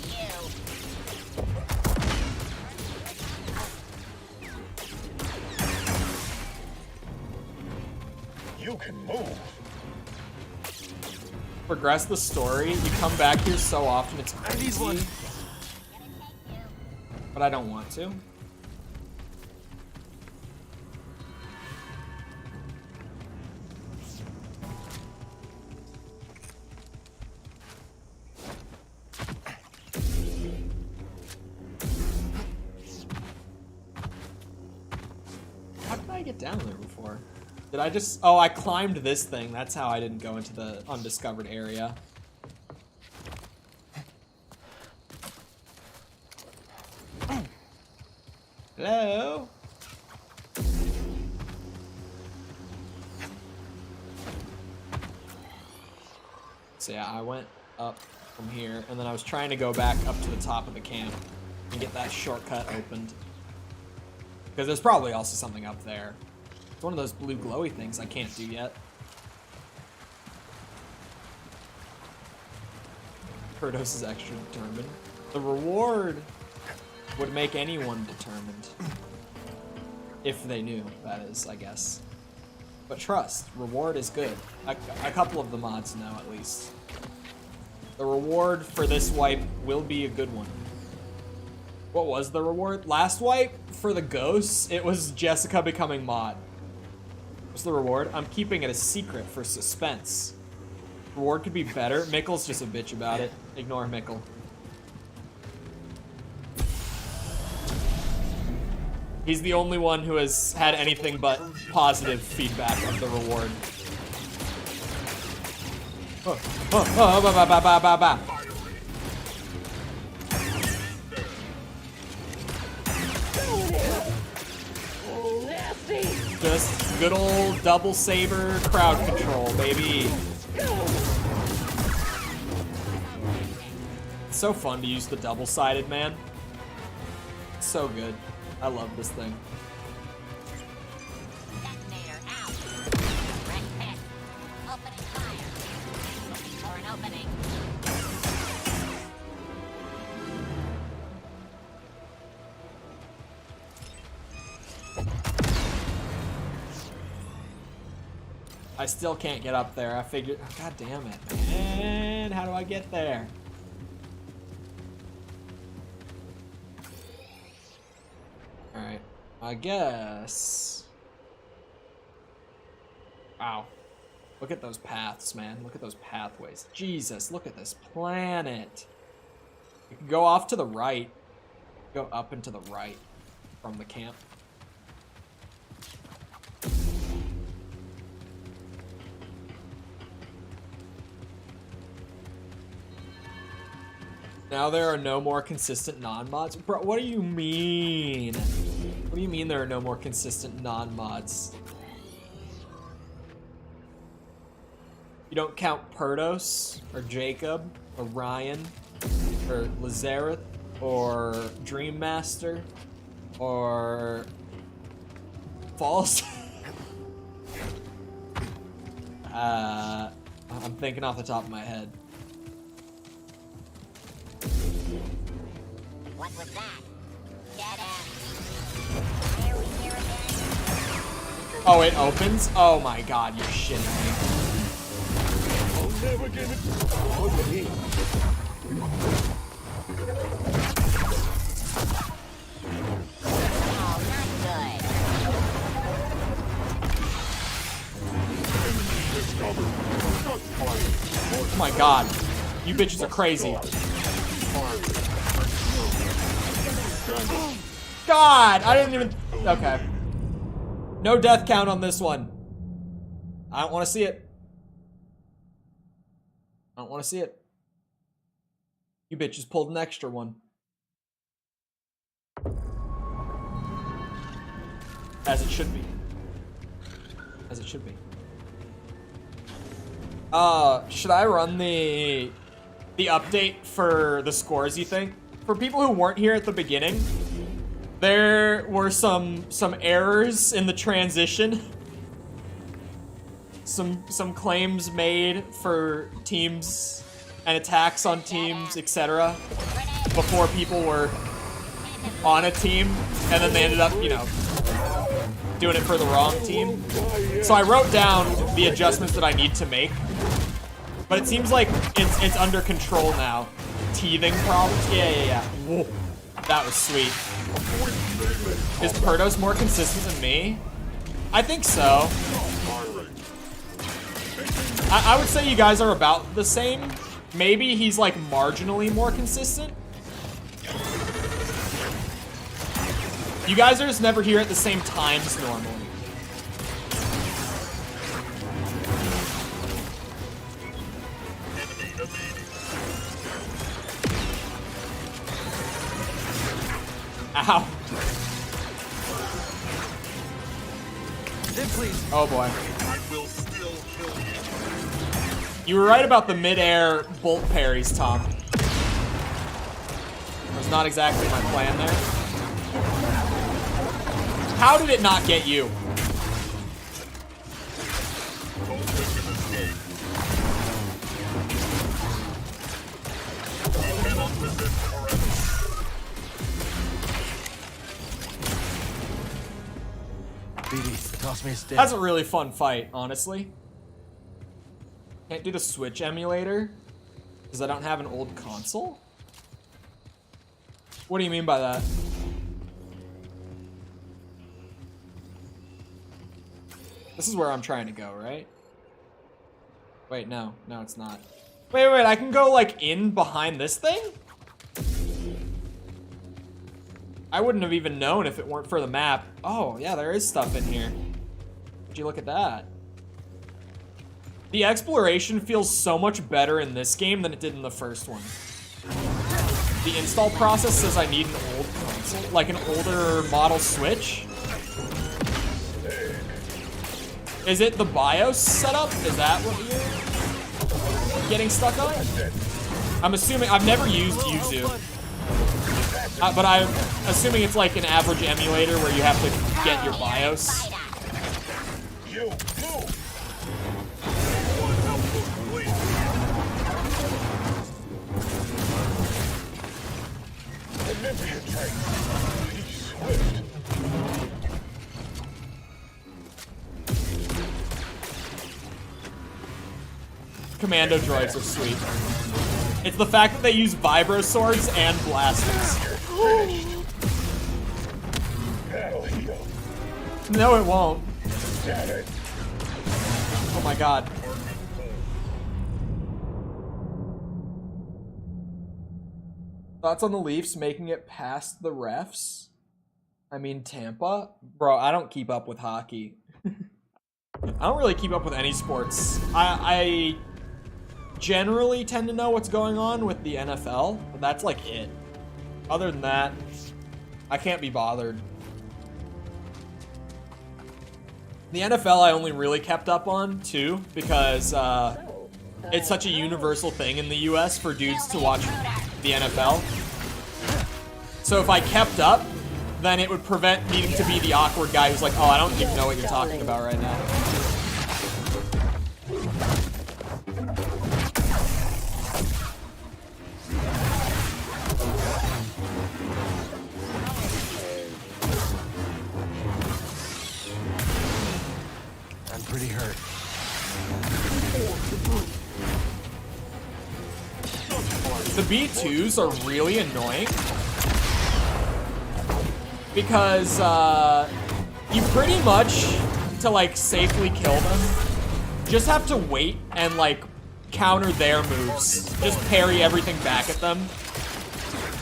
you. You can move. Progress the story. You come back here so often, it's I need one. crazy. But I don't want to. How did I get down there before? Did I just... Oh, I climbed this thing. That's how I didn't go into the undiscovered area. Hello? So yeah, I went up from here, and then I was trying to go back up to the top of the camp and get that shortcut opened. Because there's probably also something up there. It's one of those blue glowy things I can't do yet. Kratos is extra determined. The reward would make anyone determined. If they knew, that is, I guess. But trust, reward is good. A couple of the mods know, at least. The reward for this wipe will be a good one. What was the reward? Last wipe, for the ghosts, it was Jessica becoming mod. What's the reward? I'm keeping it a secret for suspense. Reward could be better. Mickle's just a bitch about it. Ignore Mickle. He's the only one who has had anything but positive feedback of the reward. Just good old double saber crowd control, baby. It's so fun to use the double-sided, man. It's so good. I love this thing. Detonator out. Red pit. Opening fire. Looking for an opening. I still can't get up there. I figured. Oh, God damn it, man. How do I get there? Alright. I guess. Wow. Look at those paths, man. Look at those pathways. Jesus, look at this planet. You can go off to the right. Go up and to the right from the camp. Now there are no more consistent non-mods? Bro, what do you mean? What do you mean there are no more consistent non-mods? You don't count Perdos, or Jacob, or Ryan, or Lazareth, or Dreammaster, or False? I'm thinking off the top of my head. What was that? Get him. Here we hear again. Oh, it opens? Oh my god, you're shitting me. I'll never give it. Oh, not good. Oh my god. You bitches are crazy. God, I didn't even... Okay. No death count on this one. I don't want to see it. I don't want to see it. You bitches pulled an extra one. As it should be. As it should be. Should I run the update for the scores, you think? For people who weren't here at the beginning, there were some errors in the transition. Some claims made for teams and attacks on teams, etc. before people were on a team, and then they ended up, you know, doing it for the wrong team. So I wrote down the adjustments that I need to make, but it seems like it's under control now. Teething problems? Yeah. Whoa. That was sweet. Is Perdos more consistent than me? I think so. I would say you guys are about the same. Maybe he's like marginally more consistent. You guys are just never here at the same times normally. Ow. Oh boy. You were right about the mid-air bolt parries, Tom. That was not exactly my plan there. How did it not get you? BD, toss me a stick. That's a really fun fight, honestly. Can't do the Switch emulator because I don't have an old console? What do you mean by that? This is where I'm trying to go, right? Wait, no, it's not. Wait, I can go like in behind this thing? I wouldn't have even known if it weren't for the map. Oh, yeah, there is stuff in here. Would you look at that? The exploration feels so much better in this game than it did in the first one. The install process says I need an old console, like an older model Switch. Is it the BIOS setup? Is that what you're getting stuck on? I'm assuming, I've never used Yuzu. But I'm assuming it's like an average emulator where you have to get your BIOS. You, move! Infiltrate. Be swift. Commando droids are sweet. It's the fact that they use vibro swords and blasters. That'll heal. No, it won't. Damn it. Oh my god. Thoughts on the Leafs making it past the refs? I mean, Tampa? Bro, I don't keep up with hockey. I don't really keep up with any sports. I generally tend to know what's going on with the NFL, but that's like it. Other than that, I can't be bothered. The NFL I only really kept up on, too, because it's such a universal thing in the US for dudes to watch the NFL. So if I kept up, then it would prevent needing to be the awkward guy who's like, oh, I don't even know what you're talking about right now. I'm pretty hurt. The B2s are really annoying because you pretty much, to like safely kill them, just have to wait and like counter their moves. Just parry everything back at them.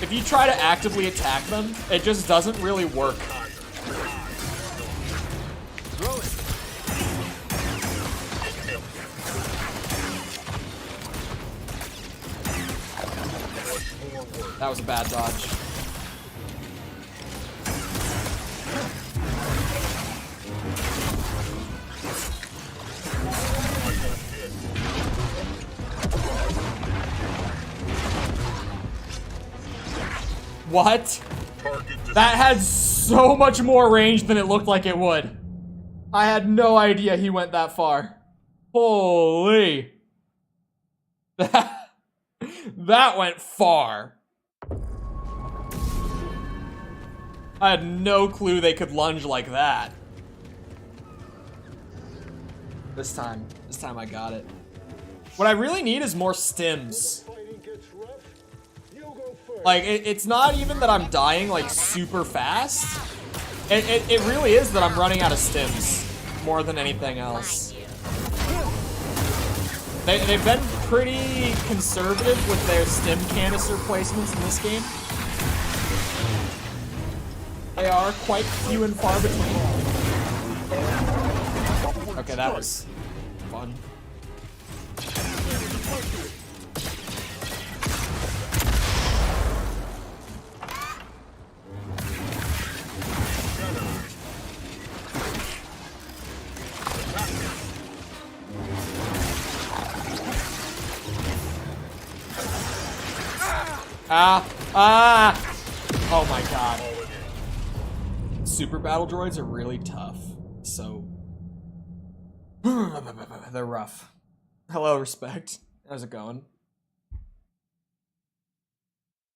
If you try to actively attack them, it just doesn't really work. That was a bad dodge. What? That had so much more range than it looked like it would. I had no idea he went that far. Holy. That went far. I had no clue they could lunge like that. This time I got it. What I really need is more stims. Like, it's not even that I'm dying, like, super fast. It really is that I'm running out of stims more than anything else. They've been pretty conservative with their stim canister placements in this game. They are quite few and far between. Okay, that was fun. Oh my god. Super battle droids are really tough. So they're rough. Hello, respect. How's it going?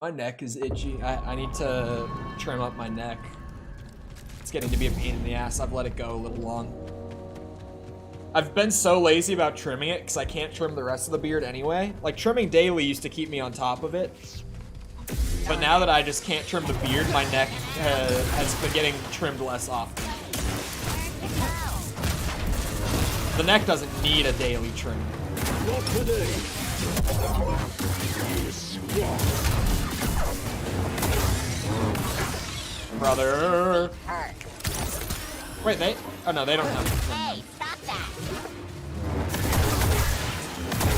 My neck is itchy. I need to trim up my neck. It's getting to be a pain in the ass. I've let it go a little long. I've been so lazy about trimming it because I can't trim the rest of the beard anyway. Like, trimming daily used to keep me on top of it. But now that I just can't trim the beard, my neck has been getting trimmed less often. The neck doesn't need a daily trim. Not today. Brother. Hurt. Wait, they? Oh no, they don't have it. Hey, stop that!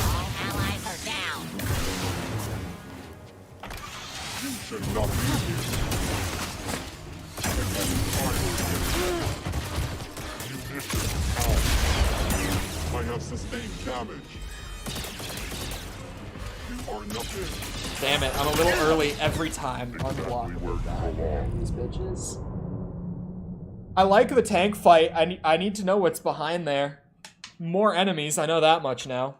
All allies are down. You should not be here. Munitions out. I have sustained damage. You Or nothing. Damn it, I'm a little early every time on the block. These bitches. I like the tank fight. I need to know what's behind there. More enemies, I know that much now.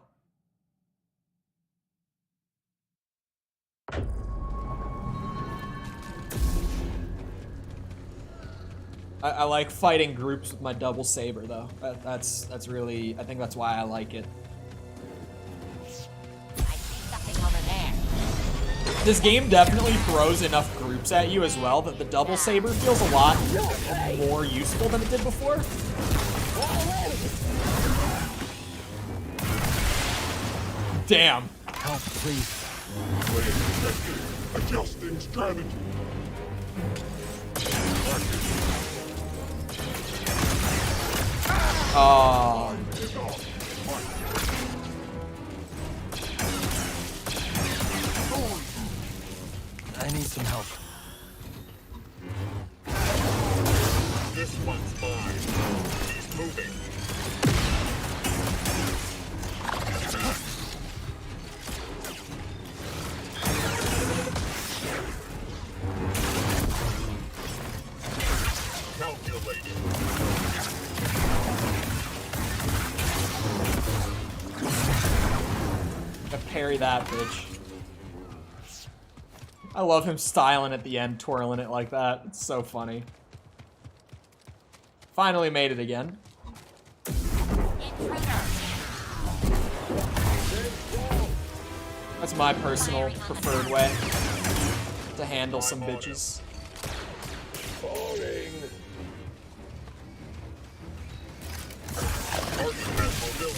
I like fighting groups with my double saber though. That's really, I think that's why I like it. I see something over there. This game definitely throws enough groups at you as well that the double saber feels a lot more useful than it did before. Damn. Help, please. Playing detective. Adjusting strategy. Oh. I need some help. This one's mine. He's moving. Calculating. Parry that bitch. I love him styling at the end, twirling it like that. It's so funny. Finally made it again. That's my personal preferred way to handle some bitches.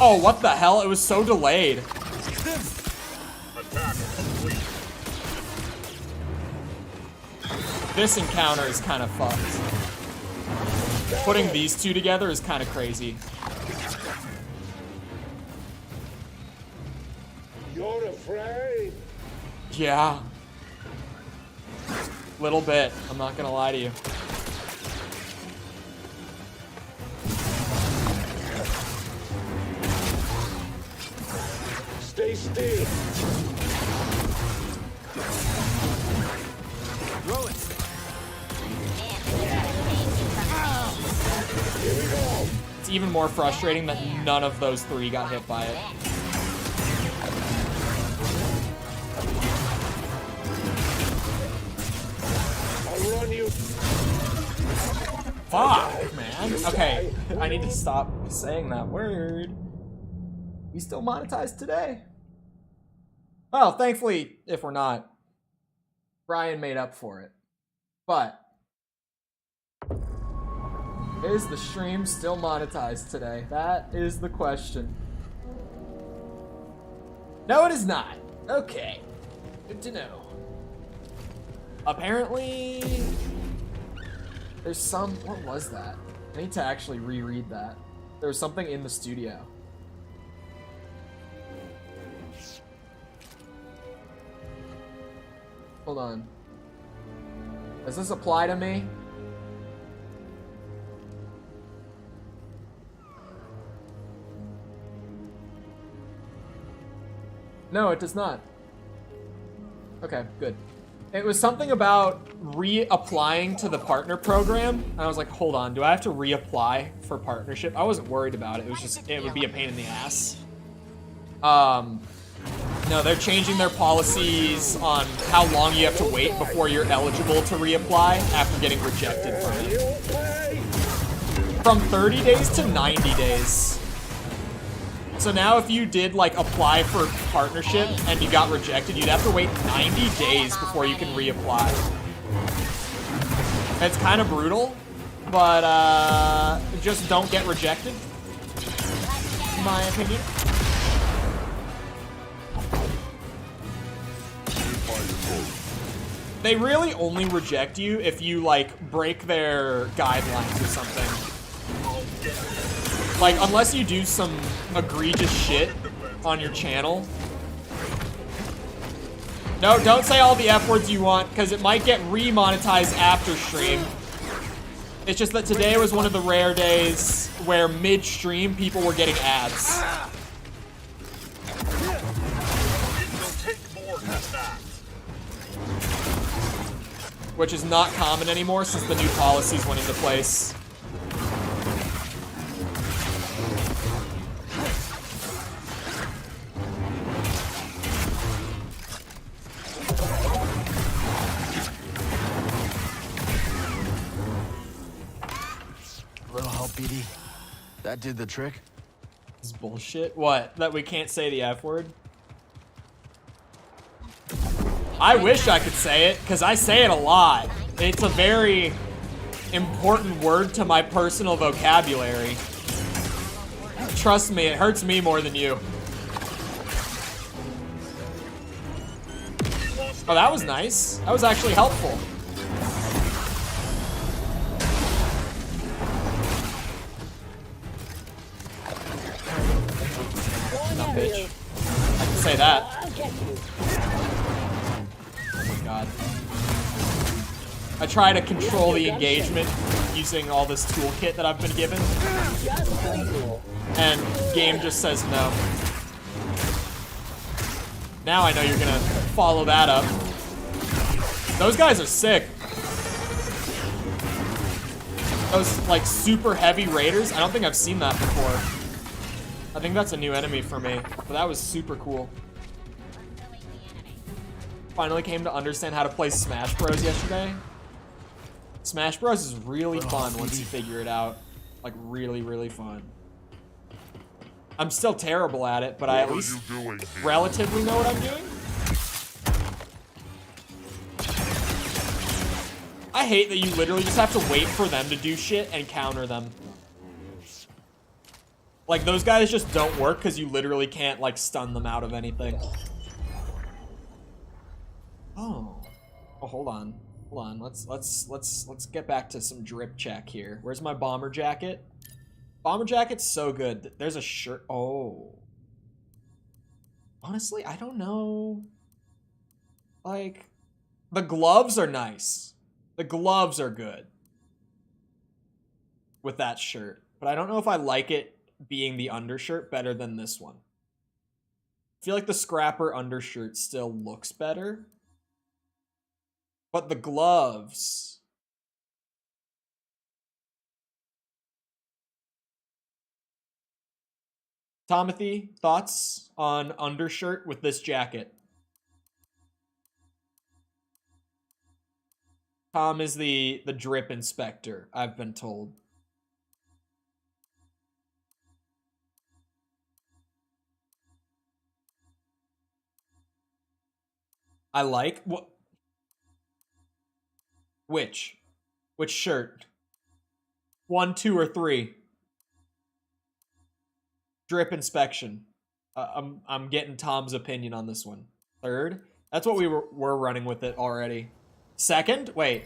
Oh, what the hell? It was so delayed. Attack complete. This encounter is kind of fucked. Putting these two together is kind of crazy. You're afraid? Yeah. Little bit. I'm not gonna lie to you. Stay still. Throw it. It's even more frustrating that none of those three got hit by it. I'll run you. Fuck, man. Okay, I need to stop saying that word. We still monetized today? Well, thankfully, if we're not, Brian made up for it. But is the stream still monetized today? That is the question. No, it is not. Okay. Good to know. Apparently, there's some... What was that? I need to actually reread that. There was something in the studio. Hold on. Does this apply to me? No, it does not. Okay, good. It was something about reapplying to the partner program. And I was like, hold on, do I have to reapply for partnership? I wasn't worried about it. It was just, it would be a pain in the ass. No, they're changing their policies on how long you have to wait before you're eligible to reapply after getting rejected from it. From 30 days to 90 days. So now if you did like apply for partnership and you got rejected, you'd have to wait 90 days before you can reapply. It's kind of brutal, but just don't get rejected, in my opinion. They really only reject you if you, like, break their guidelines or something. Like, unless you do some egregious shit on your channel. No, don't say all the F words you want, because it might get remonetized after stream. It's just that today was one of the rare days where mid-stream people were getting ads. It will take more which is not common anymore since the new policies went into place. Little help, BD. That did the trick. This is bullshit. What? That we can't say the F word? I wish I could say it, because I say it a lot. It's a very important word to my personal vocabulary. Trust me, it hurts me more than you. Oh, that was nice. That was actually helpful. Nah, bitch. I can say that. I'll get you. Oh my god. I try to control the engagement using all this toolkit that I've been given, Just for and game just says no. Now I know you're gonna follow that up. Those guys are sick. Those, like, super heavy raiders, I don't think I've seen that before. I think that's a new enemy for me, but that was super cool. Finally came to understand how to play Smash Bros yesterday. Smash Bros is really fun once you figure it out. Like, really, really fun. I'm still terrible at it, but I at least relatively know what I'm doing. I hate that you literally just have to wait for them to do shit and counter them. Like, those guys just don't work because you literally can't, like, stun them out of anything. Oh. Oh, hold on. Hold on. Let's get back to some drip check here. Where's my bomber jacket? Bomber jacket's so good. There's a shirt. Oh. Honestly, I don't know. Like, the gloves are nice. The gloves are good with that shirt. But I don't know if I like it being the undershirt better than this one. I feel like the scrapper undershirt still looks better. But the gloves... Timothy, thoughts on undershirt with this jacket? Tom is the drip inspector, I've been told. I like what? Which shirt? 1, 2, or 3? Drip inspection. I'm getting Tom's opinion on this one. 3rd? That's what we were running with it already. 2nd? Wait.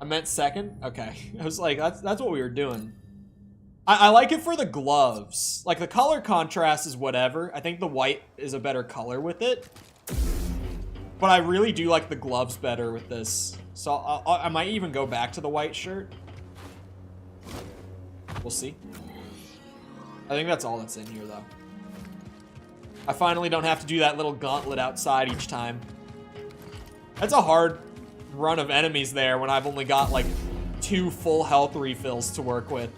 I meant 2nd? Okay. I was like, that's what we were doing. I like it for the gloves. Like, the color contrast is whatever. I think the white is a better color with it. But I really do like the gloves better with this. So I might even go back to the white shirt. We'll see. I think that's all that's in here, though. I finally don't have to do that little gauntlet outside each time. That's a hard run of enemies there when I've only got, like, 2 full health refills to work with.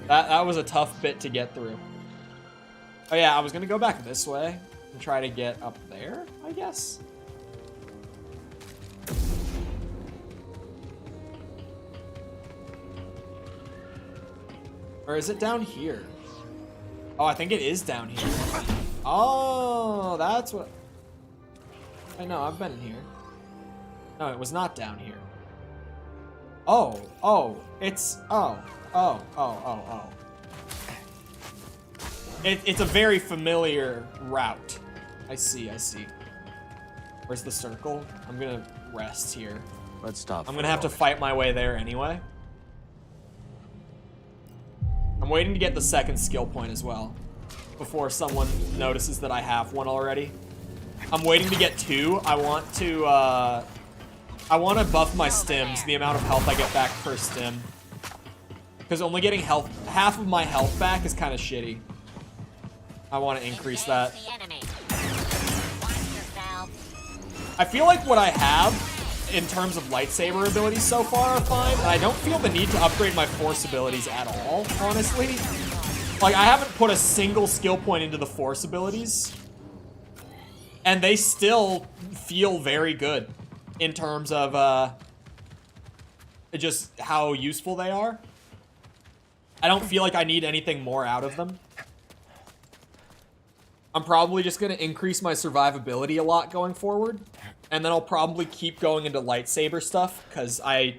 That was a tough bit to get through. Oh yeah, I was gonna go back this way and try to get up there, I guess. Or is it down here? Oh, I think it is down here. Oh, that's what... I know, I've been here. No, it was not down here. Oh, it's... Oh. It's a very familiar route. I see. Where's the circle? I'm gonna rest here. Let's stop. I'm gonna have to fight my way there anyway. I'm waiting to get the 2nd skill point as well, before someone notices that I have one already. I'm waiting to get 2. I want to buff my stims, the amount of health I get back per stim. Because only getting half of my health back is kind of shitty. I want to increase that. I feel like what I have in terms of lightsaber abilities so far are fine, and I don't feel the need to upgrade my force abilities at all, honestly. Like, I haven't put a single skill point into the force abilities, and they still feel very good in terms of just how useful they are. I don't feel like I need anything more out of them. I'm probably just going to increase my survivability a lot going forward. And then I'll probably keep going into lightsaber stuff, because I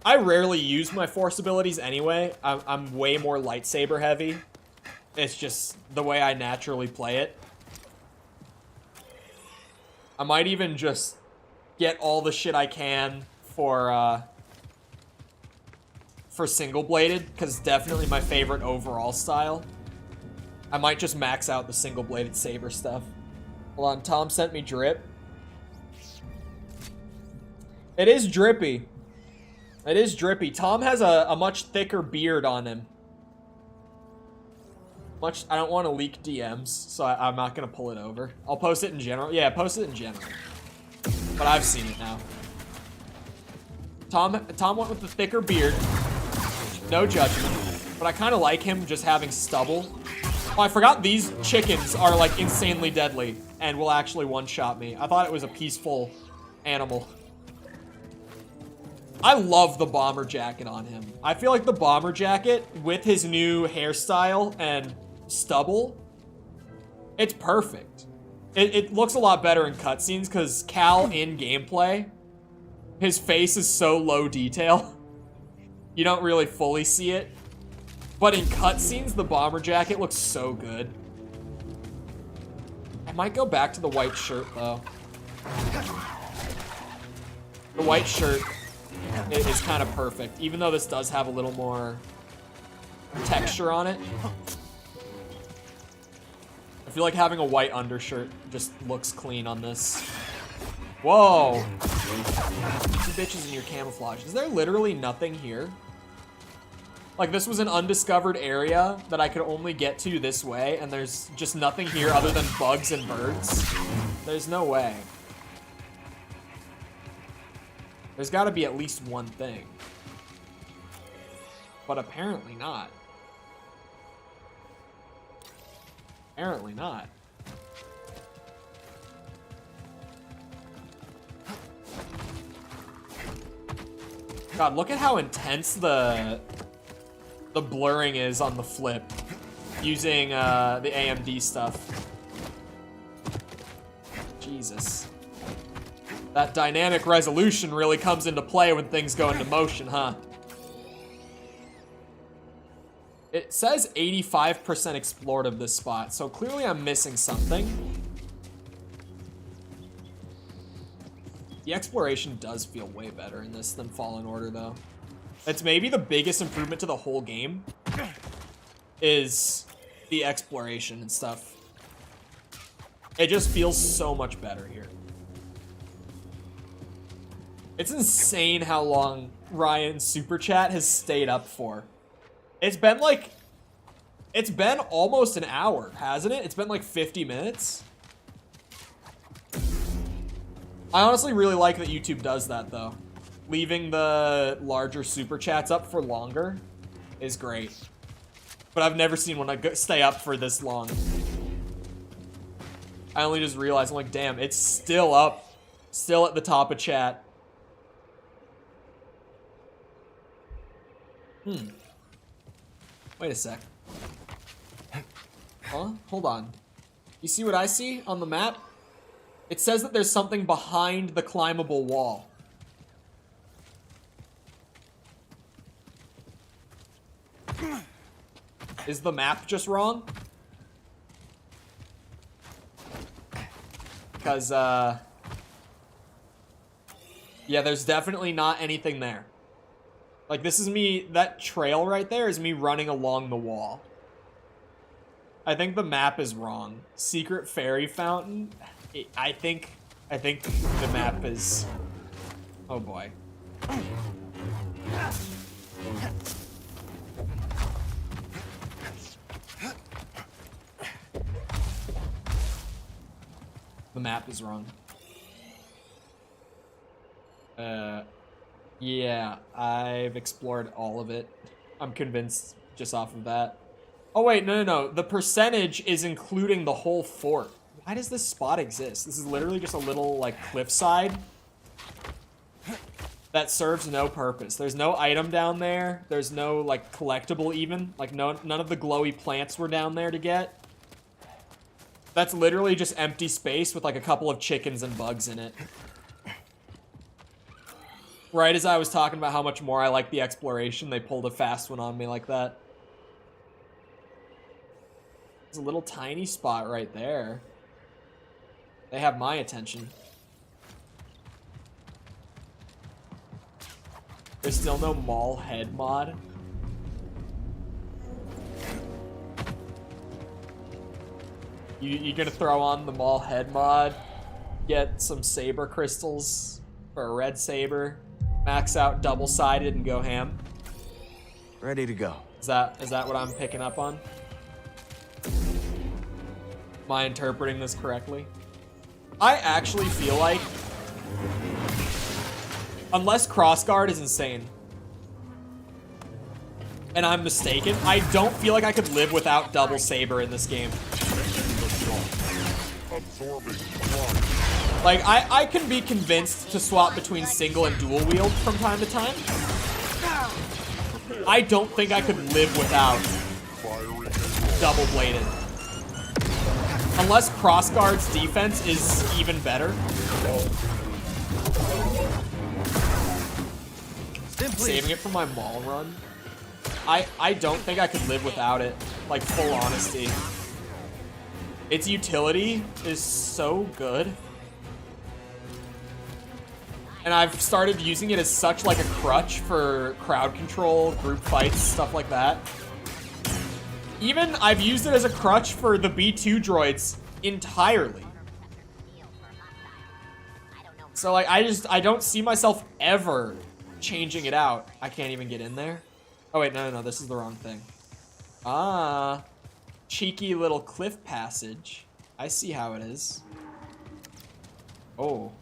rarely use my force abilities anyway. I'm way more lightsaber heavy. It's just the way I naturally play it. I might even just get all the shit I can for single-bladed, because definitely my favorite overall style. I might just max out the single-bladed saber stuff. Hold on, Tom sent me drip. It is drippy. It is drippy. Tom has a much thicker beard on him. I don't want to leak DMs, so I'm not going to pull it over. I'll post it in general. Yeah, post it in general. But I've seen it now. Tom went with the thicker beard. No judgment. But I kind of like him just having stubble. Oh, I forgot these chickens are, like, insanely deadly and will actually one-shot me. I thought it was a peaceful animal. I love the bomber jacket on him. I feel like the bomber jacket, with his new hairstyle and stubble, it's perfect. It looks a lot better in cutscenes, because Cal in gameplay, his face is so low detail. You don't really fully see it. But in cutscenes, the bomber jacket looks so good. I might go back to the white shirt, though. The white shirt is kind of perfect, even though this does have a little more texture on it. I feel like having a white undershirt just looks clean on this. Whoa. 2 bitches in your camouflage. Is there literally nothing here? Like, this was an undiscovered area that I could only get to this way, and there's just nothing here other than bugs and birds? There's no way. There's got to be at least one thing. But apparently not. Apparently not. God, look at how intense the blurring is on the flip using the AMD stuff. Jesus. That dynamic resolution really comes into play when things go into motion, huh? It says 85% explored of this spot, so clearly I'm missing something. The exploration does feel way better in this than Fallen Order, though. It's maybe the biggest improvement to the whole game is the exploration and stuff. It just feels so much better here. It's insane how long Ryan's super chat has stayed up for. It's been almost an hour, hasn't it? It's been like 50 minutes. I honestly really like that YouTube does that, though. Leaving the larger super chats up for longer is great. But I've never seen one stay up for this long. I only just realized, I'm like, damn, it's still up. Still at the top of chat. Wait a sec. Huh? Hold on. You see what I see on the map? It says that there's something behind the climbable wall. Is the map just wrong? Because, yeah, there's definitely not anything there. Like, this is me, that trail right there is me running along the wall. I think the map is wrong. Secret fairy fountain? I think the map is... Oh boy. The map is wrong. Yeah, I've explored all of it. I'm convinced just off of that. Oh wait, no. The percentage is including the whole fort. Why does this spot exist? This is literally just a little, like, cliffside that serves no purpose. There's no item down there. There's no, like, collectible even. Like, none of the glowy plants were down there to get. That's literally just empty space with, like, a couple of chickens and bugs in it. Right as I was talking about how much more I like the exploration, they pulled a fast one on me like that. There's a little tiny spot right there. They have my attention. There's still no mall head mod. You gonna throw on the mall head mod, get some saber crystals for a red saber, max out double-sided and go ham? Ready to go. Is that what I'm picking up on? Am I interpreting this correctly? I actually feel like, unless crossguard is insane, and I'm mistaken, I don't feel like I could live without double saber in this game. Like, I can be convinced to swap between single and dual wield from time to time. I don't think I could live without double bladed. Unless crossguard's defense is even better. Saving it for my mall run. I don't think I could live without it. Like, full honesty. Its utility is so good. And I've started using it as such like a crutch for crowd control, group fights, stuff like that. Even I've used it as a crutch for the B2 droids entirely. So like I don't see myself ever changing it out. I can't even get in there. Oh wait, no, this is the wrong thing. Ah, cheeky little cliff passage. I see how it is. Oh.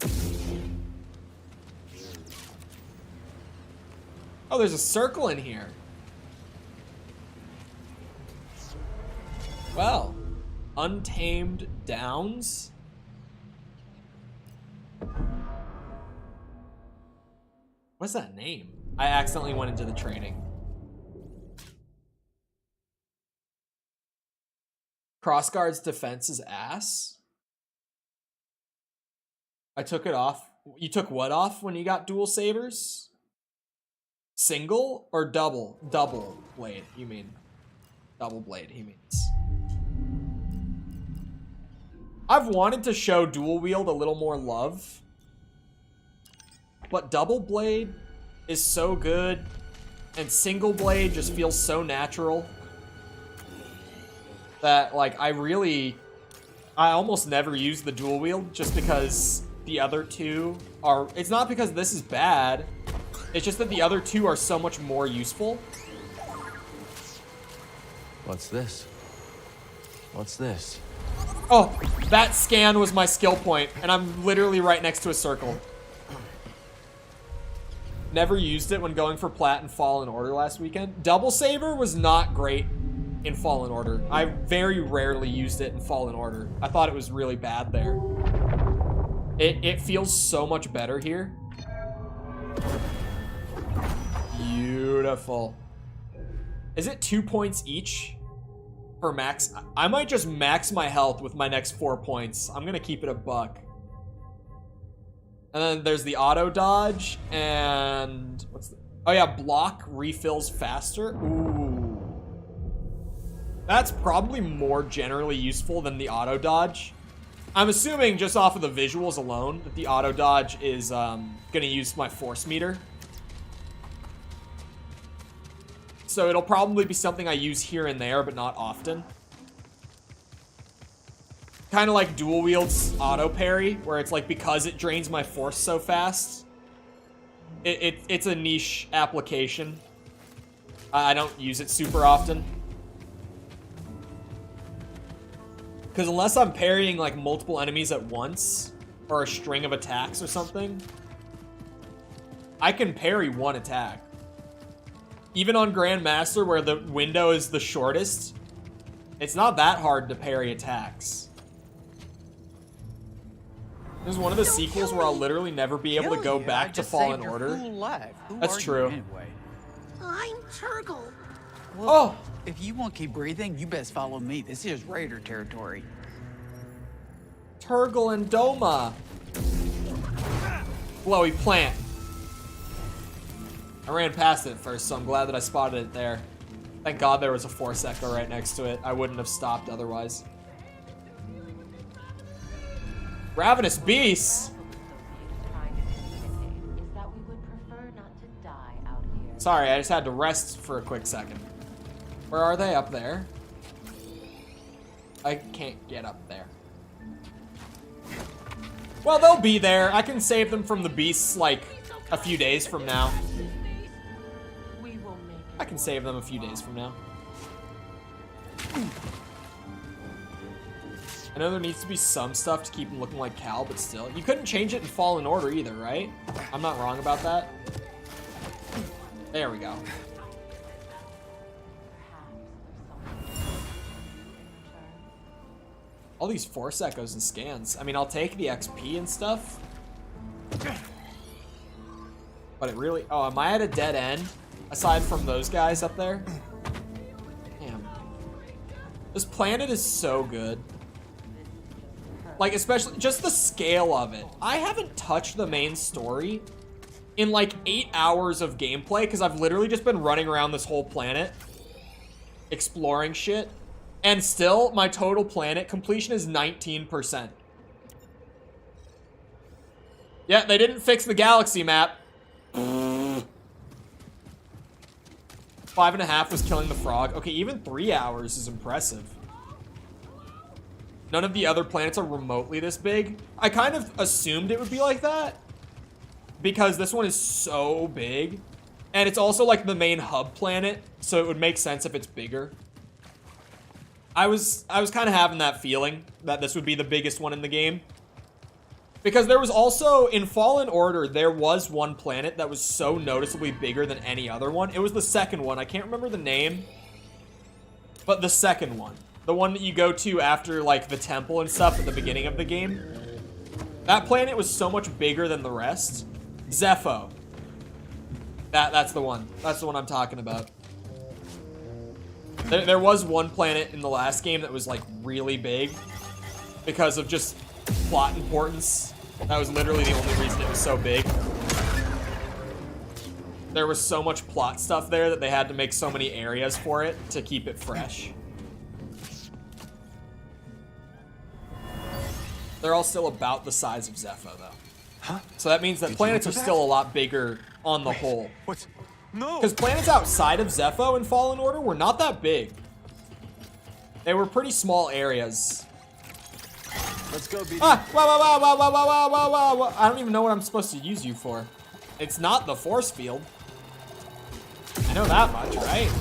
Oh, there's a circle in here. Well, Untamed Downs. What's that name? I accidentally went into the training. Crossguard's defense is ass. I took it off. You took what off when you got dual sabers? Single or double? Double blade, you mean. Double blade, he means. I've wanted to show dual wield a little more love, but double blade is so good, and single blade just feels so natural that, like, I almost never use the dual wield just because the other two are, it's not because this is bad, it's just that the other two are so much more useful. What's this? What's this? Oh, that scan was my skill point, and I'm literally right next to a circle. Never used it when going for Plat and Fallen Order last weekend. Double Saber was not great in Fallen Order. I very rarely used it in Fallen Order. I thought it was really bad there. It feels so much better here. Beautiful. Is it 2 points each for max? I might just max my health with my next 4 points. I'm gonna keep it a buck. And then there's the auto dodge and what's the, oh yeah, block refills faster. Ooh. That's probably more generally useful than the auto dodge. I'm assuming just off of the visuals alone that the auto dodge is gonna use my force meter. So it'll probably be something I use here and there, but not often. Kind of like dual wield's auto parry, where it's like because it drains my force so fast, it's a niche application. I don't use it super often. Because unless I'm parrying like multiple enemies at once, or a string of attacks or something, I can parry one attack. Even on Grandmaster, where the window is the shortest, it's not that hard to parry attacks. There's one of the sequels where I'll literally never be able to go back to Fallen Order. That's true. Anyway? I'm Turgle. Well, if you want to keep breathing, you best follow me. This is Raider territory. Turgle and Doma. Blowy plant. I ran past it first, so I'm glad that I spotted it there. Thank God there was a Force Echo right next to it. I wouldn't have stopped otherwise. Ravenous beasts. Sorry, I just had to rest for a quick second. Where are they? Up there? I can't get up there. Well, they'll be there. I can save them from the beasts like a few days from now. I can save them a few days from now. I know there needs to be some stuff to keep him looking like Cal, but still. You couldn't change it in Fallen Order either, right? I'm not wrong about that. There we go. All these Force Echoes and scans. I mean, I'll take the XP and stuff. But it really... Oh, am I at a dead end? Aside from those guys up there? Damn. This planet is so good. Like, especially just the scale of it. I haven't touched the main story in like 8 hours of gameplay because I've literally just been running around this whole planet exploring shit. And still, my total planet completion is 19%. Yeah, they didn't fix the galaxy map. 5.5 was killing the frog. Okay, even 3 hours is impressive. None of the other planets are remotely this big. I kind of assumed it would be like that because this one is so big. And it's also like the main hub planet, so it would make sense if it's bigger. I was kind of having that feeling that this would be the biggest one in the game. Because there was also, in Fallen Order, there was one planet that was so noticeably bigger than any other one. It was the second one. I can't remember the name, but the second one. The one that you go to after, like, the temple and stuff at the beginning of the game. That planet was so much bigger than the rest. Zepho. That's the one. That's the one I'm talking about. There was one planet in the last game that was, like, really big because of just plot importance. That was literally the only reason it was so big. There was so much plot stuff there that they had to make so many areas for it to keep it fresh. They're all still about the size of Zepho, though. Huh? So that means that planets are still a lot bigger on the whole. What? No! Because planets outside of Zepho in Fallen Order were not that big. They were pretty small areas. Let's go, BD. Ah! Wow, wow, wow, wow, wow, wow, wow, wow, wow. I don't even know what I'm supposed to use you for. It's not the force field. I know that much, right?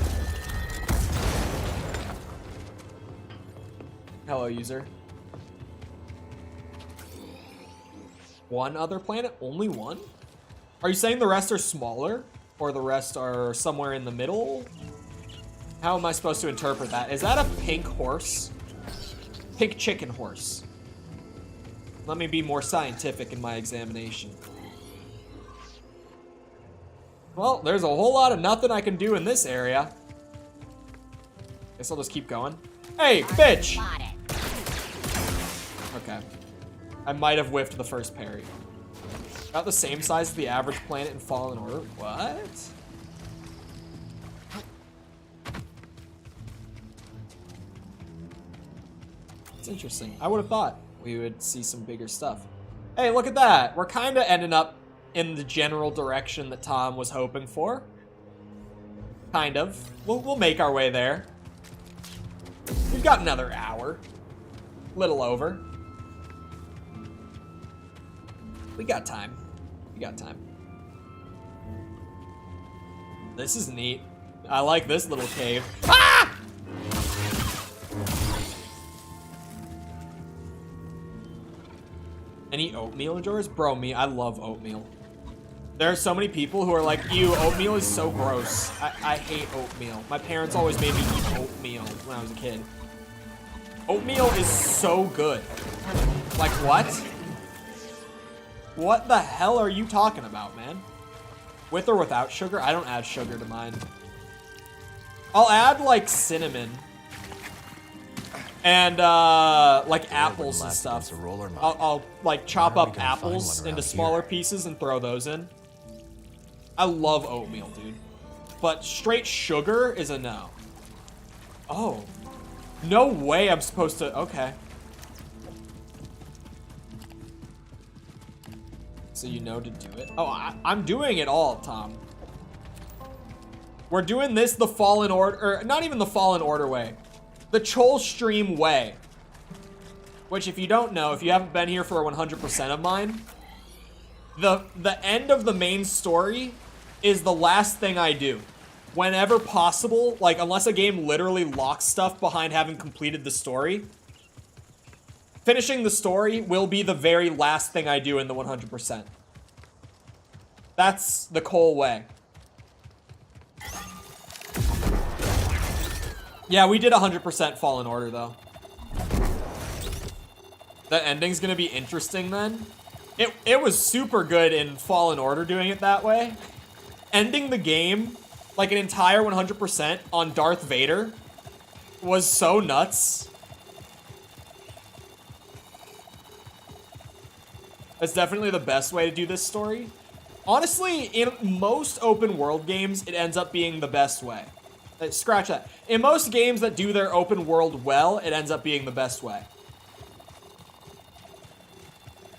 Hello, user. One other planet? Only one? Are you saying the rest are smaller? Or the rest are somewhere in the middle? How am I supposed to interpret that? Is that a pink horse? Pink chicken horse. Let me be more scientific in my examination. Well, there's a whole lot of nothing I can do in this area. Guess I'll just keep going. Hey, bitch! Okay. I might have whiffed the first parry. About the same size as the average planet in Fallen Order. What? It's interesting. I would have thought we would see some bigger stuff. Hey, look at that. We're kind of ending up in the general direction that Tom was hoping for. Kind of. We'll make our way there. We've got another hour. Little over. We got time. We got time. This is neat. I like this little cave. Ah! Any oatmeal in yours? Bro, I love oatmeal. There are so many people who are like, ew, oatmeal is so gross. I hate oatmeal. My parents always made me eat oatmeal when I was a kid. Oatmeal is so good. Like, what? What the hell are you talking about, man? With or without sugar? I don't add sugar to mine. I'll add, like, cinnamon. And, like, apples and stuff. I'll like, chop up apples into smaller pieces and throw those in. I love oatmeal, dude. But straight sugar is a no. Oh. No way I'm supposed to... Okay. So you know to do it? Oh, I'm doing it all, Tom. We're doing this the Fallen Order... Or not even the Fallen Order way. The Chole stream way. Which, if you don't know, if you haven't been here for 100% of mine, the end of the main story is the last thing I do. Whenever possible, like, unless a game literally locks stuff behind having completed the story, finishing the story will be the very last thing I do in the 100%. That's the Chole way. Yeah, we did 100% Fallen Order, though. The ending's gonna be interesting, then. It was super good in Fallen Order doing it that way. Ending the game, like an entire 100% on Darth Vader, was so nuts. That's definitely the best way to do this story. Honestly, in most open world games, it ends up being the best way. Scratch that. In most games that do their open world well, it ends up being the best way.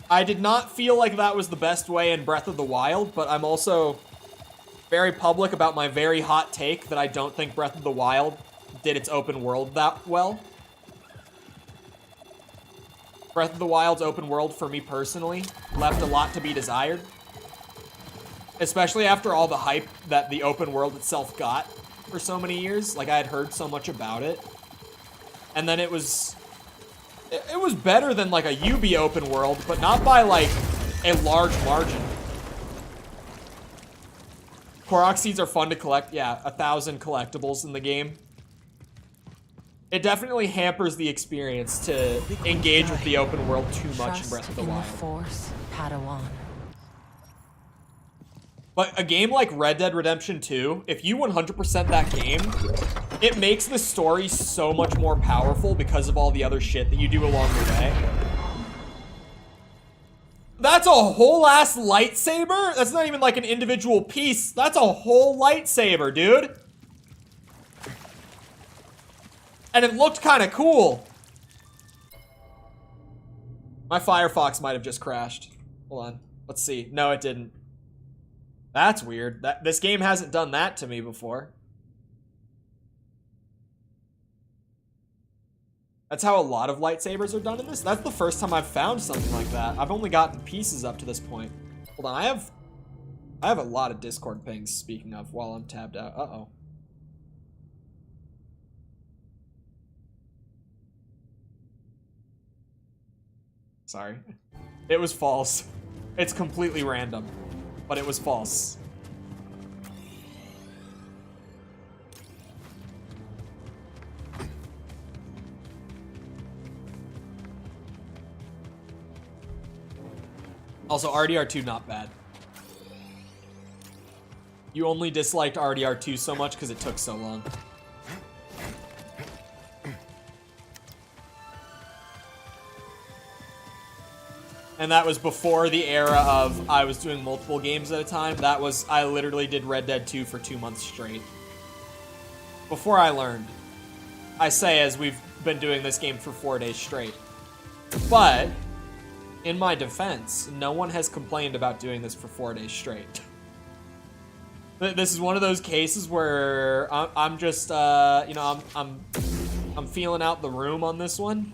I did not feel like that was the best way in Breath of the Wild, but I'm also very public about my very hot take that I don't think Breath of the Wild did its open world that well. Breath of the Wild's open world, for me personally, left a lot to be desired. Especially after all the hype that the open world itself got for so many years. Like, I had heard so much about it. And then it was better than, like, a Ubi open world, but not by, like, a large margin. Korok seeds are fun to collect. Yeah, 1,000 collectibles in the game. It definitely hampers the experience to engage with the open world too much in Breath of the Wild. Force, Padawan. But a game like Red Dead Redemption 2, if you 100% that game, it makes the story so much more powerful because of all the other shit that you do along the way. That's a whole ass lightsaber? That's not even like an individual piece. That's a whole lightsaber, dude. And it looked kind of cool. My Firefox might have just crashed. Hold on. Let's see. No, it didn't. That's weird. This game hasn't done that to me before. That's how a lot of lightsabers are done in this? That's the first time I've found something like that. I've only gotten pieces up to this point. Hold on, I have a lot of Discord pings, speaking of, while I'm tabbed out. Uh-oh. Sorry. It was false. It's completely random, but it was false. Also, RDR2 not bad. You only disliked RDR2 so much because it took so long. And that was before the era of I was doing multiple games at a time. That was, I literally did Red Dead 2 for 2 months straight. Before I learned. I say as we've been doing this game for 4 days straight. But, in my defense, no one has complained about doing this for 4 days straight. This is one of those cases where I'm just, you know, I'm feeling out the room on this one.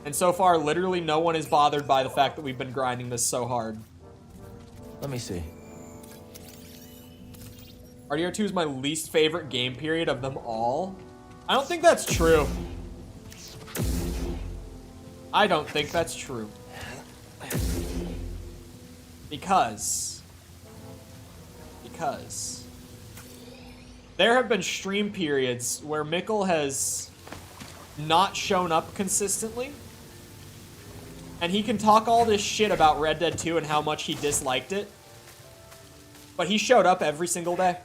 And so far, literally no one is bothered by the fact that we've been grinding this so hard. Let me see. RDR2 is my least favorite game period of them all. I don't think that's true. I don't think that's true. Because there have been stream periods where Mikkel has not shown up consistently. And he can talk all this shit about Red Dead 2 and how much he disliked it. But he showed up every single day.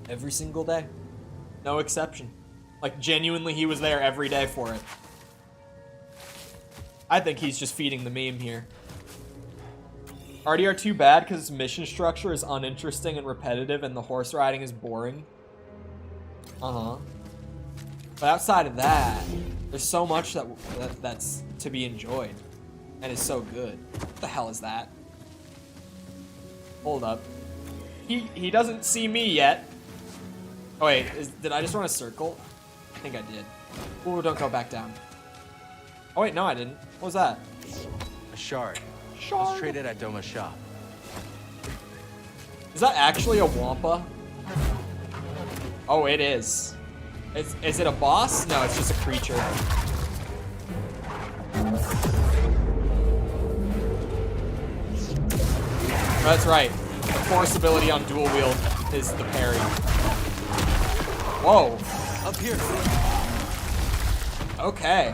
Every single day. No exception. Like, genuinely, he was there every day for it. I think he's just feeding the meme here. RDR2 bad because its mission structure is uninteresting and repetitive and the horse riding is boring. Uh-huh. But outside of that, there's so much that's to be enjoyed. And is so good. What the hell is that? Hold up. He doesn't see me yet. Oh wait, did I just run a circle? I think I did. Ooh, don't go back down. Oh wait, no I didn't. What was that? A shard. Shard? Let's trade it at Doma's shop. Is that actually a Wampa? Oh, it is. Is it a boss? No, it's just a creature. That's right. The force ability on dual wield is the parry. Whoa. Up here. Okay.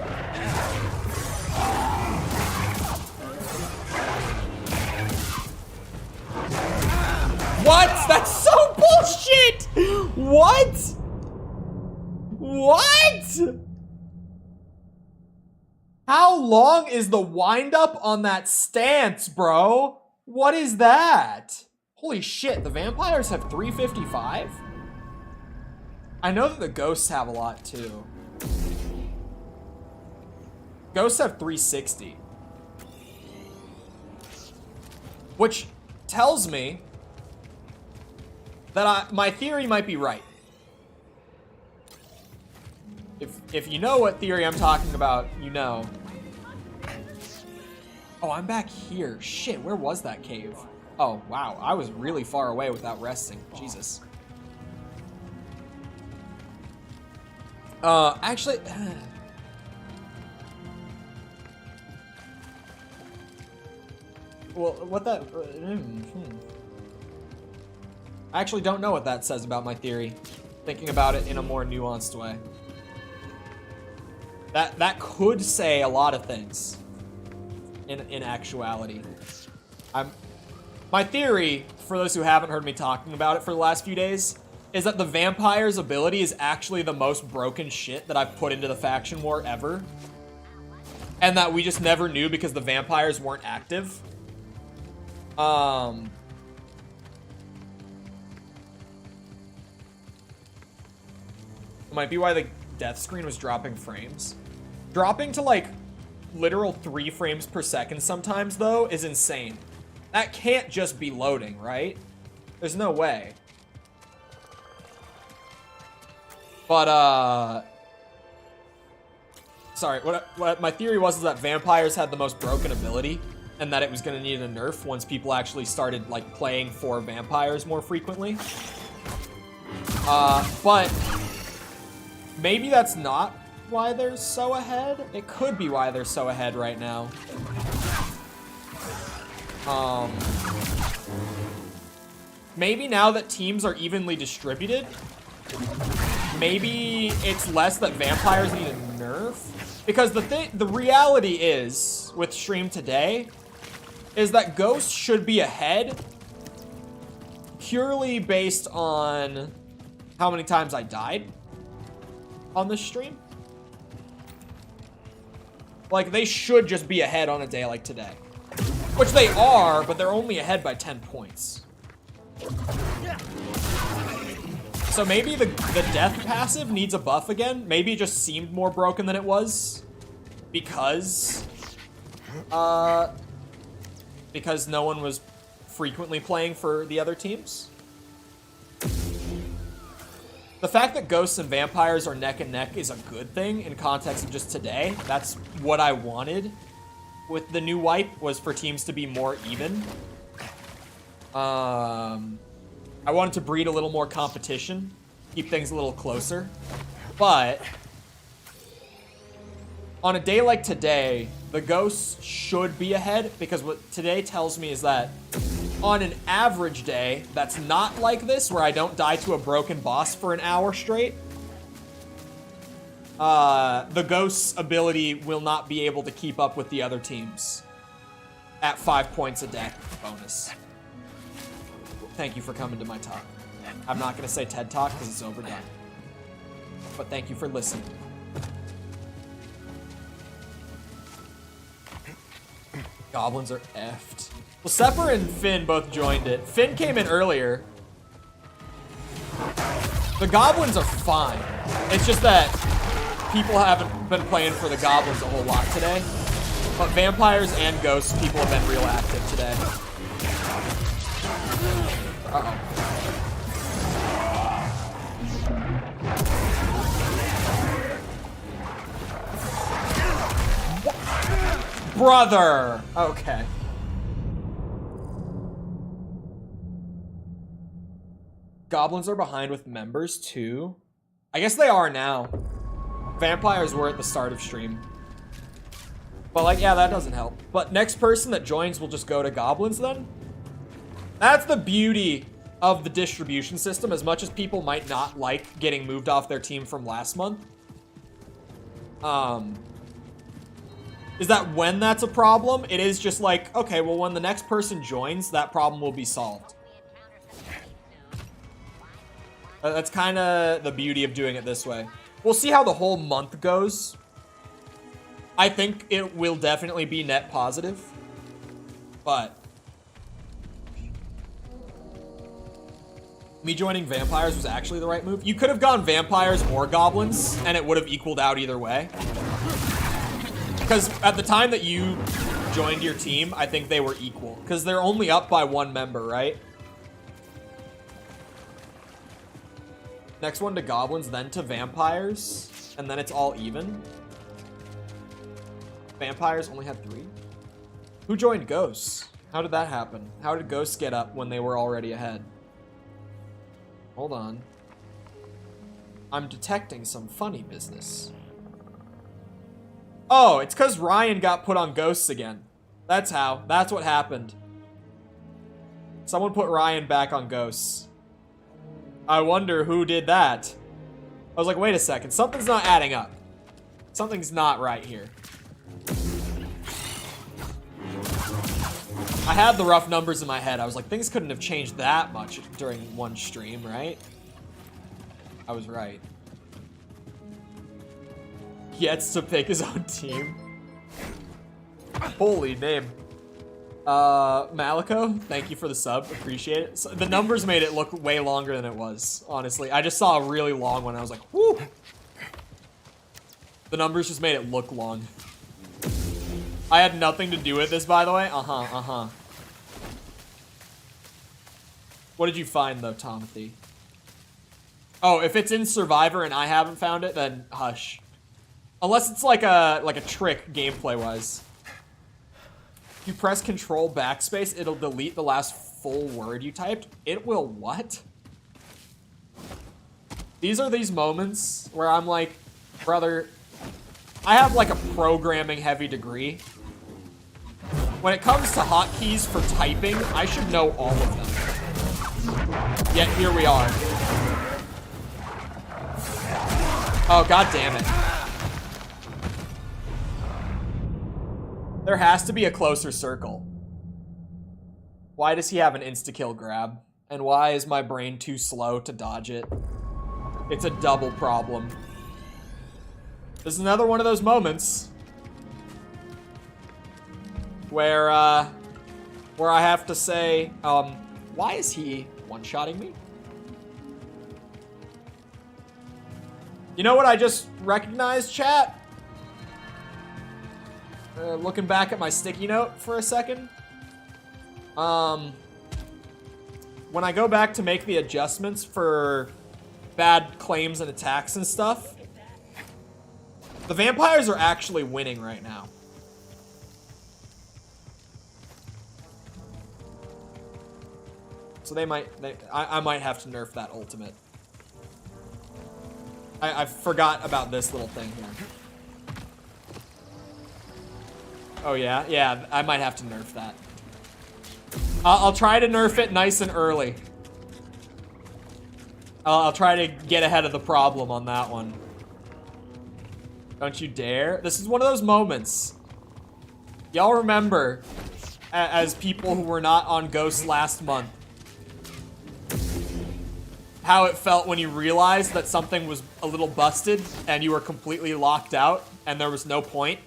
What? That's so bullshit! What? What? How long is the wind-up on that stance, bro? What is that? Holy shit, the vampires have 355? I know that the ghosts have a lot, too. Ghosts have 360. Which tells me that my theory might be right. If you know what theory I'm talking about, you know. Oh, I'm back here. Shit, where was that cave? Oh, wow. I was really far away without resting. Jesus. Actually... well, what that... I actually don't know what that says about my theory. Thinking about it in a more nuanced way. That could say a lot of things. In actuality. My theory, for those who haven't heard me talking about it for the last few days, is that the vampire's ability is actually the most broken shit that I've put into the faction war ever. And that we just never knew because the vampires weren't active. It might be why the death screen was dropping frames. Dropping to like literal 3 frames per second sometimes though is insane. That can't just be loading, right? There's no way. But sorry, what my theory was is that vampires had the most broken ability and that it was gonna need a nerf once people actually started like playing for vampires more frequently. But maybe that's not why they're so ahead. It could be why they're so ahead right now. Maybe now that teams are evenly distributed, maybe it's less that vampires need a nerf. Because the reality is, with stream today, is that ghosts should be ahead purely based on how many times I died on this stream. Like, they should just be ahead on a day like today. Which they are, but they're only ahead by 10 points. So maybe the death passive needs a buff again. Maybe it just seemed more broken than it was. Because no one was frequently playing for the other teams. The fact that ghosts and vampires are neck and neck is a good thing in context of just today. That's what I wanted with the new wipe, was for teams to be more even. I wanted to breed a little more competition, keep things a little closer. But on a day like today, the ghosts should be ahead, because what today tells me is that on an average day that's not like this, where I don't die to a broken boss for an hour straight, the ghost's ability will not be able to keep up with the other teams at 5 points a day bonus. Thank you for coming to my talk. I'm not going to say TED Talk because it's overdone. But thank you for listening. Goblins are effed. Well, Sepper and Finn both joined it. Finn came in earlier. The goblins are fine. It's just that people haven't been playing for the goblins a whole lot today. But vampires and ghosts, people have been real active today. Uh-oh. Brother! Okay. Goblins are behind with members too. I guess they are now. Vampires were at the start of stream. But like, yeah, that doesn't help. But next person that joins will just go to goblins then? That's the beauty of the distribution system, as much as people might not like getting moved off their team from last month. Is that when that's a problem, it is just like, okay, well, when the next person joins, that problem will be solved. That's kind of the beauty of doing it this way. We'll see how the whole month goes. I think it will definitely be net positive, but me joining vampires was actually the right move. You could have gone vampires or goblins, and it would have equaled out either way. Because at the time that you joined your team, I think they were equal. Because they're only up by one member, right? Next one to goblins, then to vampires, and then it's all even. Vampires only had 3. Who joined ghosts? How did that happen? How did ghosts get up when they were already ahead? Hold on. I'm detecting some funny business. Oh, it's because Ryan got put on ghosts again. That's how. That's what happened. Someone put Ryan back on ghosts. I wonder who did that. I was like, wait a second. Something's not adding up. Something's not right here. I had the rough numbers in my head. I was like, things couldn't have changed that much during one stream, right? I was right. He gets to pick his own team. Holy name. Malico, thank you for the sub. Appreciate it. So the numbers made it look way longer than it was, honestly. I just saw a really long one. I was like, whoo. The numbers just made it look long. I had nothing to do with this, by the way. What did you find, though, Tomothy? Oh, if it's in Survivor and I haven't found it, then hush. Unless it's like a trick gameplay-wise. If you press Control Backspace, it'll delete the last full word you typed. It will what? These are these moments where I'm like, brother, I have like a programming heavy degree. When it comes to hotkeys for typing, I should know all of them. Yet here we are. Oh, god damn it. There has to be a closer circle. Why does he have an insta-kill grab? And why is my brain too slow to dodge it? It's a double problem. This is another one of those moments where I have to say, why is he one-shotting me? You know what I just recognized, chat? Looking back at my sticky note for a second. When I go back to make the adjustments for bad claims and attacks and stuff, the vampires are actually winning right now. So I might have to nerf that ultimate. I forgot about this little thing here. Oh yeah? Yeah, I might have to nerf that. I'll try to nerf it nice and early. I'll try to get ahead of the problem on that one. Don't you dare. This is one of those moments. Y'all remember, as people who were not on Ghost last month, how it felt when you realized that something was a little busted and you were completely locked out and there was no point.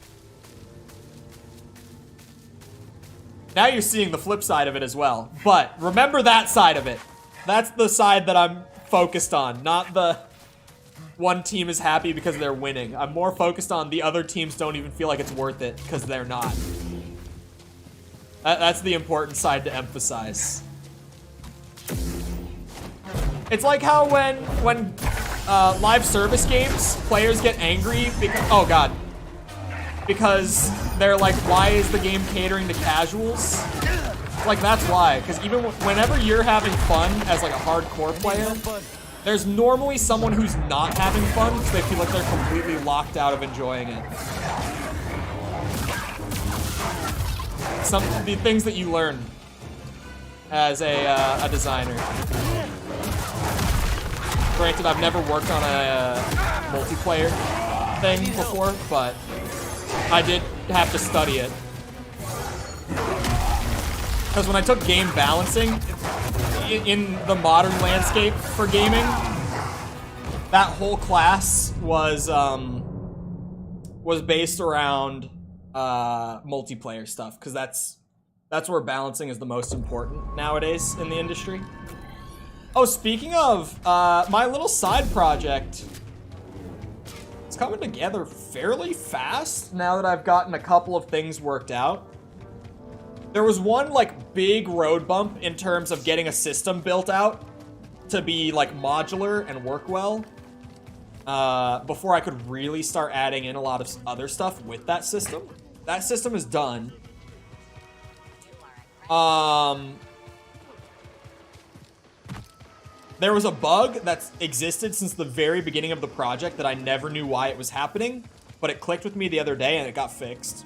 Now you're seeing the flip side of it as well. But remember that side of it. That's the side that I'm focused on, not the one team is happy because they're winning. I'm more focused on the other teams don't even feel like it's worth it because they're not. That's the important side to emphasize. It's like how when live service games, players get angry because, oh god, because they're like, why is the game catering to casuals? Like, that's why, because even whenever you're having fun as like a hardcore player, there's normally someone who's not having fun because they feel like they're completely locked out of enjoying it. The things that you learn as a designer. Granted, I've never worked on a multiplayer thing before, but I did have to study it. Because when I took game balancing in the modern landscape for gaming, that whole class was based around multiplayer stuff, because that's where balancing is the most important nowadays in the industry. Oh, speaking of, my little side project, it's coming together fairly fast now that I've gotten a couple of things worked out. There was one, like, big road bump in terms of getting a system built out to be, like, modular and work well, before I could really start adding in a lot of other stuff with that system. That system is done. There was a bug that's existed since the very beginning of the project that I never knew why it was happening, but it clicked with me the other day and it got fixed.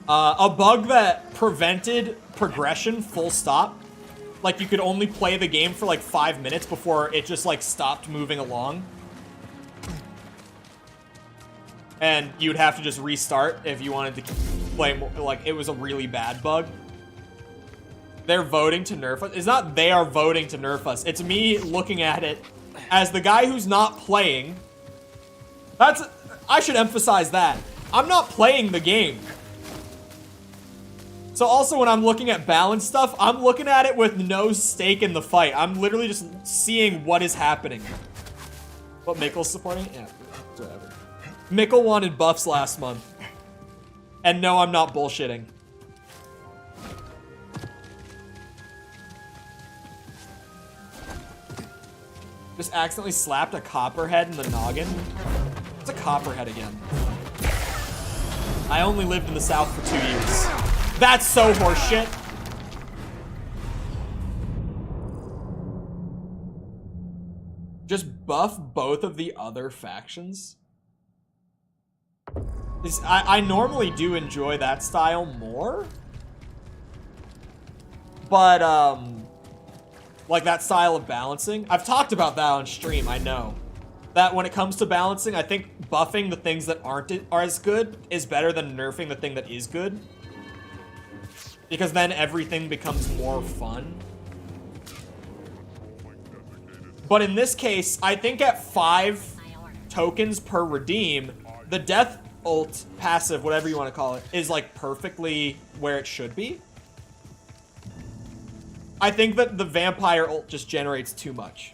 A bug that prevented progression full stop. Like, you could only play the game for like 5 minutes before it just like stopped moving along. And you'd have to just restart if you wanted to play more. Like, it was a really bad bug. They're voting to nerf us. It's not they are voting to nerf us. It's me looking at it as the guy who's not playing. I should emphasize that. I'm not playing the game. So also when I'm looking at balance stuff, I'm looking at it with no stake in the fight. I'm literally just seeing what is happening. What, Mickle's supporting? Yeah, whatever. Mickle wanted buffs last month. And no, I'm not bullshitting. Just accidentally slapped a copperhead in the noggin. What's a copperhead again? I only lived in the South for 2 years. That's so horseshit. Just buff both of the other factions. I normally do enjoy that style more. But, like that style of balancing. I've talked about that on stream, I know. That when it comes to balancing, I think buffing the things that aren't as good is better than nerfing the thing that is good. Because then everything becomes more fun. But in this case, I think at 5 tokens per redeem, the death ult passive, whatever you want to call it, is like perfectly where it should be. I think that the vampire ult just generates too much.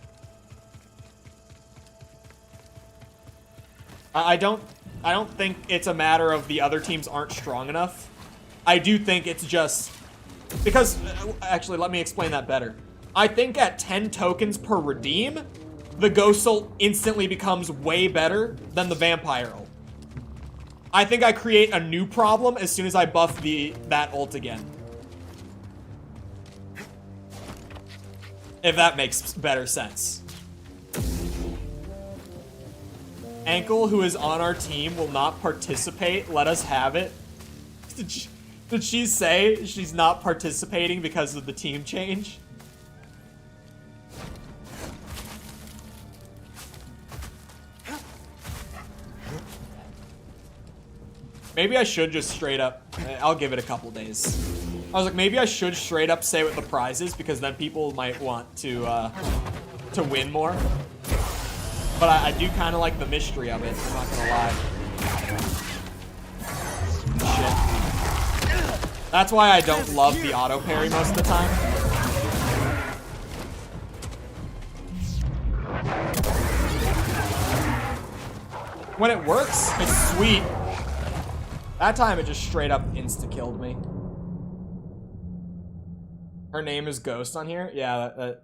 I don't think it's a matter of the other teams aren't strong enough. I do think it's just because, actually, let me explain that better. I think at 10 tokens per redeem, the Ghost ult instantly becomes way better than the Vampire ult. I think I create a new problem as soon as I buff that ult again. If that makes better sense. Ankle, who is on our team, will not participate. Let us have it. Did she say she's not participating because of the team change? Maybe I should just straight up... I'll give it a couple days. I was like, maybe I should straight up say what the prize is, because then people might want to win more. But I do kind of like the mystery of it, I'm not gonna lie. Shit. That's why I don't love the auto parry most of the time. When it works, it's sweet. That time it just straight up insta-killed me. Her name is Ghost on here? Yeah,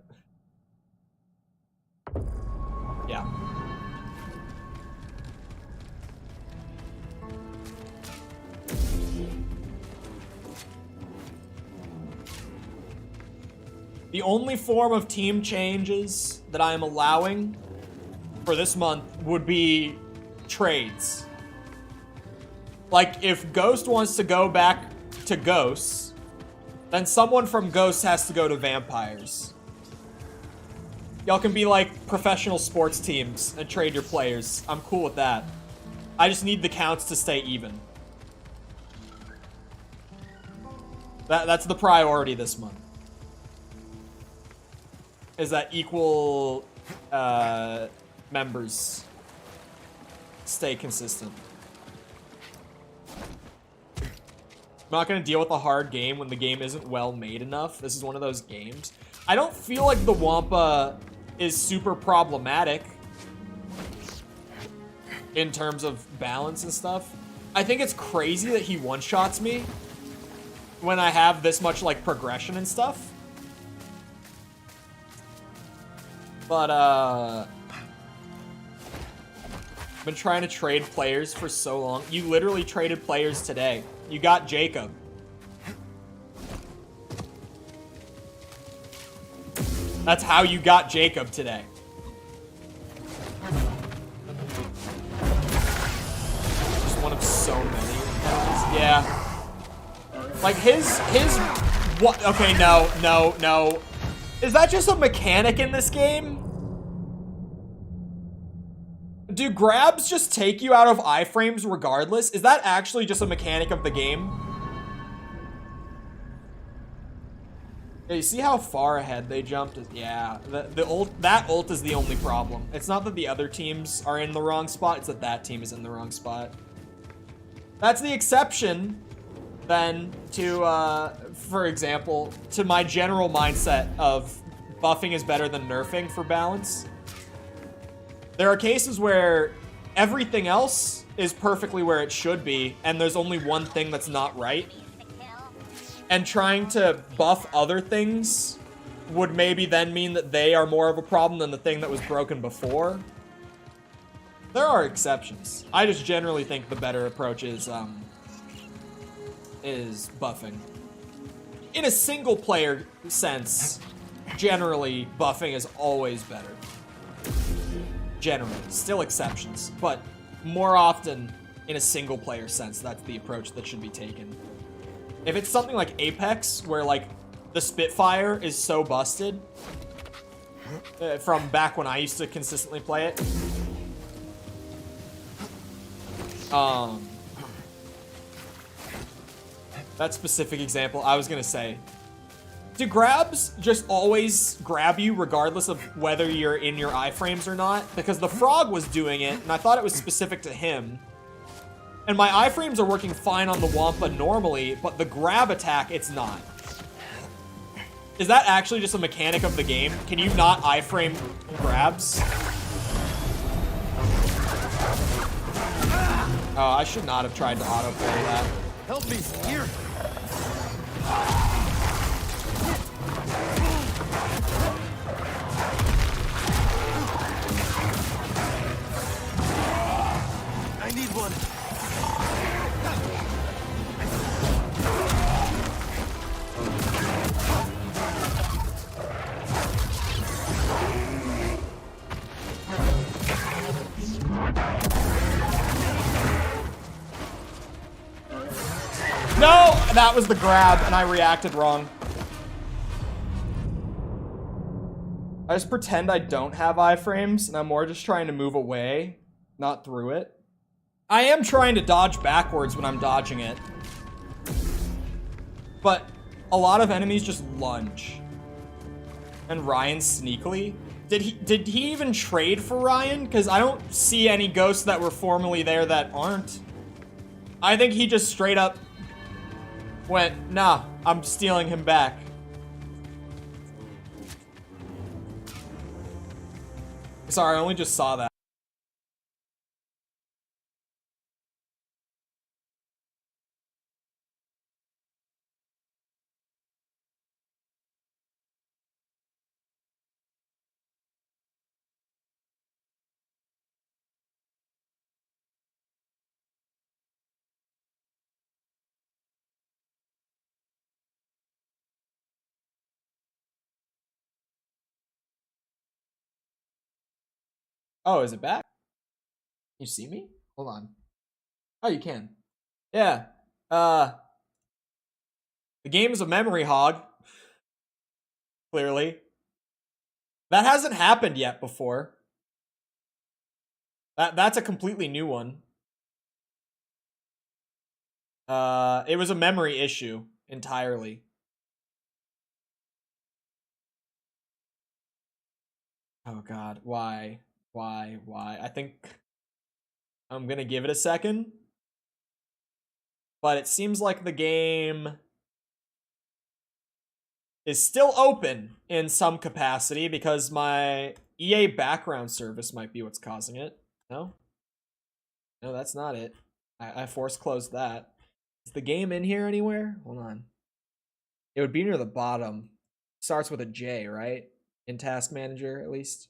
yeah. The only form of team changes that I am allowing for this month would be trades. Like, if Ghost wants to go back to Ghosts, then someone from Ghosts has to go to Vampires. Y'all can be like professional sports teams and trade your players. I'm cool with that. I just need the counts to stay even. That's the priority this month. Is that equal members stay consistent. I'm not going to deal with a hard game when the game isn't well made enough. This is one of those games. I don't feel like the Wampa is super problematic in terms of balance and stuff. I think it's crazy that he one-shots me when I have this much, like, progression and stuff. But, I've been trying to trade players for so long. You literally traded players today. You got Jacob. That's how you got Jacob today. Just one of so many. Yeah. Like his what? Okay, no. Is that just a mechanic in this game? Do grabs just take you out of iframes regardless? Is that actually just a mechanic of the game? Yeah, you see how far ahead they jumped? Yeah, that ult is the only problem. It's not that the other teams are in the wrong spot, it's that that team is in the wrong spot. That's the exception, then, to, for example, to my general mindset of buffing is better than nerfing for balance. There are cases where everything else is perfectly where it should be, and there's only one thing that's not right. And trying to buff other things would maybe then mean that they are more of a problem than the thing that was broken before. There are exceptions. I just generally think the better approach is buffing. In a single player sense, generally buffing is always better. Generally, still exceptions, but more often in a single player sense, that's the approach that should be taken. If it's something like Apex, where like the Spitfire is so busted, from back when I used to consistently play it, that specific example, I was gonna say, do grabs just always grab you regardless of whether you're in your iframes or not? Because the frog was doing it, and I thought it was specific to him. And my iframes are working fine on the Wampa normally, but the grab attack, it's not. Is that actually just a mechanic of the game? Can you not iframe grabs? Oh, I should not have tried to auto-play that. Help me, here. I need one. No! That was the grab, and I reacted wrong. I just pretend I don't have iframes, and I'm more just trying to move away, not through it. I am trying to dodge backwards when I'm dodging it. But a lot of enemies just lunge. And Ryan sneakily. Did he even trade for Ryan? Because I don't see any ghosts that were formerly there that aren't. I think he just straight up went, nah, I'm stealing him back. Sorry, I only just saw that. Oh, is it back? You see me? Hold on. Oh, you can. Yeah. The game is a memory hog. Clearly. That hasn't happened yet before. That's a completely new one. It was a memory issue entirely. Oh god, why? Why? I think I'm gonna give it a second. But it seems like the game is still open in some capacity because my EA background service might be what's causing it. No? No, that's not it. I force closed that. Is the game in here anywhere? Hold on. It would be near the bottom. Starts with a J, right? In Task Manager, at least.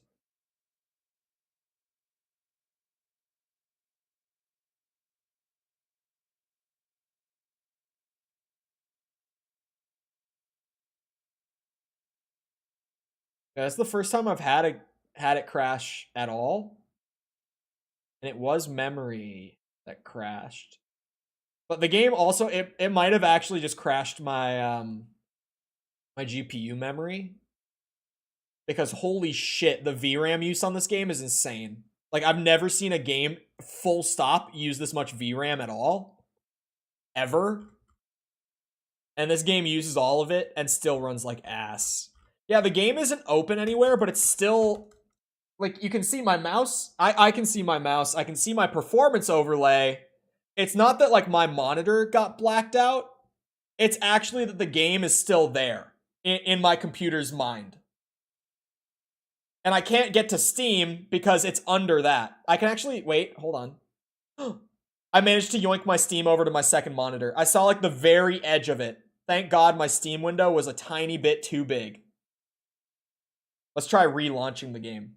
Yeah, that's the first time I've had it crash at all. And it was memory that crashed. But the game also, it might have actually just crashed my my GPU memory. Because holy shit, the VRAM use on this game is insane. Like, I've never seen a game full stop use this much VRAM at all. Ever. And this game uses all of it and still runs like ass. Yeah, the game isn't open anywhere, but it's still... Like, you can see my mouse. I can see my mouse. I can see my performance overlay. It's not that, like, my monitor got blacked out. It's actually that the game is still there in my computer's mind. And I can't get to Steam because it's under that. I can actually... Wait, hold on. I managed to yoink my Steam over to my second monitor. I saw, like, the very edge of it. Thank God my Steam window was a tiny bit too big. Let's try relaunching the game.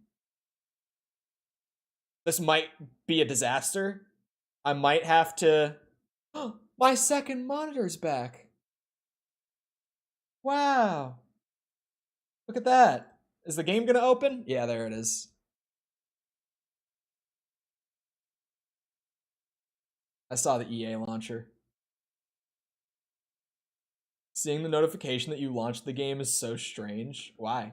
This might be a disaster. I might have to... My second monitor's back. Wow. Look at that. Is the game gonna open? Yeah, there it is. I saw the EA launcher. Seeing the notification that you launched the game is so strange. Why?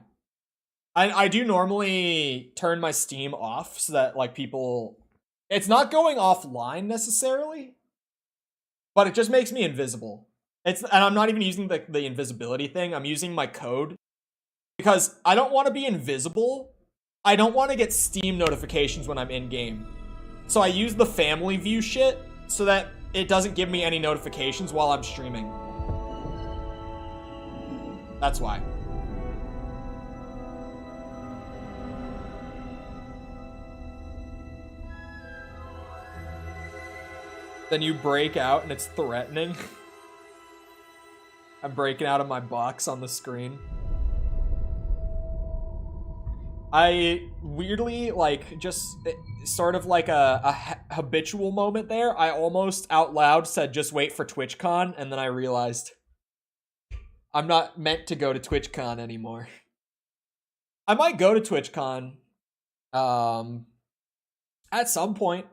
I do normally turn my Steam off so that, like, people... It's not going offline necessarily, but it just makes me invisible. And I'm not even using the invisibility thing. I'm using my code because I don't want to be invisible. I don't want to get Steam notifications when I'm in-game. So I use the family view shit so that it doesn't give me any notifications while I'm streaming. That's why. Then you break out and it's threatening. I'm breaking out of my box on the screen. I weirdly, like, just sort of like a habitual moment there. I almost out loud said, just wait for TwitchCon, and then I realized I'm not meant to go to TwitchCon anymore. I might go to TwitchCon at some point.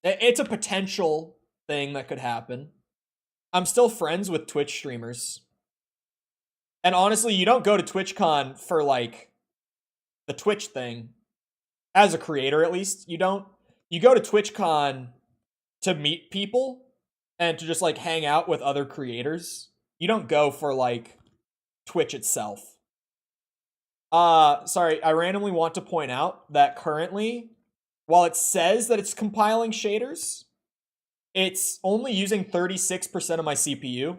It's a potential thing that could happen. I'm still friends with Twitch streamers. And honestly, you don't go to TwitchCon for, like, the Twitch thing. As a creator, at least, you don't. You go to TwitchCon to meet people and to just, like, hang out with other creators. You don't go for, like, Twitch itself. Sorry, I randomly want to point out that currently, while it says that it's compiling shaders, it's only using 36% of my CPU.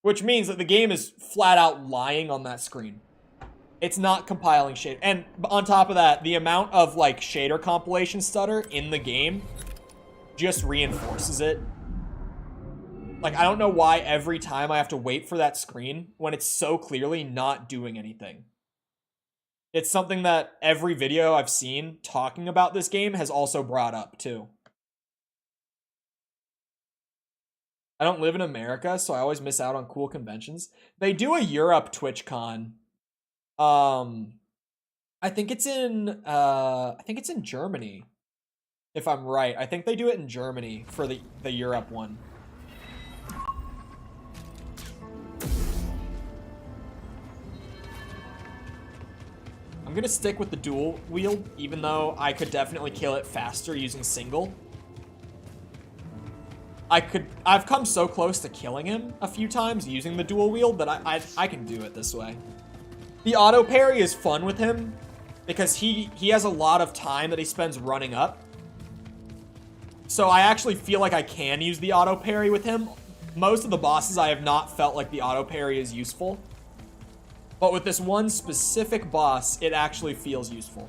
Which means that the game is flat out lying on that screen. It's not compiling shader. And on top of that, the amount of, like, shader compilation stutter in the game just reinforces it. Like, I don't know why every time I have to wait for that screen when it's so clearly not doing anything. It's something that every video I've seen talking about this game has also brought up, too. I don't live in America, so I always miss out on cool conventions. They do a Europe TwitchCon. I think it's in Germany. If I'm right. I think they do it in Germany for the Europe one. I'm gonna stick with the dual wield, even though I could definitely kill it faster using single. I've come so close to killing him a few times using the dual wield that I can do it this way. The auto parry is fun with him because he has a lot of time that he spends running up. So I actually feel like I can use the auto parry with him. Most of the bosses I have not felt like the auto parry is useful. But with this one specific boss, it actually feels useful.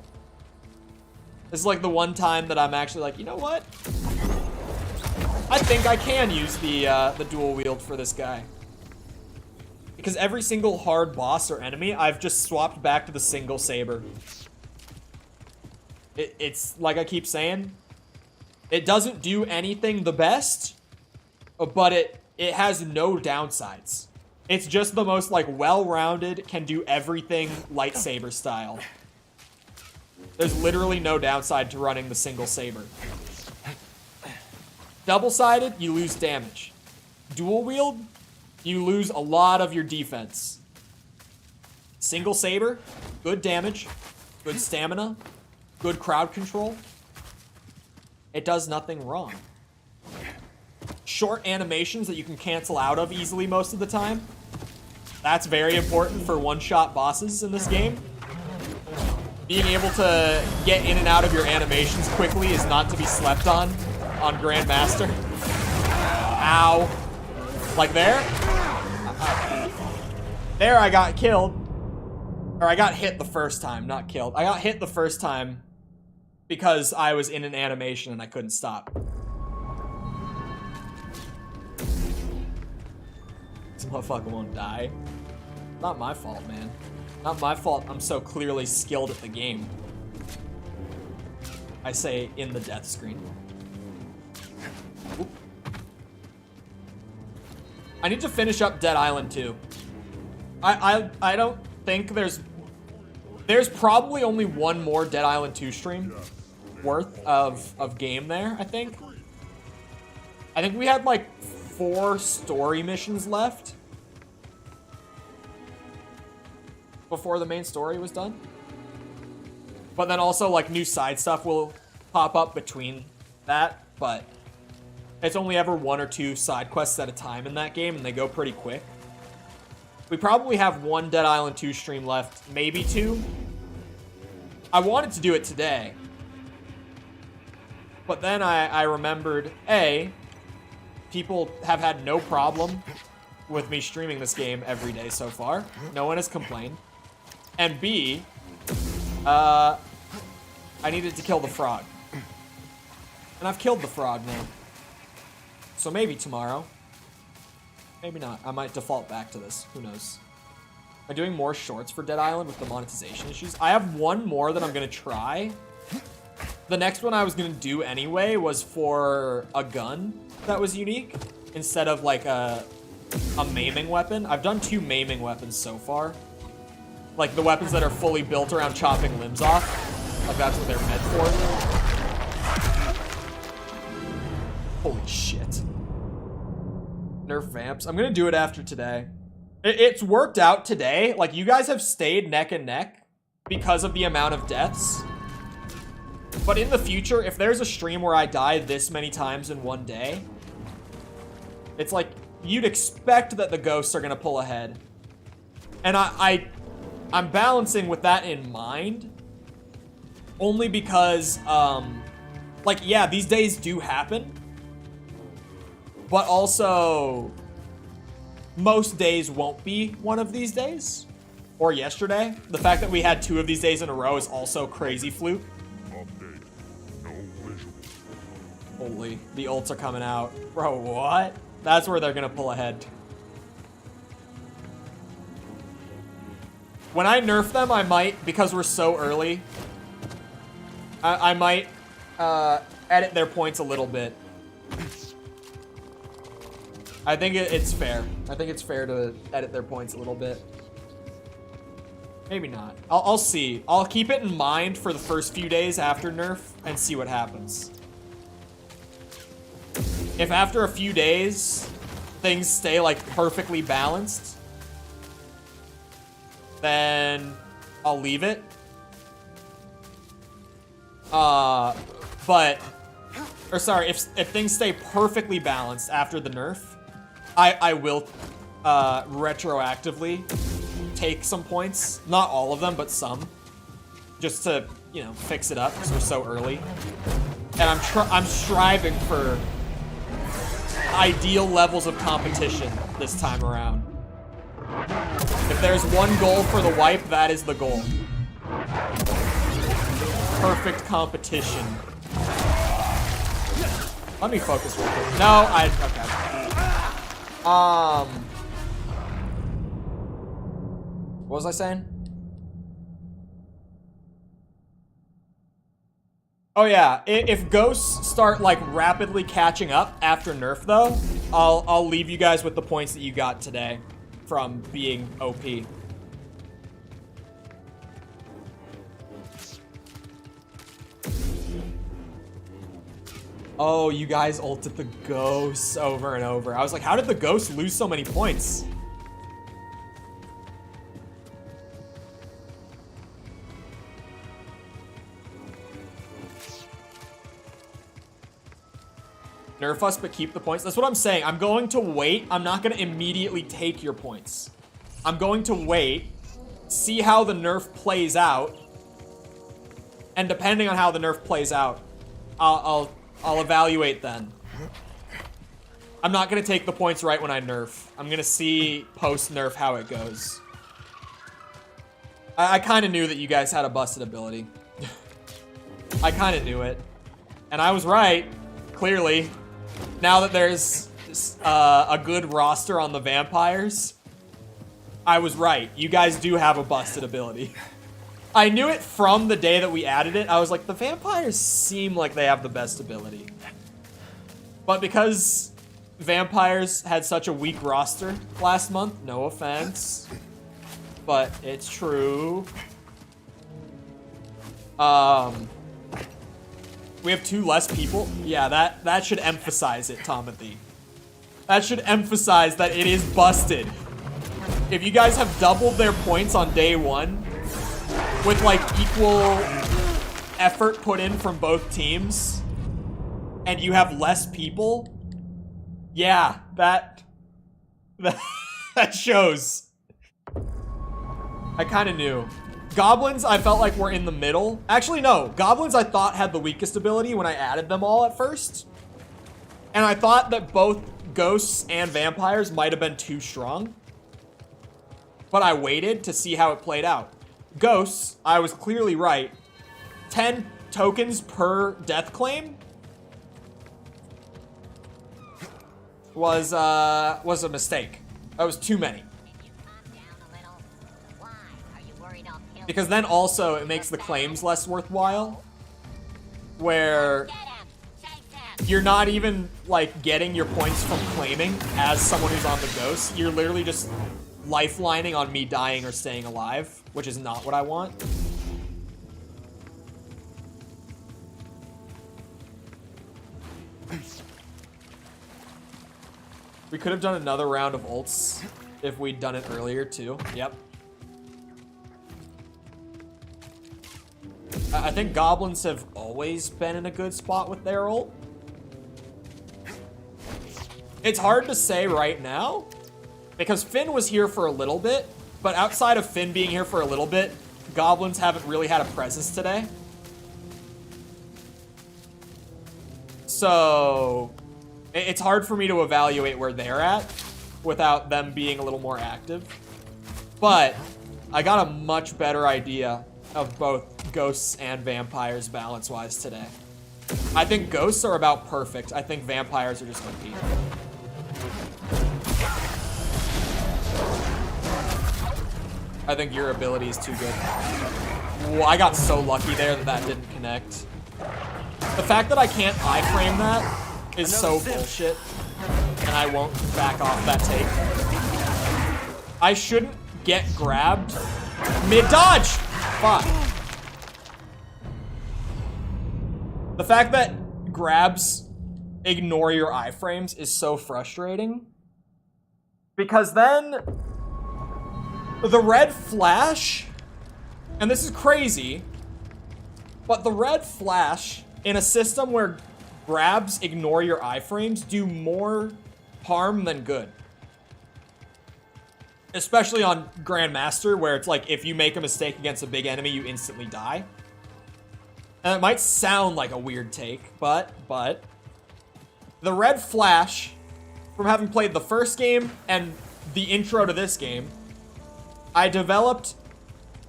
This is like the one time that I'm actually like, you know what? I think I can use the dual wield for this guy. Because every single hard boss or enemy, I've just swapped back to the single saber. It's like I keep saying, it doesn't do anything the best, but it has no downsides. It's just the most, like, well-rounded, can do everything lightsaber style. There's literally no downside to running the single saber. Double-sided, you lose damage. Dual wield, you lose a lot of your defense. Single saber, good damage, good stamina, good crowd control. It does nothing wrong. Short animations that you can cancel out of easily most of the time. That's very important for one-shot bosses in this game. Being able to get in and out of your animations quickly is not to be slept on Grandmaster. Ow. Like there? There I got killed. Or I got hit the first time, not killed. I got hit the first time because I was in an animation and I couldn't stop. This motherfucker won't die. Not my fault, man. Not my fault I'm so clearly skilled at the game. I say in the death screen. Oop. I need to finish up Dead Island 2. I don't think there's probably only one more Dead Island 2 stream worth of game there, I think. I think we had like 4 story missions left before the main story was done. But then also like new side stuff will pop up between that, but it's only ever 1 or 2 side quests at a time in that game and they go pretty quick. We probably have 1 Dead Island 2 stream left, maybe 2. I wanted to do it today. But then I remembered, A, people have had no problem with me streaming this game every day so far. No one has complained. And B, I needed to kill the frog. And I've killed the frog now. So maybe tomorrow. Maybe not. I might default back to this. Who knows? Am I doing more shorts for Dead Island with the monetization issues? I have one more that I'm going to try. The next one I was going to do anyway was for a gun that was unique instead of like a maiming weapon. I've done 2 maiming weapons so far. Like the weapons that are fully built around chopping limbs off. Like that's what they're meant for. Holy shit. Nerf vamps. I'm gonna do it after today. It's worked out today. Like, you guys have stayed neck and neck because of the amount of deaths. But in the future, if there's a stream where I die this many times in one day, it's like, you'd expect that the ghosts are gonna pull ahead. And I'm balancing with that in mind. Only because, like, yeah, these days do happen. But also, most days won't be one of these days. Or yesterday. The fact that we had 2 of these days in a row is also crazy fluke. Holy, the ults are coming out. Bro, what? That's where they're gonna pull ahead. When I nerf them, I might, because we're so early, I might edit their points a little bit. I think it's fair. I think it's fair to edit their points a little bit. Maybe not. I'll see. I'll keep it in mind for the first few days after nerf and see what happens. If after a few days things stay like perfectly balanced, then I'll leave it. If things stay perfectly balanced after the nerf, I will retroactively take some points. Not all of them, but some. Just to, you know, fix it up because we're so early. And I'm striving for ideal levels of competition this time around. If there's one goal for the wipe, that is the goal. Perfect competition. Let me focus real quick. No, okay. What was I saying? Oh yeah, if ghosts start like rapidly catching up after nerf though, I'll leave you guys with the points that you got today from being OP. Oh, you guys ulted the ghosts over and over. I was like, how did the ghosts lose so many points? Nerf us, but keep the points. That's what I'm saying. I'm going to wait. I'm not going to immediately take your points. I'm going to wait, see how the nerf plays out, and depending on how the nerf plays out, I'll evaluate then. I'm not going to take the points right when I nerf. I'm going to see post-nerf how it goes. I kind of knew that you guys had a busted ability. I kind of knew it. And I was right, clearly. Now that there's a good roster on the vampires, I was right. You guys do have a busted ability. I knew it from the day that we added it. I was like, the vampires seem like they have the best ability. But because vampires had such a weak roster last month, no offense, but it's true. We have 2 less people. Yeah, that should emphasize it, Tomothy. That should emphasize that it is busted. If you guys have doubled their points on day 1, with like equal effort put in from both teams, and you have less people, yeah, that shows. I kind of knew. Goblins, I felt like were in the middle. Actually, no. Goblins, I thought, had the weakest ability when I added them all at first. And I thought that both ghosts and vampires might have been too strong. But I waited to see how it played out. Ghosts, I was clearly right. 10 tokens per death claim was a mistake. That was too many. Because then also it makes the claims less worthwhile, where you're not even like getting your points from claiming as someone who's on the ghost. You're literally just lifelining on me dying or staying alive, which is not what I want. We could have done another round of ults if we'd done it earlier too. Yep. I think goblins have always been in a good spot with their ult. It's hard to say right now because Finn was here for a little bit, but outside of Finn being here for a little bit, goblins haven't really had a presence today. So it's hard for me to evaluate where they're at without them being a little more active. But I got a much better idea of both ghosts and vampires balance-wise today. I think ghosts are about perfect. I think vampires are just OP. I think your ability is too good. Well, I got so lucky there that that didn't connect. The fact that I can't iframe that is so bullshit, and I won't back off that take. I shouldn't get grabbed mid-dodge! Fuck. The fact that grabs ignore your iframes is so frustrating. Because then the red flash, and this is crazy, but the red flash in a system where grabs ignore your iframes do more harm than good. Especially on Grandmaster, where it's like if you make a mistake against a big enemy, you instantly die. And it might sound like a weird take, but the red flash, from having played the first game and the intro to this game, I developed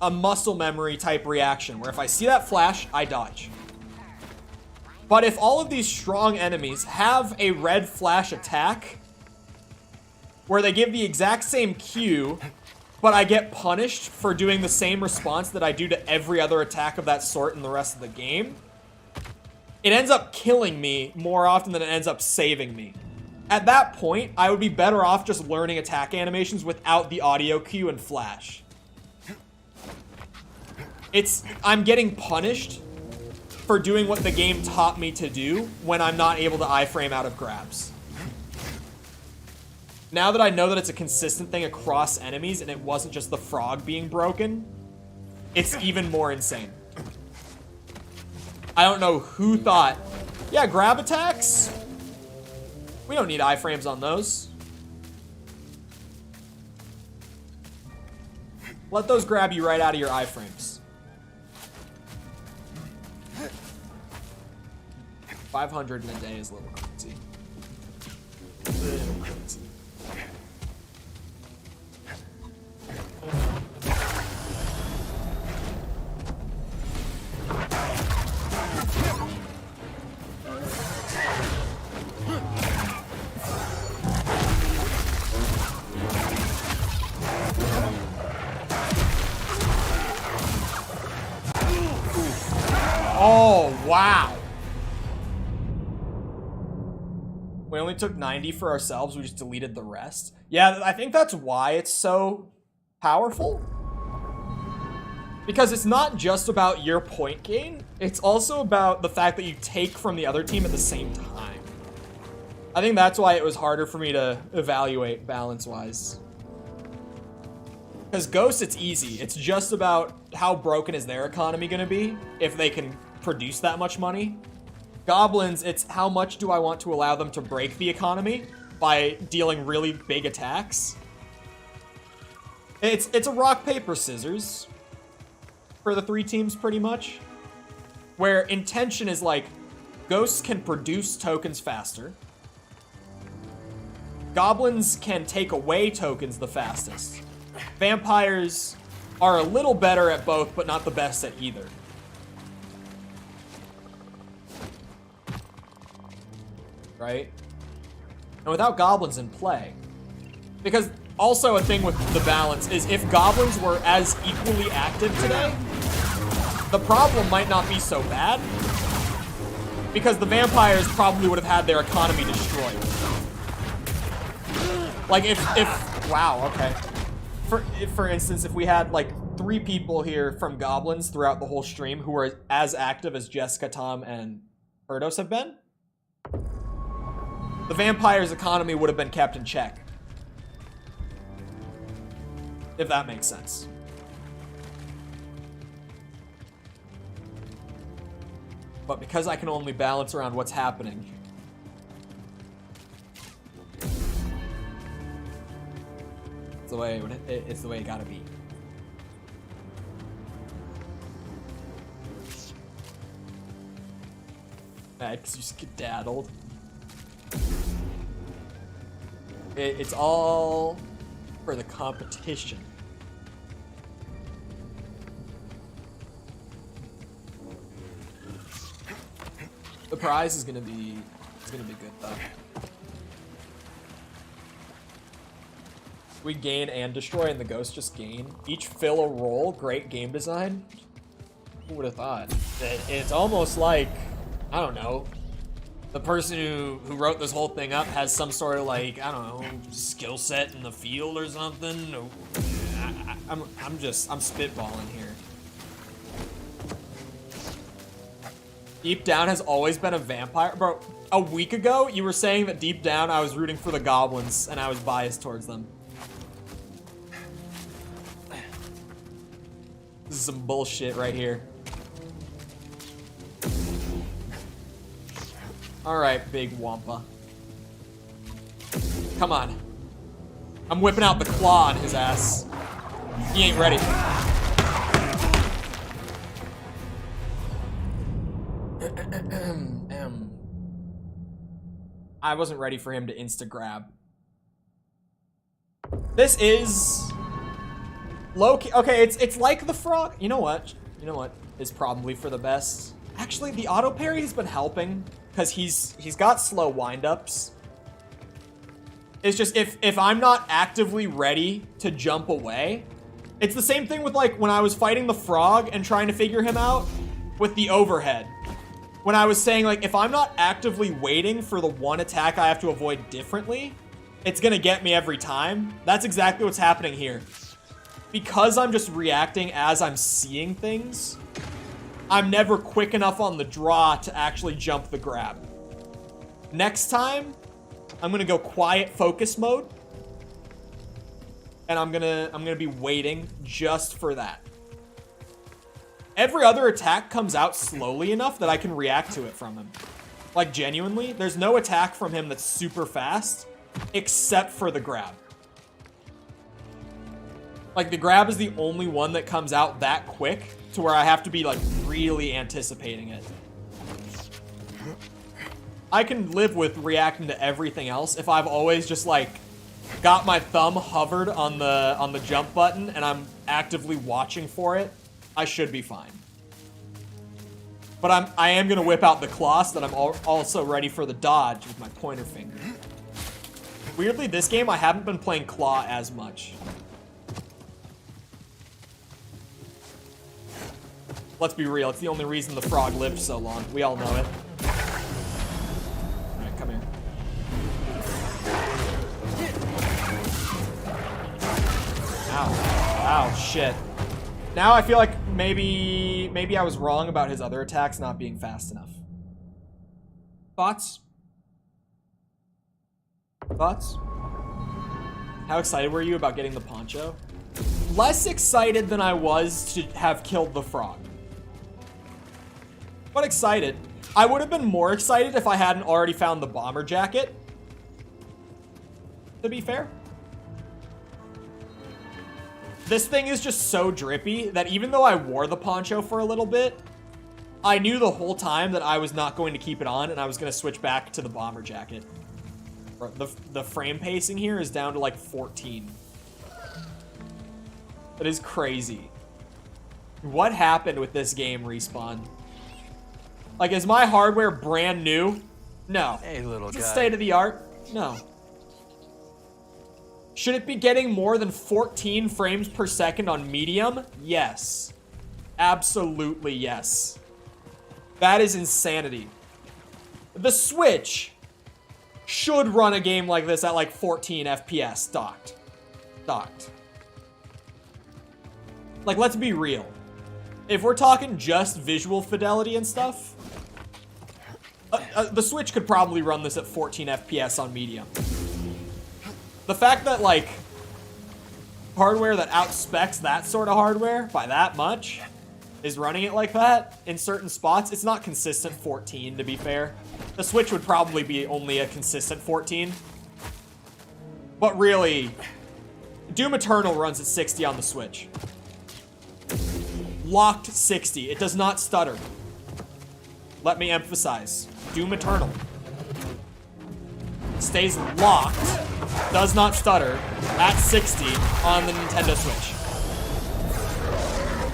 a muscle memory type reaction where if I see that flash, I dodge. But if all of these strong enemies have a red flash attack where they give the exact same cue, but I get punished for doing the same response that I do to every other attack of that sort in the rest of the game, it ends up killing me more often than it ends up saving me. At that point, I would be better off just learning attack animations without the audio cue and flash. I'm getting punished for doing what the game taught me to do when I'm not able to iframe out of grabs. Now that I know that it's a consistent thing across enemies and it wasn't just the frog being broken, it's even more insane. I don't know who thought, yeah, grab attacks? We don't need iframes on those. Let those grab you right out of your iframes. 500 in a day is a little crazy. Little crazy. Oh, wow. We only took 90 for ourselves. We just deleted the rest. Yeah, I think that's why it's so powerful. Because it's not just about your point gain. It's also about the fact that you take from the other team at the same time. I think that's why it was harder for me to evaluate balance-wise. Because Ghosts, it's easy. It's just about how broken is their economy going to be if they can produce that much money. Goblins, it's how much do I want to allow them to break the economy by dealing really big attacks. It's a rock, paper, scissors for the three teams pretty much. Where intention is like, Ghosts can produce tokens faster. Goblins can take away tokens the fastest. Vampires are a little better at both, but not the best at either. Right? And without goblins in play, because also a thing with the balance is if goblins were as equally active today, the problem might not be so bad, because the vampires probably would have had their economy destroyed. Like if wow, okay. For instance, if we had like 3 people here from goblins throughout the whole stream who were as active as Jessica, Tom, and Erdos have been, the vampire's economy would have been kept in check. If that makes sense. But because I can only balance around what's happening, it's the way it gotta be. Because you skedaddled. It's all for the competition. The prize is gonna be good though. We gain and destroy, and the ghosts just gain. Each fill a role. Great game design. Who would have thought? It's almost like, I don't know, the person who wrote this whole thing up has some sort of like, I don't know, skill set in the field or something. I'm spitballing here. Deep down has always been a vampire. Bro, a week ago, you were saying that deep down I was rooting for the goblins and I was biased towards them. This is some bullshit right here. Alright, big wampa. Come on. I'm whipping out the claw on his ass. He ain't ready. I wasn't ready for him to insta-grab. This is low-key. Okay, it's like the frog. You know what? You know what is probably for the best? Actually, the auto parry has been helping because he's got slow wind-ups. It's just if I'm not actively ready to jump away, it's the same thing with like when I was fighting the frog and trying to figure him out with the overhead. When I was saying, like, if I'm not actively waiting for the one attack I have to avoid differently, it's gonna get me every time. That's exactly what's happening here. Because I'm just reacting as I'm seeing things, I'm never quick enough on the draw to actually jump the grab. Next time, I'm gonna go quiet focus mode, and I'm gonna be waiting just for that. Every other attack comes out slowly enough that I can react to it from him. Like, genuinely, there's no attack from him that's super fast, except for the grab. Like, the grab is the only one that comes out that quick to where I have to be, like, really anticipating it. I can live with reacting to everything else if I've always just, like, got my thumb hovered on the jump button and I'm actively watching for it. I should be fine. But I am gonna whip out the claw so that I'm also ready for the dodge with my pointer finger. Weirdly, this game I haven't been playing claw as much. Let's be real, it's the only reason the frog lived so long. We all know it. Alright, come here. Ow. Ow, shit. Now I feel like maybe I was wrong about his other attacks not being fast enough. Thoughts? Thoughts? How excited were you about getting the poncho? Less excited than I was to have killed the frog. But excited. I would have been more excited if I hadn't already found the bomber jacket. To be fair. This thing is just so drippy that even though I wore the poncho for a little bit, I knew the whole time that I was not going to keep it on and I was going to switch back to the bomber jacket. The frame pacing here is down to like 14. That is crazy. What happened with this game, Respawn? Like, is my hardware brand new? No. Hey, little guy. Is it state of the art? No. Should it be getting more than 14 frames per second on medium? Yes. Absolutely yes. That is insanity. The Switch should run a game like this at like 14 FPS docked. Like, let's be real. If we're talking just visual fidelity and stuff, the Switch could probably run this at 14 FPS on medium. The fact that, like, hardware that outspecs that sort of hardware by that much is running it like that in certain spots, it's not consistent 14, to be fair. The Switch would probably be only a consistent 14. But really, Doom Eternal runs at 60 on the Switch. Locked 60. It does not stutter. Let me emphasize. Doom Eternal stays locked, does not stutter, at 60 on the Nintendo Switch.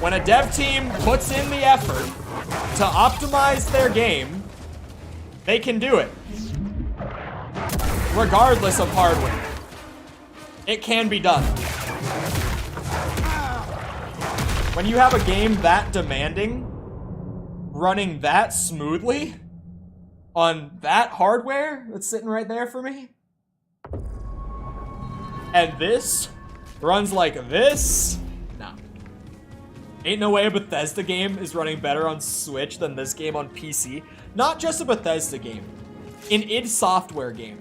When a dev team puts in the effort to optimize their game, they can do it. Regardless of hardware. It can be done. When you have a game that demanding, running that smoothly, on that hardware that's sitting right there for me, and this runs like this, no. Ain't no way a Bethesda game is running better on Switch than this game on PC. Not just a Bethesda game, an id Software game.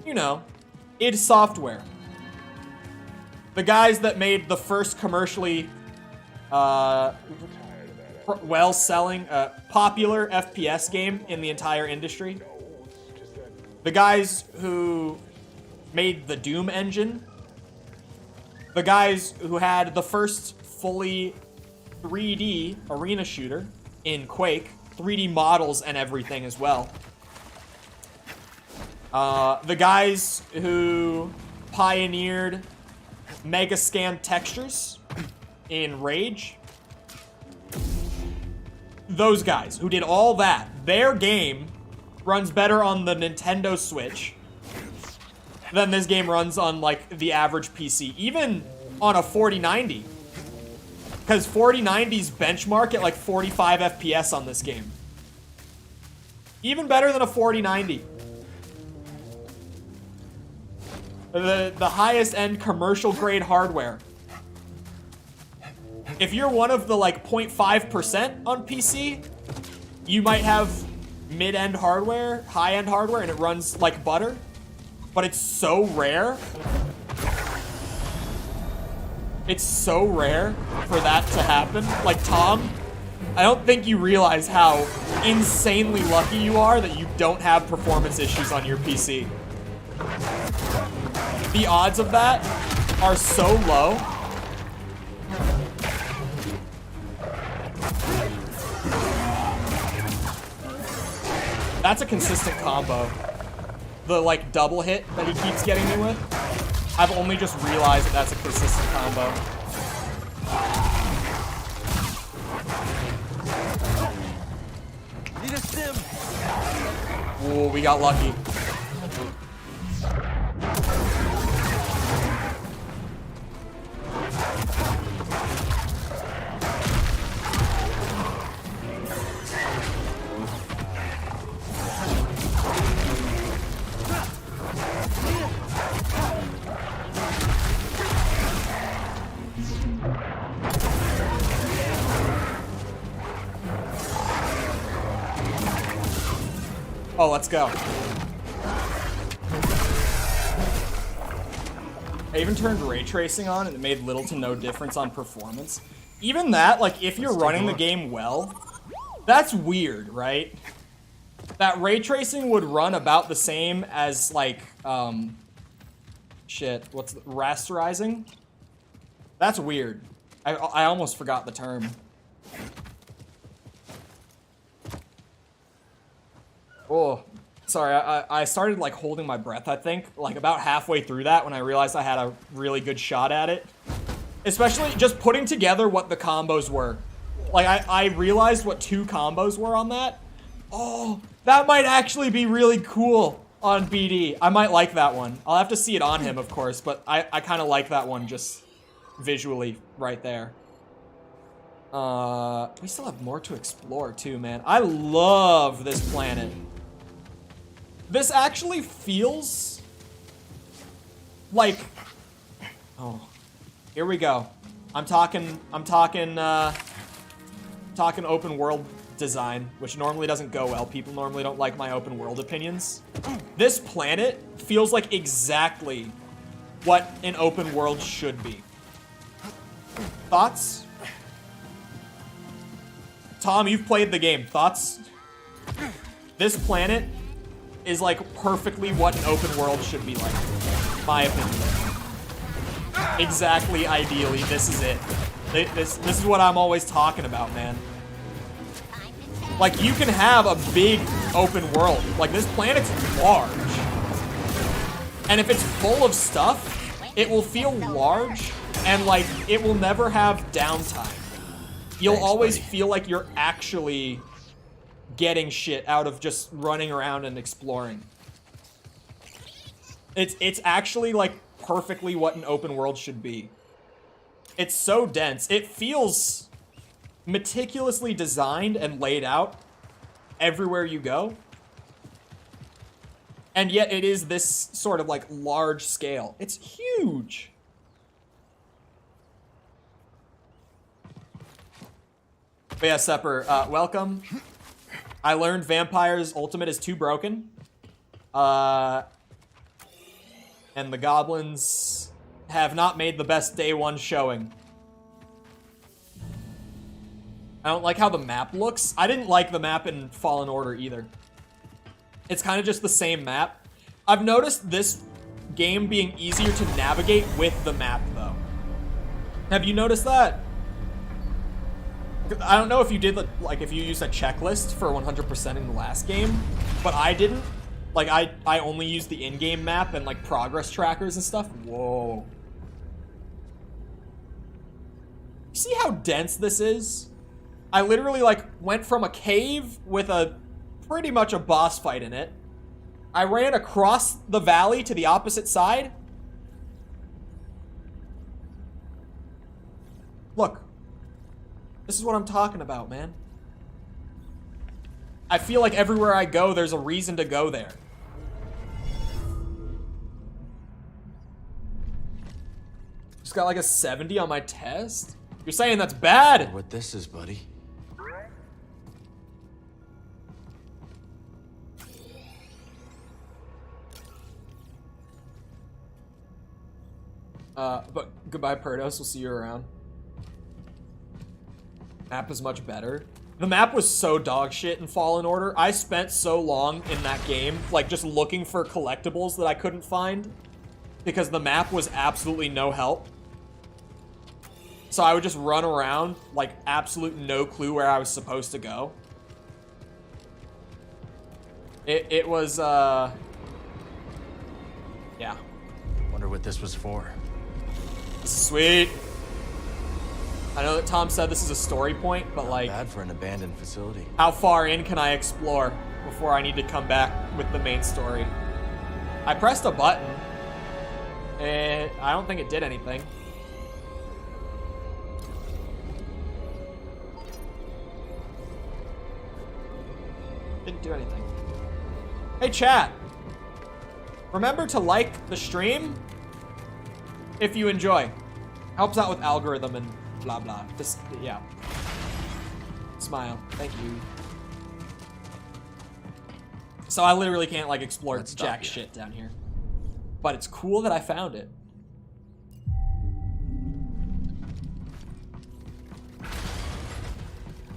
You know, id Software. The guys that made the first commercially well-selling, popular FPS game in the entire industry. The guys who made the Doom engine. The guys who had the first fully 3D arena shooter in Quake. 3D models and everything as well. The guys who pioneered Megascan textures in Rage. Those guys who did all that, their game runs better on the Nintendo Switch than this game runs on, like, the average PC. Even on a 4090. Because 4090's benchmark at, like, 45 FPS on this game. Even better than a 4090. The highest end commercial grade hardware. If you're one of the, like, 0.5% on PC, you might have mid-end hardware, high-end hardware, and it runs like butter. But it's so rare. It's so rare for that to happen. Like, Tom, I don't think you realize how insanely lucky you are that you don't have performance issues on your PC. The odds of that are so low. That's a consistent combo. The, like, double hit that he keeps getting me with. I've only just realized that that's a consistent combo. Need a stim. Ooh, we got lucky. Oh, let's go. I even turned ray tracing on and it made little to no difference on performance. Even that, like, if you're running the game well, that's weird, right? That ray tracing would run about the same as, like, rasterizing? That's weird. I almost forgot the term. Oh, sorry, I started, like, holding my breath, I think, like, about halfway through that when I realized I had a really good shot at it. Especially just putting together what the combos were. Like, I realized what 2 combos were on that. Oh, that might actually be really cool on BD. I might like that one. I'll have to see it on him, of course, but I kind of like that one just visually right there. We still have more to explore, too, man. I love this planet. This actually feels like, oh, here we go. I'm talking open world design, which normally doesn't go well. People normally don't like my open world opinions. This planet feels like exactly what an open world should be. Thoughts? Tom, you've played the game. Thoughts? This planet is like perfectly what an open world should be like. My opinion. Exactly, ideally, this is it. This is what I'm always talking about, man. Like, you can have a big open world. Like, this planet's large. And if it's full of stuff, it will feel large, and, like, it will never have downtime. You'll always feel like you're actually getting shit out of just running around and exploring. It's actually, like, perfectly what an open world should be. It's so dense. It feels meticulously designed and laid out everywhere you go. And yet it is this sort of like large scale. It's huge. But yeah, Sepper, welcome. I learned Vampire's ultimate is too broken. And the goblins have not made the best day one showing. I don't like how the map looks. I didn't like the map in Fallen Order either. It's kind of just the same map. I've noticed this game being easier to navigate with the map, though. Have you noticed that? I don't know if you did, like, if you used a checklist for 100% in the last game, but I didn't. Like, I only used the in-game map and, like, progress trackers and stuff. Whoa. See how dense this is? I literally, like, went from a cave with pretty much a boss fight in it. I ran across the valley to the opposite side. Look. This is what I'm talking about, man. I feel like everywhere I go, there's a reason to go there. Just got like a 70 on my test? You're saying that's bad? What this is, buddy. But goodbye, Perdos. We'll see you around. Map is much better. The map was so dog shit in Fallen Order. I spent so long in that game, like, just looking for collectibles that I couldn't find because the map was absolutely no help. So I would just run around, like, absolute no clue where I was supposed to go. It was, yeah. Wonder what this was for. This is sweet. I know that Tom said this is a story point, but, like, Bad for an abandoned facility. how far in can I explore before I need to come back with the main story? I pressed a button, and I don't think it did anything. Didn't do anything. Hey, chat. Remember to like the stream if you enjoy. Helps out with algorithm and blah blah. Just, yeah. Smile. Thank you. So I literally can't, like, explore jack shit down here. But it's cool that I found it.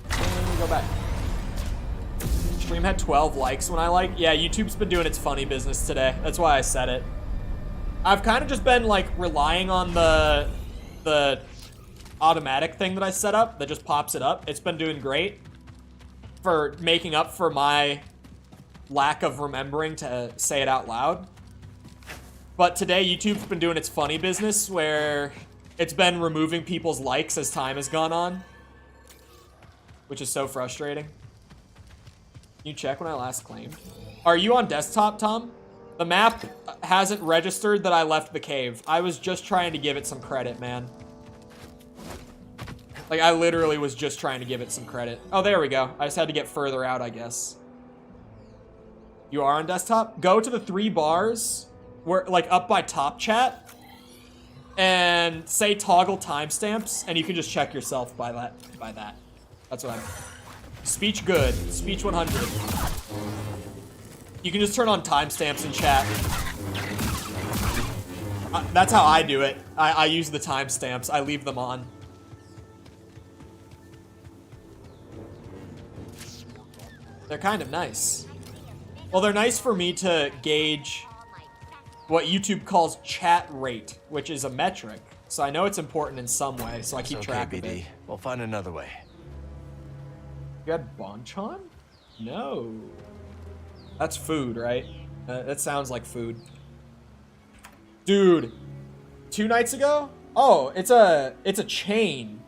And go back. Stream had 12 likes when I like. Yeah, YouTube's been doing its funny business today. That's why I said it. I've kind of just been, like, relying on the automatic thing that I set up that just pops it up. It's been doing great for making up for my lack of remembering to say it out loud. But today, YouTube's been doing its funny business where it's been removing people's likes as time has gone on, which is so frustrating. Can you check when I last claimed? Are you on desktop, Tom? The map hasn't registered that I left the cave. I was just trying to give it some credit, man. Like, I literally was just trying to give it some credit. Oh, there we go. I just had to get further out, I guess. You are on desktop? Go to the 3 bars, where, like, up by top chat, and say toggle timestamps, and you can just check yourself by that. That's what I'm... Speech good. Speech 100. You can just turn on timestamps in chat. That's how I do it. I use the timestamps. I leave them on. They're kind of nice. Well, they're nice for me to gauge what YouTube calls chat rate, which is a metric. So I know it's important in some way, so I keep track of it. We'll find another way. You had banchan? No. That's food, right? That sounds like food. Dude, 2 nights ago? Oh, it's a chain.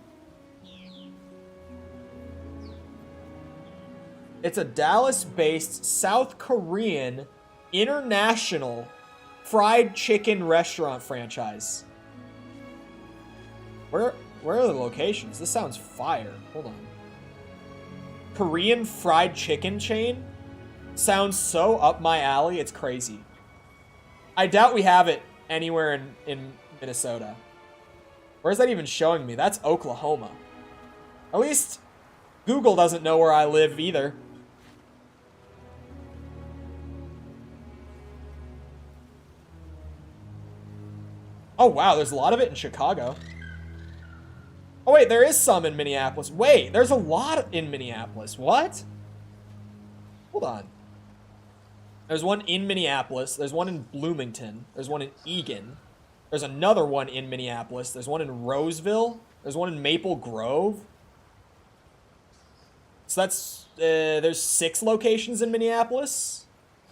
It's a Dallas-based South Korean international fried chicken restaurant franchise. Where are the locations? This sounds fire. Hold on. Korean fried chicken chain? Sounds so up my alley, it's crazy. I doubt we have it anywhere in Minnesota. Where's that even showing me? That's Oklahoma. At least Google doesn't know where I live either. Oh wow, there's a lot of it in Chicago. Oh wait, there is some in Minneapolis. Wait, there's a lot in Minneapolis. What? Hold on. There's one in Minneapolis. There's one in Bloomington. There's one in Eagan. There's another one in Minneapolis. There's one in Roseville. There's one in Maple Grove. So that's, there's 6 locations in Minneapolis.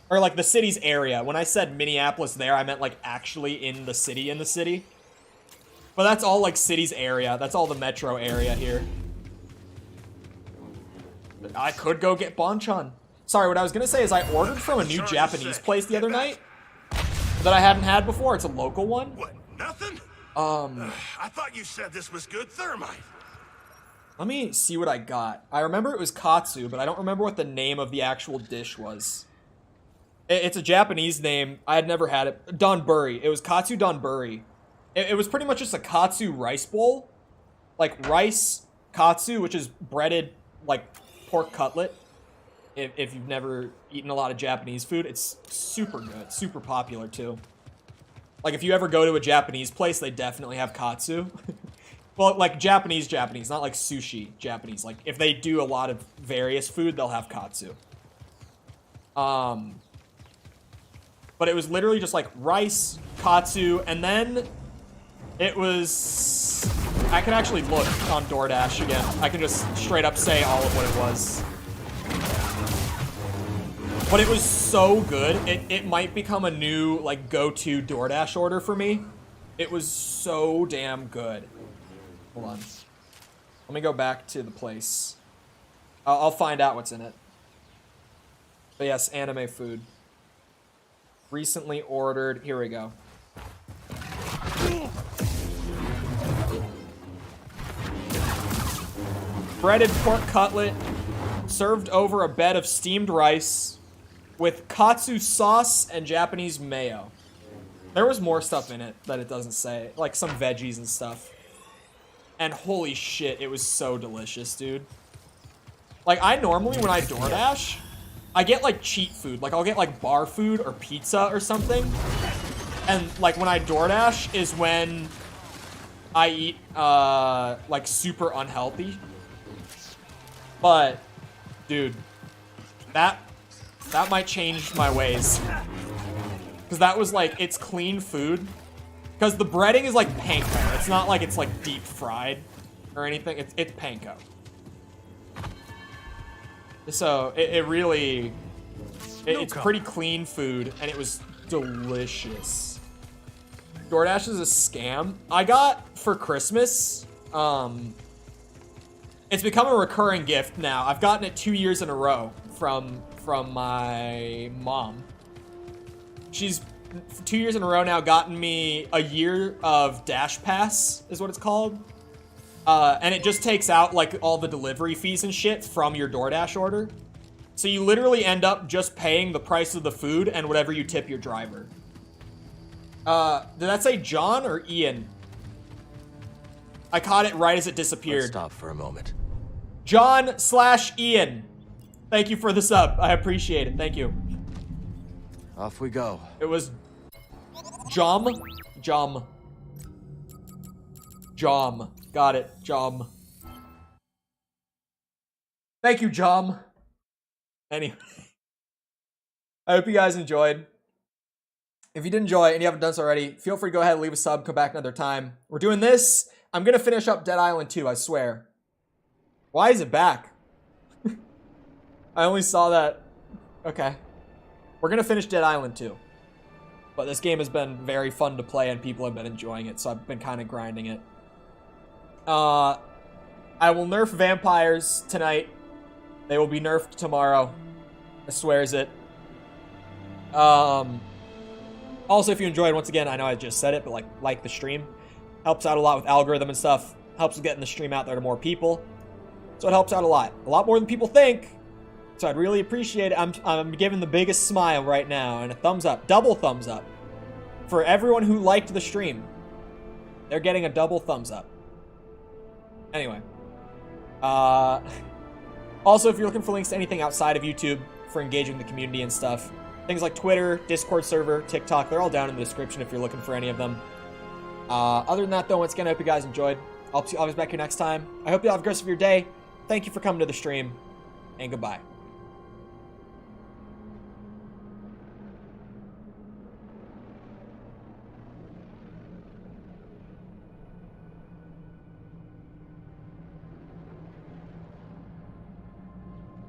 Or like the city's area. When I said Minneapolis there, I meant like actually in the city. But that's all like city's area. That's all the metro area here. I could go get banchan. Sorry, what I was gonna say is I ordered from a new Japanese place the other night that I hadn't had before. It's a local one. What, nothing? I thought you said this was good thermite. Let me see what I got. I remember it was katsu, but I don't remember what the name of the actual dish was. It's a Japanese name. I had never had it. Donburi. It was katsu donburi. It was pretty much just a katsu rice bowl. Like rice katsu, which is breaded like pork cutlet. If you've never eaten a lot of Japanese food, it's super good. Super popular too. Like if you ever go to a Japanese place, they definitely have katsu. Well, like Japanese, not like sushi Japanese. Like if they do a lot of various food, they'll have katsu. But it was literally just like rice, katsu, and then it was... I can actually look on DoorDash again. I can just straight up say all of what it was. But it was so good. It might become a new like go-to DoorDash order for me. It was so damn good. Hold on. Let me go back to the place. I'll find out what's in it. But yes, anime food. Recently ordered. Here we go. Breaded pork cutlet served over a bed of steamed rice with katsu sauce and Japanese mayo. There was more stuff in it that it doesn't say, like some veggies and stuff. And holy shit, it was so delicious, dude. Like I normally, when I DoorDash, I get like cheat food. Like I'll get like bar food or pizza or something. And like when I DoorDash is when I eat like super unhealthy. But dude, that might change my ways. Cause that was like, it's clean food. Cause the breading is like panko. It's not like it's like deep fried or anything. It's panko. So it really, it's pretty clean food, and it was delicious. DoorDash is a scam. I got for Christmas, it's become a recurring gift now. I've gotten it 2 years in a row from my mom. She's 2 years in a row now gotten me a year of Dash Pass, is what it's called. And it just takes out like all the delivery fees and shit from your DoorDash order. So you literally end up just paying the price of the food and whatever you tip your driver. Did that say John or Ian? I caught it right as it disappeared. Let's stop for a moment. John/Ian. Thank you for the sub. I appreciate it. Thank you. Off we go. It was Jom. Got it. Jom. Thank you, Jom. Anyway. I hope you guys enjoyed. If you did enjoy and you haven't done so already, feel free to go ahead and leave a sub. Come back another time. We're doing this. I'm going to finish up Dead Island 2, I swear. Why is it back? I only saw that. Okay. We're going to finish Dead Island 2. But this game has been very fun to play and people have been enjoying it, so I've been kind of grinding it. I will nerf vampires tonight. They will be nerfed tomorrow. I swears it. Also, if you enjoyed, once again, I know I just said it, but like the stream. Helps out a lot with algorithm and stuff. Helps with getting the stream out there to more people. So it helps out a lot more than people think. So I'd really appreciate it. I'm giving the biggest smile right now and a thumbs up, double thumbs up for everyone who liked the stream. They're getting a double thumbs up. Anyway, also if you're looking for links to anything outside of YouTube for engaging the community and stuff, things like Twitter, Discord server, TikTok, they're all down in the description if you're looking for any of them. Other than that, though, once again, I hope you guys enjoyed. I'll be back here next time. I hope you all have a great rest of your day. Thank you for coming to the stream, and goodbye.